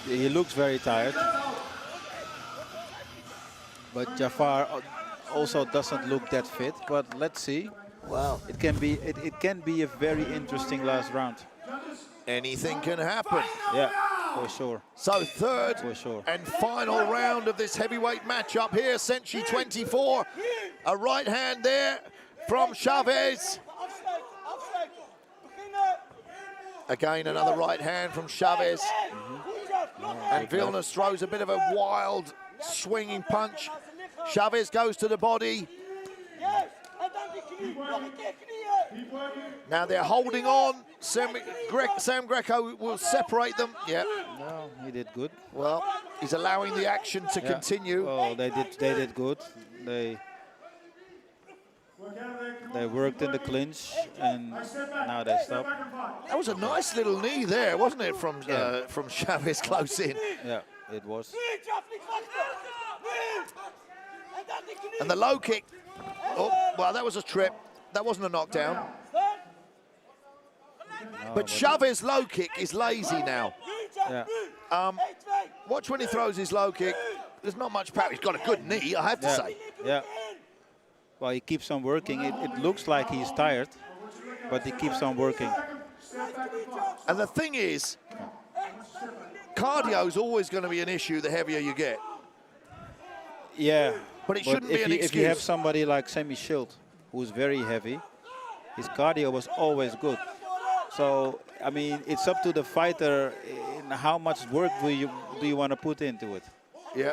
He looks very tired. But Jafar also doesn't look that fit, but let's see. Wow. It can be a very interesting last round. Anything can happen. Yeah, for sure. So third For sure. and final round of this heavyweight matchup here, Senshi 24. A right hand there from Chavez. Again, another right hand from Chavez. And Vilnius throws a bit of a wild swinging punch. Chavez goes to the body. Now they're holding on. Sam Greco will separate them. Yeah. No, he did good. Well, he's allowing the action to continue. Oh, they did good. They worked in the clinch, and now they stop. That was a nice little knee there, wasn't it, from Chavez close in? Yeah, it was. And the low kick. Oh, well, that was a trip. That wasn't a knockdown. But Chavez low kick is lazy now. Yeah. Watch when he throws his low kick. There's not much power. He's got a good knee, I have to say. Yeah. Well, he keeps on working. It looks like he's tired, but he keeps on working. And the thing is, cardio is always going to be an issue the heavier you get. Yeah. But it shouldn't be an If you have excuse. somebody like Sammy Schild, who's very heavy, his cardio was always good. So, I mean, it's up to the fighter in how much work do you want to put into it. Yeah.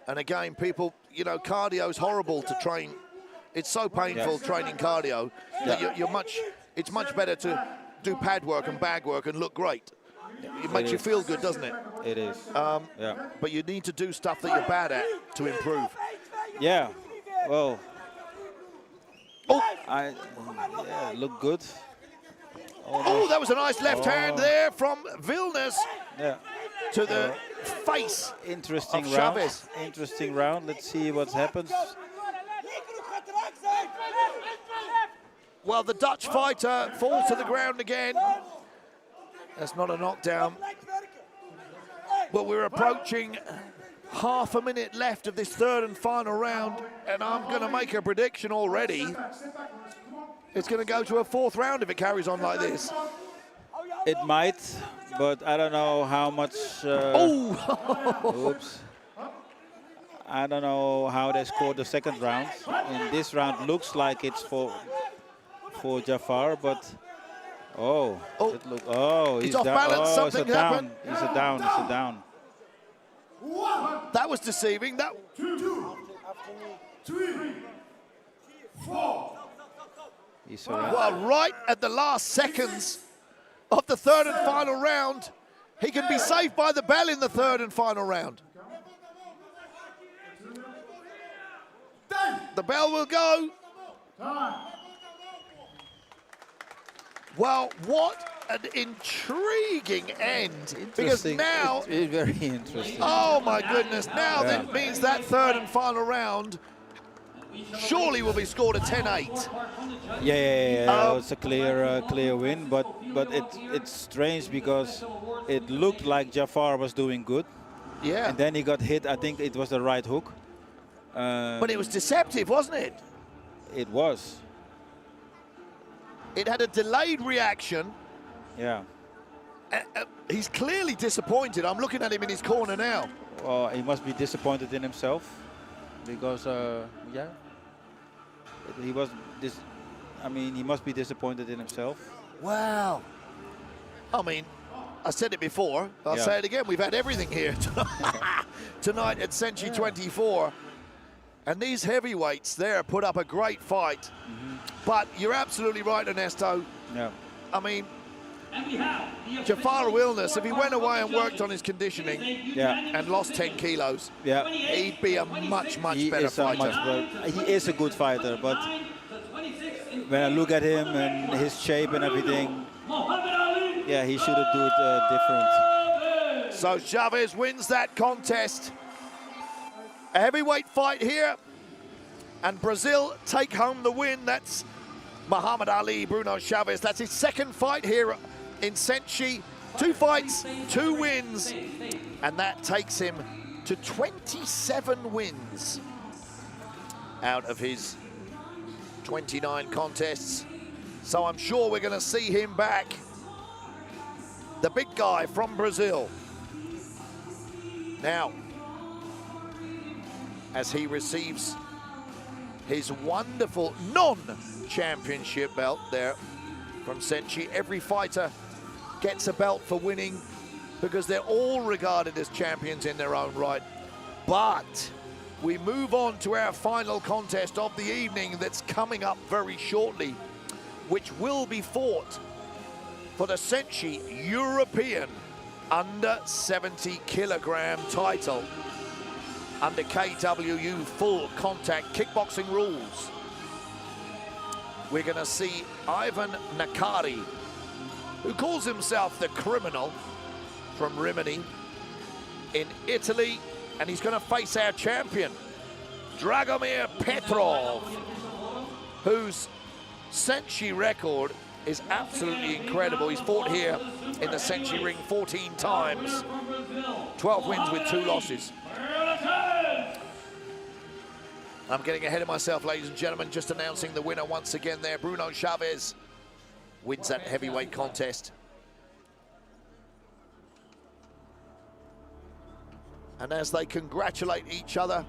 And again, people, you know, cardio is horrible to train. It's so painful training cardio that it's much better to do pad work and bag work and look great. It makes you feel good, doesn't it? It is. Yeah. But you need to do stuff that you're bad at to improve. Yeah. Well. Look good. Oh, that was a nice left hand there from Vilnius to the face Interesting of round. Chavez. Interesting round. Let's see what happens. Well, the Dutch fighter falls to the ground again. That's not a knockdown. But we're approaching half a minute left of this third and final round, and I'm going to make a prediction already. It's going to go to a fourth round if it carries on like this. It might, but I don't know how much. Oops. I don't know how they scored the second round. In this round, looks like it's for Jafar, but He's off down. balance. Oh, Something happened. It's a down. It's a down. That was deceiving. That. 2, 3, 4. Well, right at the last seconds of the third and final round, he can be saved by the bell in the third and final round. The bell will go. Well, what an intriguing end. Because now... It's very interesting. Oh, my goodness. Now that means that third and final round surely will be scored a 10-8. Yeah. It's a clear win, but it's strange because it looked like Jafar was doing good. Yeah. And then he got hit. I think it was the right hook. But it was deceptive, wasn't it? It was. It had a delayed reaction. Yeah. He's clearly disappointed. I'm looking at him in his corner now. Well, he must be disappointed in himself because, yeah, he was he must be disappointed in himself. Wow. I mean, I said it before. I'll say it again. We've had everything here tonight at Senshi 24. And these heavyweights there put up a great fight. But you're absolutely right, Ernesto. Yeah. I mean, Jafar Wilness, if he went away and worked on his conditioning and lost 10 kilos, he'd be a much better fighter. He is a good fighter, but when I look at him and his shape and everything, yeah, he should have done it different. So Chavez wins that contest. A heavyweight fight here, and Brazil take home the win. That's Muhammad Ali, Bruno Chavez. That's his second fight here in Senshi. 2 fights, 2 wins, and that takes him to 27 wins out of his 29 contests. So I'm sure we're going to see him back. The big guy from Brazil. Now, as he receives his wonderful non-championship belt there from Senshi. Every fighter gets a belt for winning because they're all regarded as champions in their own right. But we move on to our final contest of the evening that's coming up very shortly, which will be fought for the Senshi European under 70 kilogram title under KWU Full Contact kickboxing rules. We're going to see Ivan Nakari, who calls himself the Criminal from Rimini in Italy, and he's going to face our champion, Dragomir Petrov, whose Senshi record is absolutely incredible. He's fought here in the Senshi ring 14 times, 12 wins with 2 losses. I'm getting ahead of myself, ladies and gentlemen, just announcing the winner once again there. Bruno Chavez wins that heavyweight contest. And as they congratulate each other,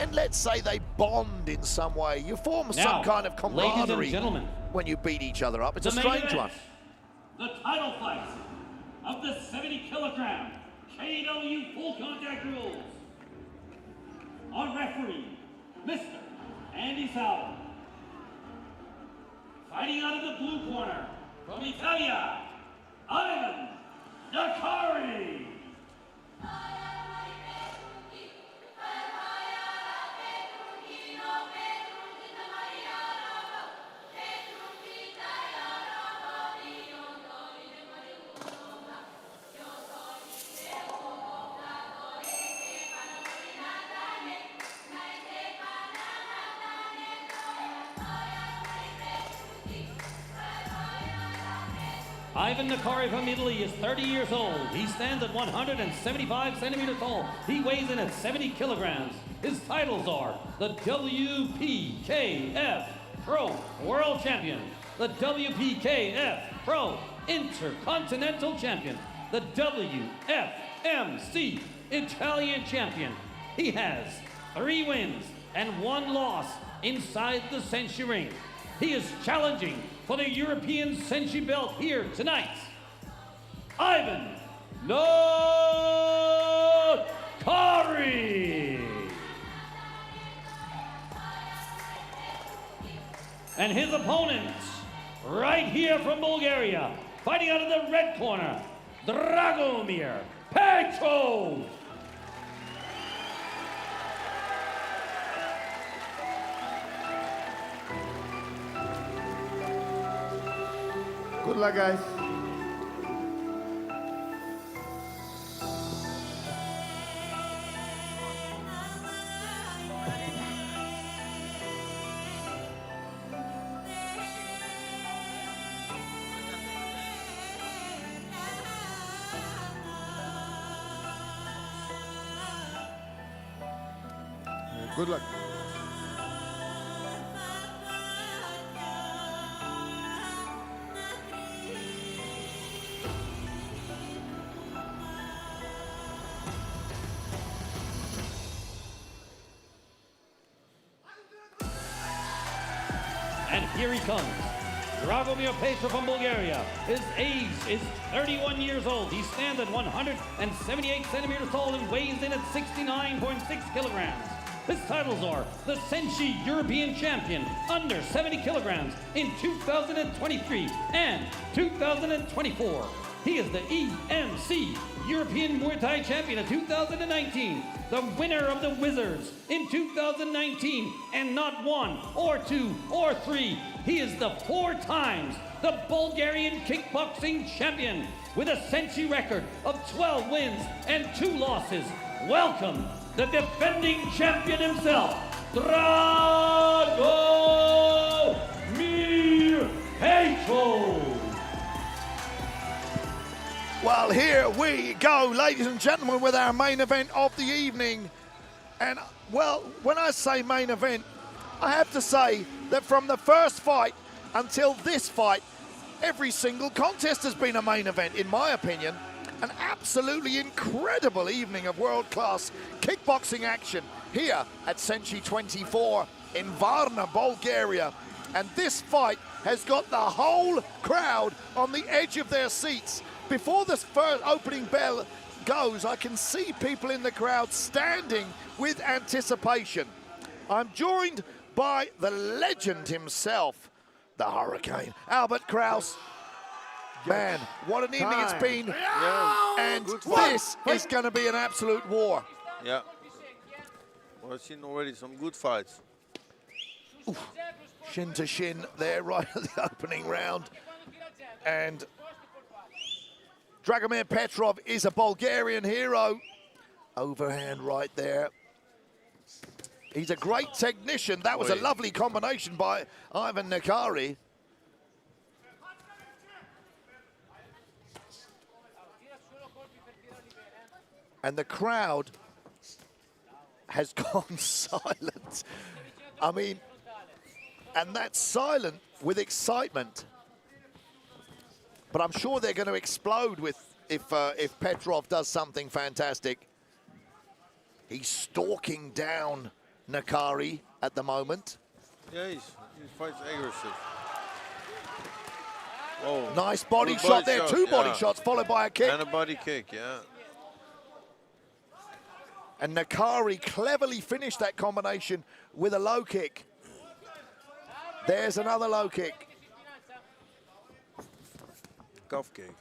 and let's say they bond in some way, you form some kind of camaraderie when you beat each other up. It's a strange one. The title fight of the 70 kilogram KWU Full Contact rules. Our referee, Mr. Andy Sauer. Fighting out of the blue corner, from Italia, Ivan Nakari. Ivan Nakari from Italy is 30 years old. He stands at 175 centimeters tall. He weighs in at 70 kilograms. His titles are the WPKF Pro World Champion, the WPKF Pro Intercontinental Champion, the WFMC Italian Champion. He has 3 wins and 1 loss inside the Senshi ring. He is challenging for the European Senshi belt here tonight, Ivan Nakari. And his opponent, right here from Bulgaria, fighting out of the red corner, Dragomir Petrov. Good luck, guys. Good luck. And here he comes. Dragomir Petrov from Bulgaria. His age is 31 years old. He stands at 178 centimeters tall and weighs in at 69.6 kilograms. His titles are the Senshi European Champion under 70 kilograms in 2023 and 2024. He is the EMC European Muay Thai Champion of 2019, the winner of the Wizards in 2019, and not one or two or three. He is the 4 times the Bulgarian kickboxing champion with a Senshi record of 12 wins and 2 losses. Welcome, the defending champion himself, Dragomir Petrov. Well, here we go, ladies and gentlemen, with our main event of the evening. And, well, when I say main event, I have to say that from the first fight until this fight, every single contest has been a main event, in my opinion. An absolutely incredible evening of world-class kickboxing action here at Senshi 24 in Varna, Bulgaria. And this fight has got the whole crowd on the edge of their seats. Before this first opening bell goes, I can see people in the crowd standing with anticipation. I'm joined by the legend himself, the Hurricane, Albert Kraus. Man, what an evening it's been. Yeah. And this is going to be an absolute war. Yeah. Well, I've seen already some good fights. Oof. Shin to shin there right at the opening round. And Dragomir Petrov is a Bulgarian hero. Overhand right there. He's a great technician. That was a lovely combination by Ivan Nakari. And the crowd has gone silent. I mean, and that's silent with excitement. But I'm sure they're going to explode with if Petrov does something fantastic. He's stalking down Nakari at the moment. Yeah, he fights aggressive. Oh, nice body shot there, 2 body shots followed by a kick. And a body kick, yeah. And Nakari cleverly finished that combination with a low kick. There's another low kick. Calf kick.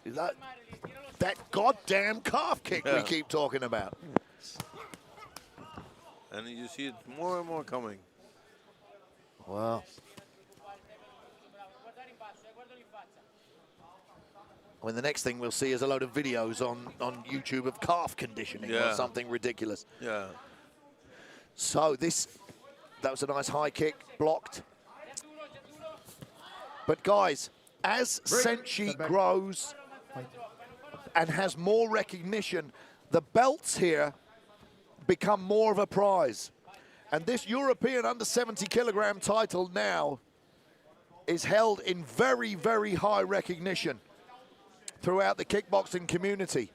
That goddamn calf kick we keep talking about. And you see it more and more coming. Wow. I mean, the next thing we'll see is a load of videos on YouTube of calf conditioning or something ridiculous. Yeah. So that was a nice high kick, blocked. But guys, as Senshi grows and has more recognition, the belts here become more of a prize. And this European under 70 kilogram title now is held in very, very high recognition throughout the kickboxing community.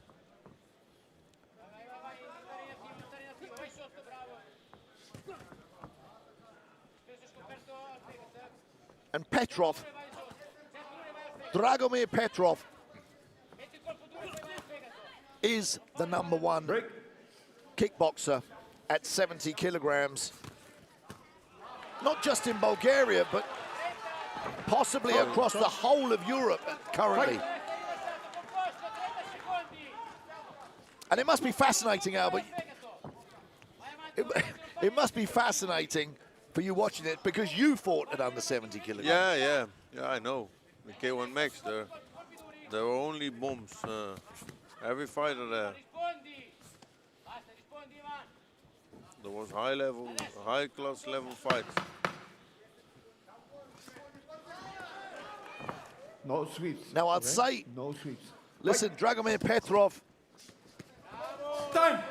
And Petrov, Dragomir Petrov, is the #1 kickboxer at 70 kilograms. Not just in Bulgaria, but possibly across the whole of Europe currently. And it must be fascinating, Albert. It must be fascinating for you watching it because you fought at under 70 kilograms. Yeah, I know. The K1 Max there. There were only bombs. Every fighter there. There was high class level fights. No sweeps. Now I'd say, no sweeps. Listen, Dragomir Petrov. Time.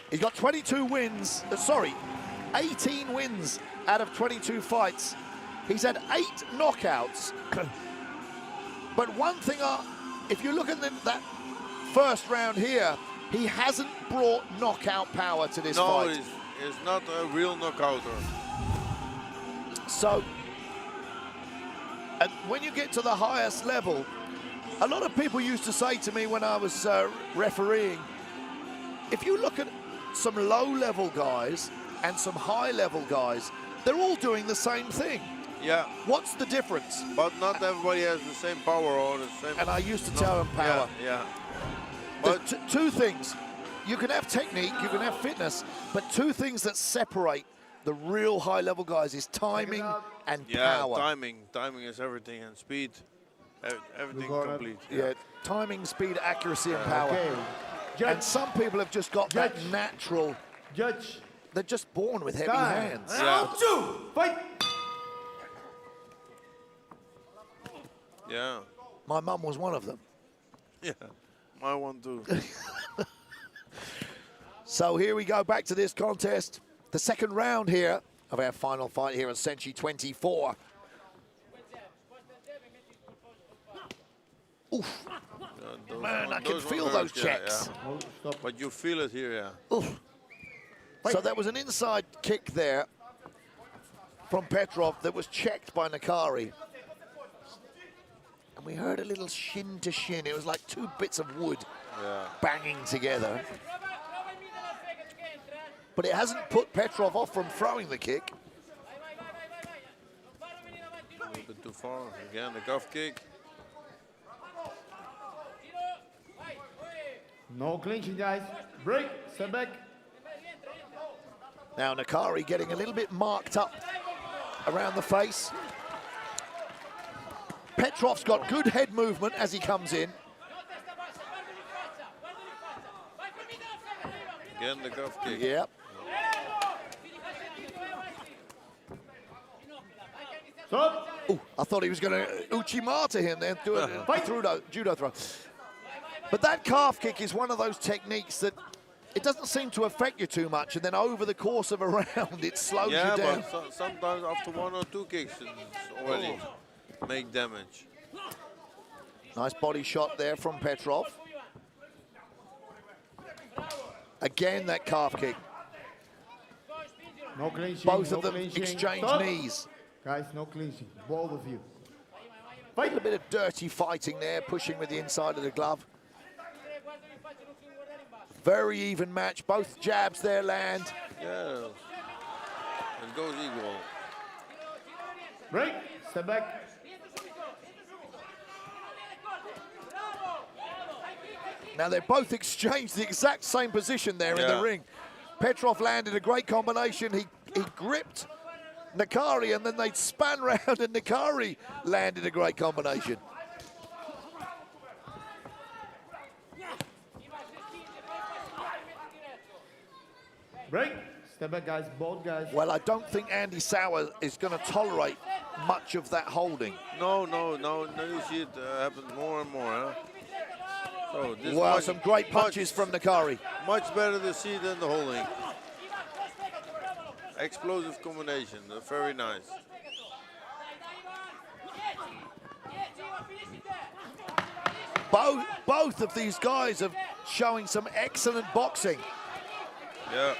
He's got 22 wins. 18 wins out of 22 fights. He's had 8 knockouts. But one thing, if you look at that first round here, he hasn't brought knockout power to this fight. No, he's not a real knockouter. So, and when you get to the highest level, a lot of people used to say to me when I was refereeing, if you look at some low-level guys and some high-level guys, they're all doing the same thing. Yeah. What's the difference? But not everybody has the same power or the same... And I used to tell them power. Yeah. But two things. You can have technique, you can have fitness, but 2 things that separate the real high-level guys is timing and power. Timing is everything, and speed. Everything complete. Yeah, timing, speed, accuracy, and power. Okay. And some people have just got that natural... Judge. They're just born with heavy hands. Round 2. Fight. Yeah. My mum was one of them. Yeah, my one too. So here we go back to this contest. The second round here of our final fight here at Senshi 24. Oof. Man, I can feel those checks. Yeah. But you feel it here, yeah. Oof. So that was an inside kick there from Petrov that was checked by Nakari. And we heard a little shin to shin. It was like 2 bits of wood banging together. But it hasn't put Petrov off from throwing the kick. A little bit too far. Again, the cuff kick. No clinching, guys. Break. Step back. Now Nakari getting a little bit marked up around the face. Petrov's got good head movement as he comes in. Again, the cuff kick. Yep. Ooh, I thought he was going to Uchimata him then, do a judo throw. But that calf kick is one of those techniques that it doesn't seem to affect you too much, and then over the course of a round, it slows you down. Yeah, but sometimes after 1 or 2 kicks, it's already make damage. Nice body shot there from Petrov. Again, that calf kick. No clinching. Both no of them clinching. exchange Stop. knees. Guys, no clinching. Both of you. A little bit of dirty fighting there, pushing with the inside of the glove. Very even match. Both jabs there land. Yeah. It goes equal. Break. Step back. Now they both exchanged the exact same position there in the ring. Petrov landed a great combination. He gripped Nakari, and then they span round and Nakari landed a great combination. Break. Step back, guys. Both guys. Well, I don't think Andy Sauer is going to tolerate much of that holding. No. You see it happen more and more, huh? So this Wow, some great punches from Nakari. Much better to see than the holding. Explosive combination, very nice. Both of these guys are showing some excellent boxing. Yeah.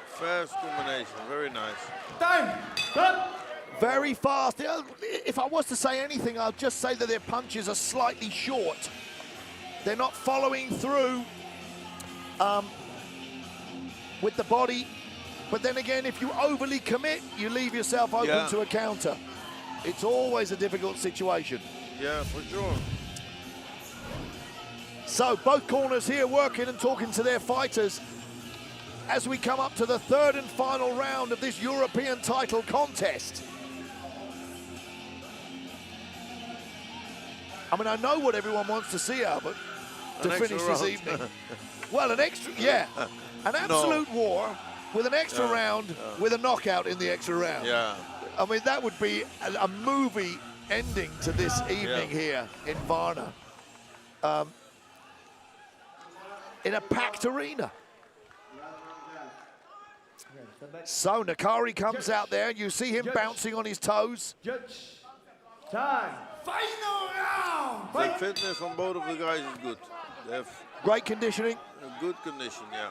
Fast combination, very nice. Time. Stop. Very fast. If I was to say anything, I'll just say that their punches are slightly short. They're not following through with the body. But then again, if you overly commit, you leave yourself open to a counter. It's always a difficult situation. Yeah, for sure. So both corners here working and talking to their fighters as we come up to the third and final round of this European title contest. I mean, I know what everyone wants to see, Albert, to finish this evening. Well, an extra, yeah. An absolute war with an extra round with a knockout in the extra round. Yeah. I mean, that would be a movie ending to this evening here in Varna. In a packed arena. So Nakari comes out there, and you see him bouncing on his toes. Time. Final round. The fitness on both of the guys is good. They have great conditioning. A good condition, yeah.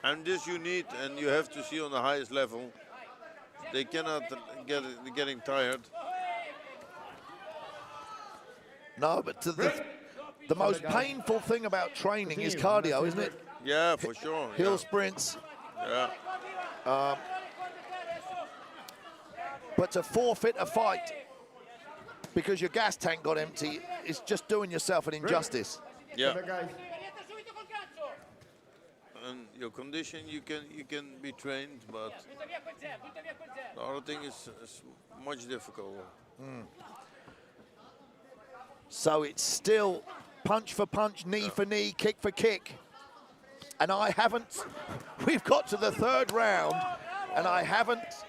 And this you need, and you have to see on the highest level. They cannot getting tired. No, but the most painful thing about training is cardio, isn't it? Yeah, for sure. Hill sprints. Yeah. But to forfeit a fight because your gas tank got empty is just doing yourself an injustice. Yeah. And your condition, you can be trained, but the other thing is much difficult. So it's still punch for punch, knee for knee, kick for kick. And we've got to the third round, and I haven't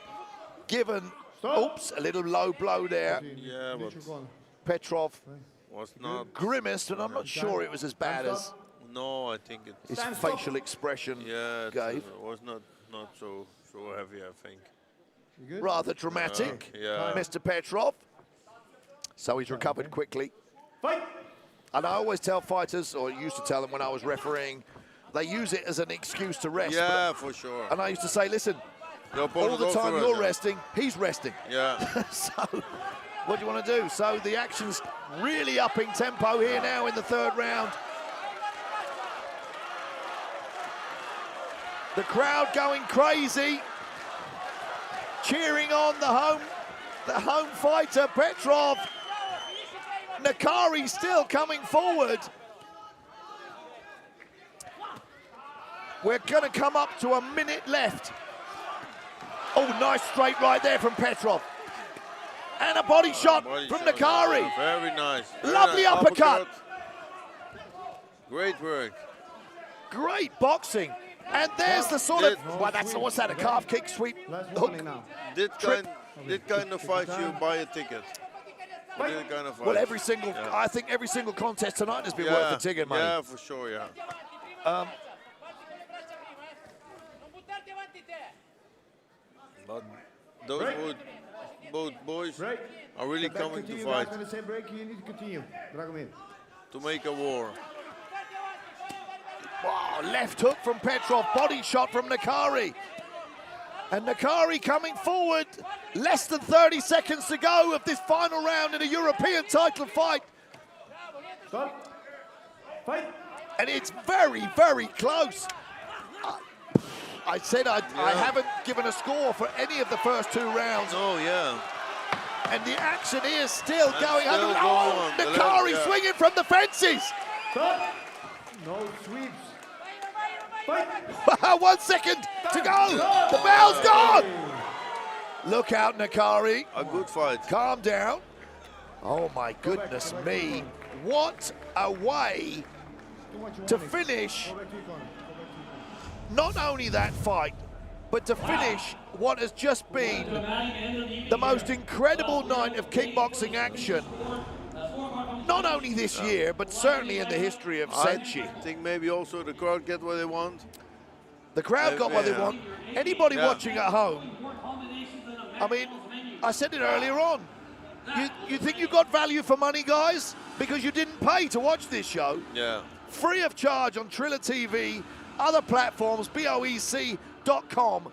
given, oops, a little low blow there. Yeah, but Petrov was not grimaced, and I'm not sure it was as bad as no, I think his facial expression gave. It was not so heavy, I think. Rather dramatic, Yeah. Mr. Petrov. So he's recovered quickly. And I always tell fighters, or used to tell them when I was refereeing, they use it as an excuse to rest. Yeah, for sure. And I used to say, listen, all the time you're resting, he's resting. Yeah. So what do you want to do? So the action's really upping tempo here now in the third round. The crowd going crazy, cheering on the home fighter, Petrov. Nakari still coming forward. We're going to come up to a minute left. Oh, nice straight right there from Petrov. And a body shot from Nakari. Very nice. Lovely nice. uppercut. Great work. Great boxing. And there's the sort of, well, what's that, a calf kick sweep hook? Did kind of fight you buy a ticket. Kind of Well, I think every single contest tonight has been worth the ticket money. Yeah, for sure, yeah. But those both boys are really coming to fight. You need to continue. To make a war. Wow, left hook from Petrov, body shot from Nakari. And Nakari coming forward, less than 30 seconds to go of this final round in a European title fight. And it's very, very close. I said I haven't given a score for any of the first two rounds. Oh, yeah. And the action is still going. Still Oh, Nakari swinging from the fences. No sweeps. 1 second to go. The bell's gone. Look out, Nakari. A good fight. Calm down. Oh, my goodness me. What a way to finish not only that fight, but to finish what has just been the most incredible night of kickboxing action. Not only this year, but certainly in the history of Senshi. I think maybe also the crowd get what they want. The crowd got what they want. Anybody watching at home, I mean, I said it earlier on. You think you got value for money, guys? Because you didn't pay to watch this show. Yeah. Free of charge on Triller TV, other platforms, boec.com.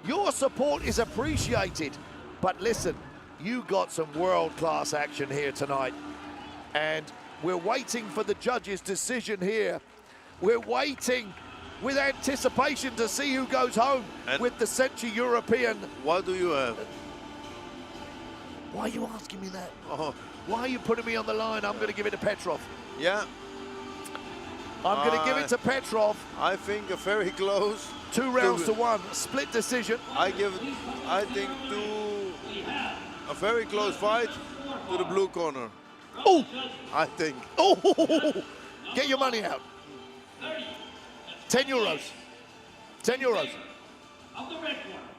Your support is appreciated. But listen, you got some world-class action here tonight. And we're waiting for the judges' decision here. We're waiting with anticipation to see who goes home with the Senshi European. What do you have? Why are you asking me that? Oh. Why are you putting me on the line? I'm going to give it to Petrov. Yeah. I'm going to give it to Petrov. I think a very close. 2 rounds to 1, split decision. I think a very close fight to the blue corner. Oh! I think. Oh! Get your money out. 10 euros. 10 euros. Of the red corner.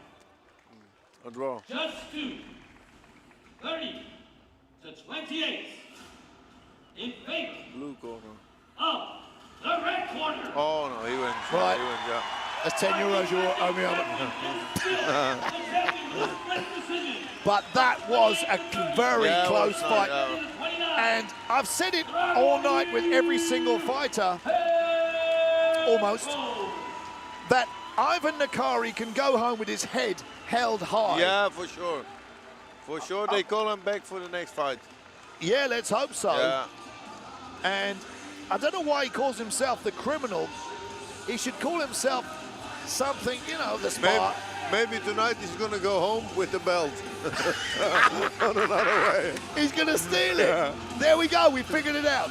A draw. Just 2. 30 to 28. In favor Blue corner. of the red corner. Oh no, he wins. Right. He wins, yeah. That's 10 euros you owe me on. But that was a very Yeah, close it was fight. tight, And I've said it all night with every single fighter, almost, that Ivan Nakari can go home with his head held high. Yeah, for sure. For sure, they call him back for the next fight. Yeah, let's hope so. Yeah. And I don't know why he calls himself the criminal. He should call himself something, you know, the smart. Maybe tonight he's going to go home with the belt. On another way. He's going to steal it. Yeah. There we go. We figured it out.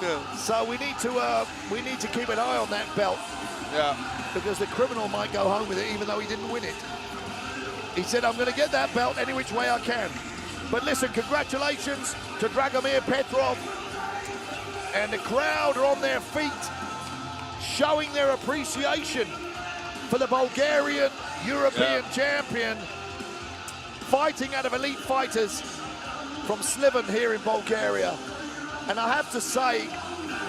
Yeah. So we need to keep an eye on that belt. Yeah. Because the criminal might go home with it even though he didn't win it. He said, I'm going to get that belt any which way I can. But listen, congratulations to Dragomir Petrov. And the crowd are on their feet, showing their appreciation for the Bulgarian European champion, fighting out of elite fighters from Sliven here in Bulgaria. And I have to say,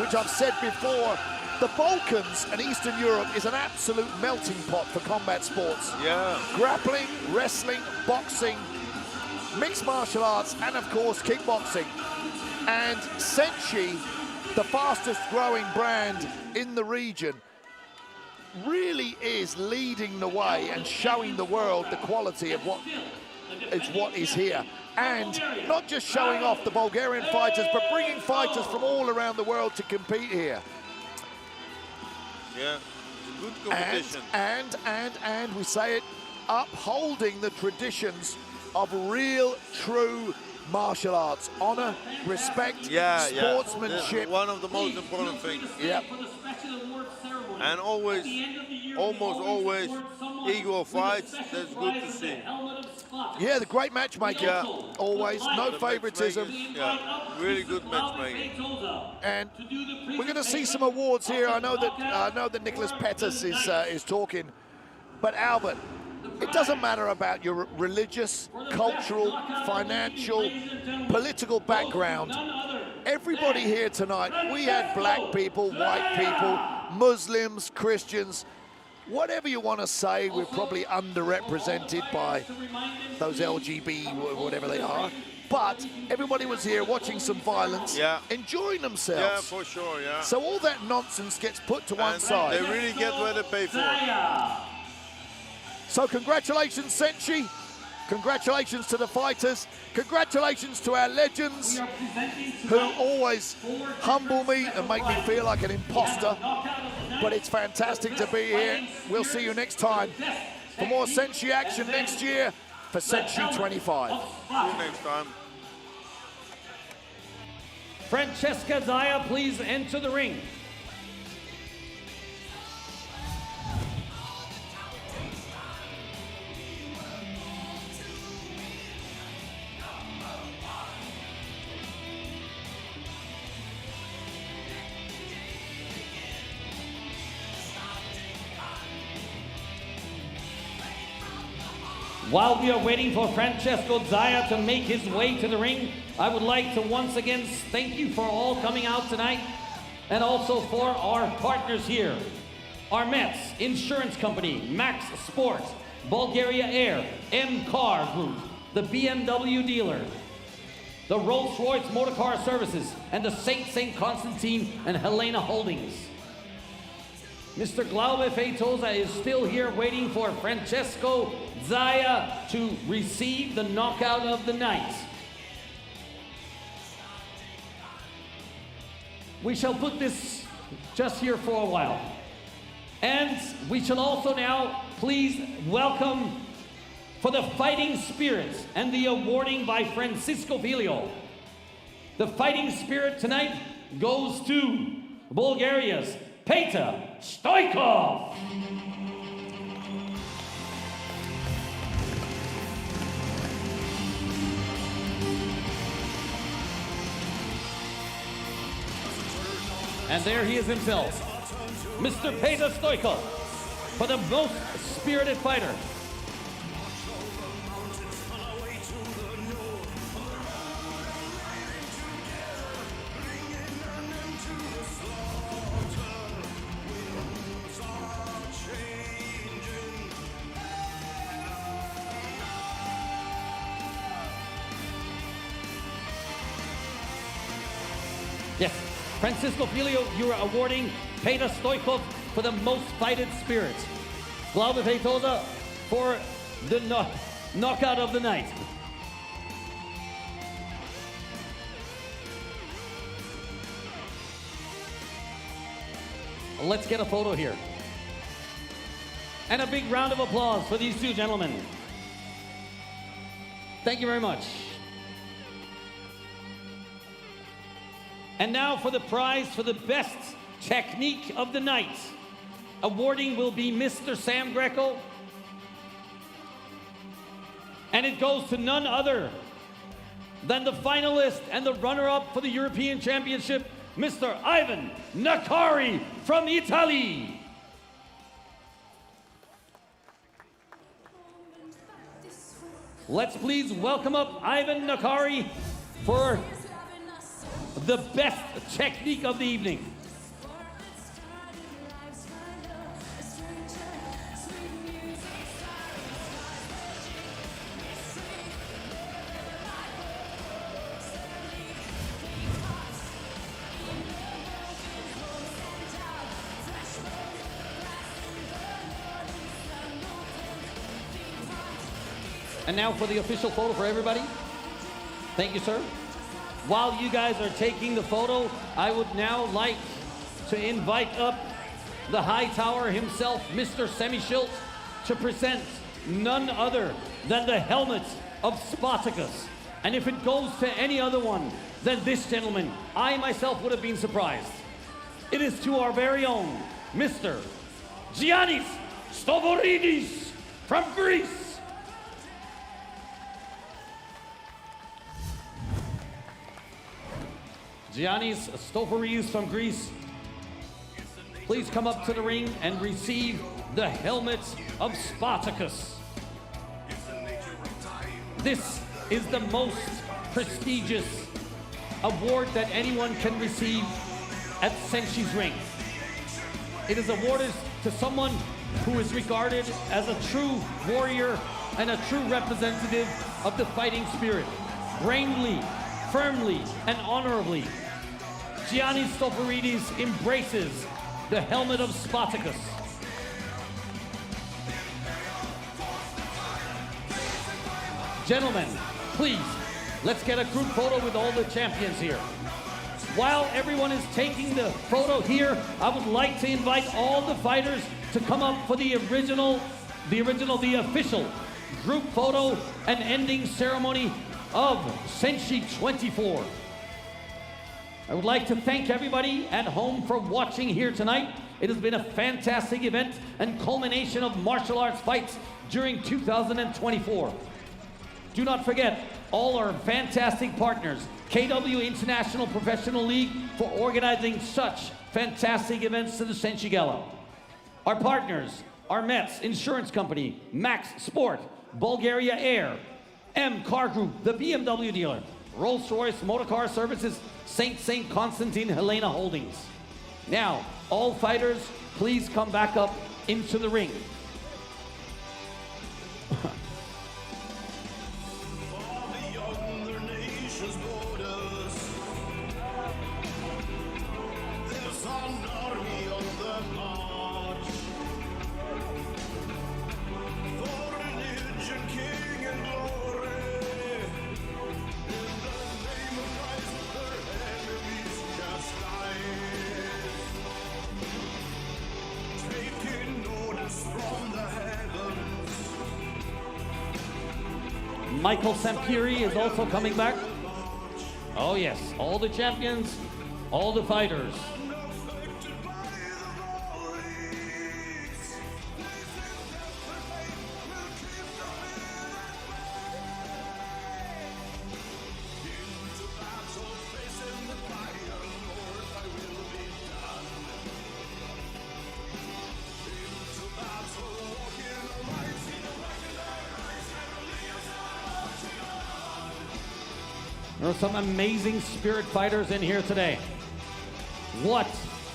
which I've said before, the Balkans and Eastern Europe is an absolute melting pot for combat sports. Yeah. Grappling, wrestling, boxing, mixed martial arts, and of course kickboxing. And Senshi, the fastest growing brand in the region, really is leading the way and showing the world the quality of what is here. And not just showing off the Bulgarian fighters, but bringing fighters from all around the world to compete here. Yeah, it's a good competition. And we say it, upholding the traditions of real, true martial arts. Honor, respect, sportsmanship. Yeah. One of the most important things. Yep. And always, almost always, equal fights. That's good to see. Yeah, the great matchmaking. Yeah. Always, no favoritism. Yeah, really good matchmaking. And we're going to see some awards here. I know that Nicholas Pettis is talking, but Albert, it doesn't matter about your religious, cultural, financial, political background. Everybody here tonight, we had black people, white people, Muslims, Christians, whatever you want to say, we're probably underrepresented by those LGB, whatever they are. But everybody was here watching some violence, enjoying themselves. Yeah, for sure, yeah. So all that nonsense gets put to one side. They really get what they pay for. So congratulations, Senshi. Congratulations to the fighters. Congratulations to our legends who always humble me and make me feel like an imposter. But it's fantastic to be here. We'll see you next time for more Senshi action next year for Senshi 25. See you next time. Francesca Zaya, please enter the ring. While we are waiting for Francesco Zaya to make his way to the ring, I would like to once again thank you for all coming out tonight, and also for our partners here. Our Mets Insurance Company, Max Sport, Bulgaria Air, M-Car Group, the BMW dealer, the Rolls-Royce Motor Car Services, and the St. Constantine and Helena Holdings. Mr. Glaube Feitosa is still here waiting for Francesco Zaya to receive the knockout of the night. We shall put this just here for a while. And we shall also now please welcome for the fighting spirit and the awarding by Francisco Filio. The fighting spirit tonight goes to Bulgaria's Peter Stoikov. And there he is himself, Mr. Peter Stoichkov, for the most spirited fighter. Yes, Francisco Filio, you are awarding Peter Stoichkov for the most fighted spirit. Glauber Feitosa for the knockout of the night. Let's get a photo here. And a big round of applause for these two gentlemen. Thank you very much. And now for the prize for the best technique of the night. Awarding will be Mr. Sam Greco. And it goes to none other than the finalist and the runner-up for the European Championship, Mr. Ivan Nakari from Italy. Let's please welcome up Ivan Nakari for the best technique of the evening. And now for the official photo for everybody. Thank you, sir. While you guys are taking the photo, I would now like to invite up the high tower himself, Mr. Semishilt, to present none other than the helmet of Spartacus. And if it goes to any other one than this gentleman, I myself would have been surprised. It is to our very own Mr. Giannis Stavridis from Greece. Giannis Stavridis from Greece, please come up to the ring and receive the helmet of Spartacus. This is the most prestigious award that anyone can receive at Senshi's ring. It is awarded to someone who is regarded as a true warrior and a true representative of the fighting spirit, bravely, firmly, and honorably. Giannis Stavridis embraces the helmet of Spartacus. Gentlemen, please, let's get a group photo with all the champions here. While everyone is taking the photo here, I would like to invite all the fighters to come up for the official group photo and ending ceremony of Senshi 24. I would like to thank everybody at home for watching here tonight. It has been a fantastic event and culmination of martial arts fights during 2024. Do not forget all our fantastic partners, KW International Professional League, for organizing such fantastic events to the Senshi Gala. Our partners are Mets Insurance Company, Max Sport, Bulgaria Air, M Car Group, the BMW dealer, Rolls-Royce Motor Car Services, St. Constantine Helena Holdings. Now, all fighters, please come back up into the ring. Michael Sampiri is also coming back. Oh yes, all the champions, all the fighters. There are some amazing spirit fighters in here today. What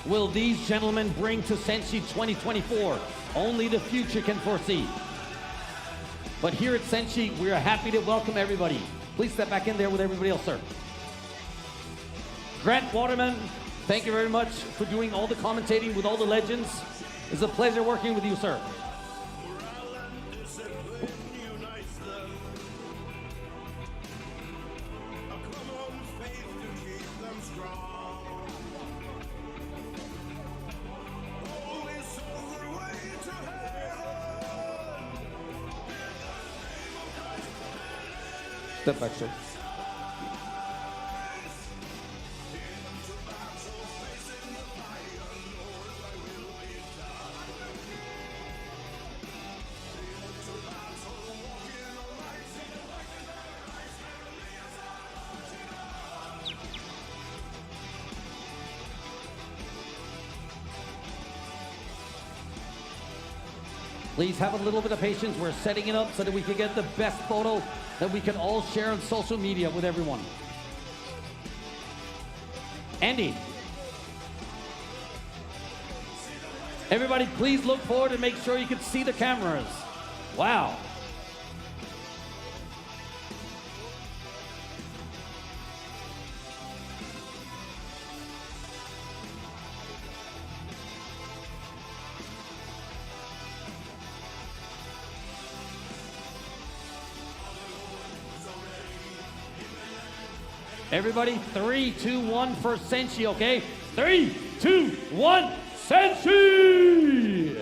will these gentlemen bring to Senshi 2024? Only the future can foresee. But here at Senshi, we are happy to welcome everybody. Please step back in there with everybody else, sir. Grant Waterman, thank you very much for doing all the commentating with all the legends. It's a pleasure working with you, sir. Step back, sir. Please have a little bit of patience. We're setting it up so that we can get the best photo that we can all share on social media with everyone. Andy. Everybody, please look forward and make sure you can see the cameras. Wow. Everybody, 3, 2, 1 for Senshi, okay? 3, 2, 1, Senshi!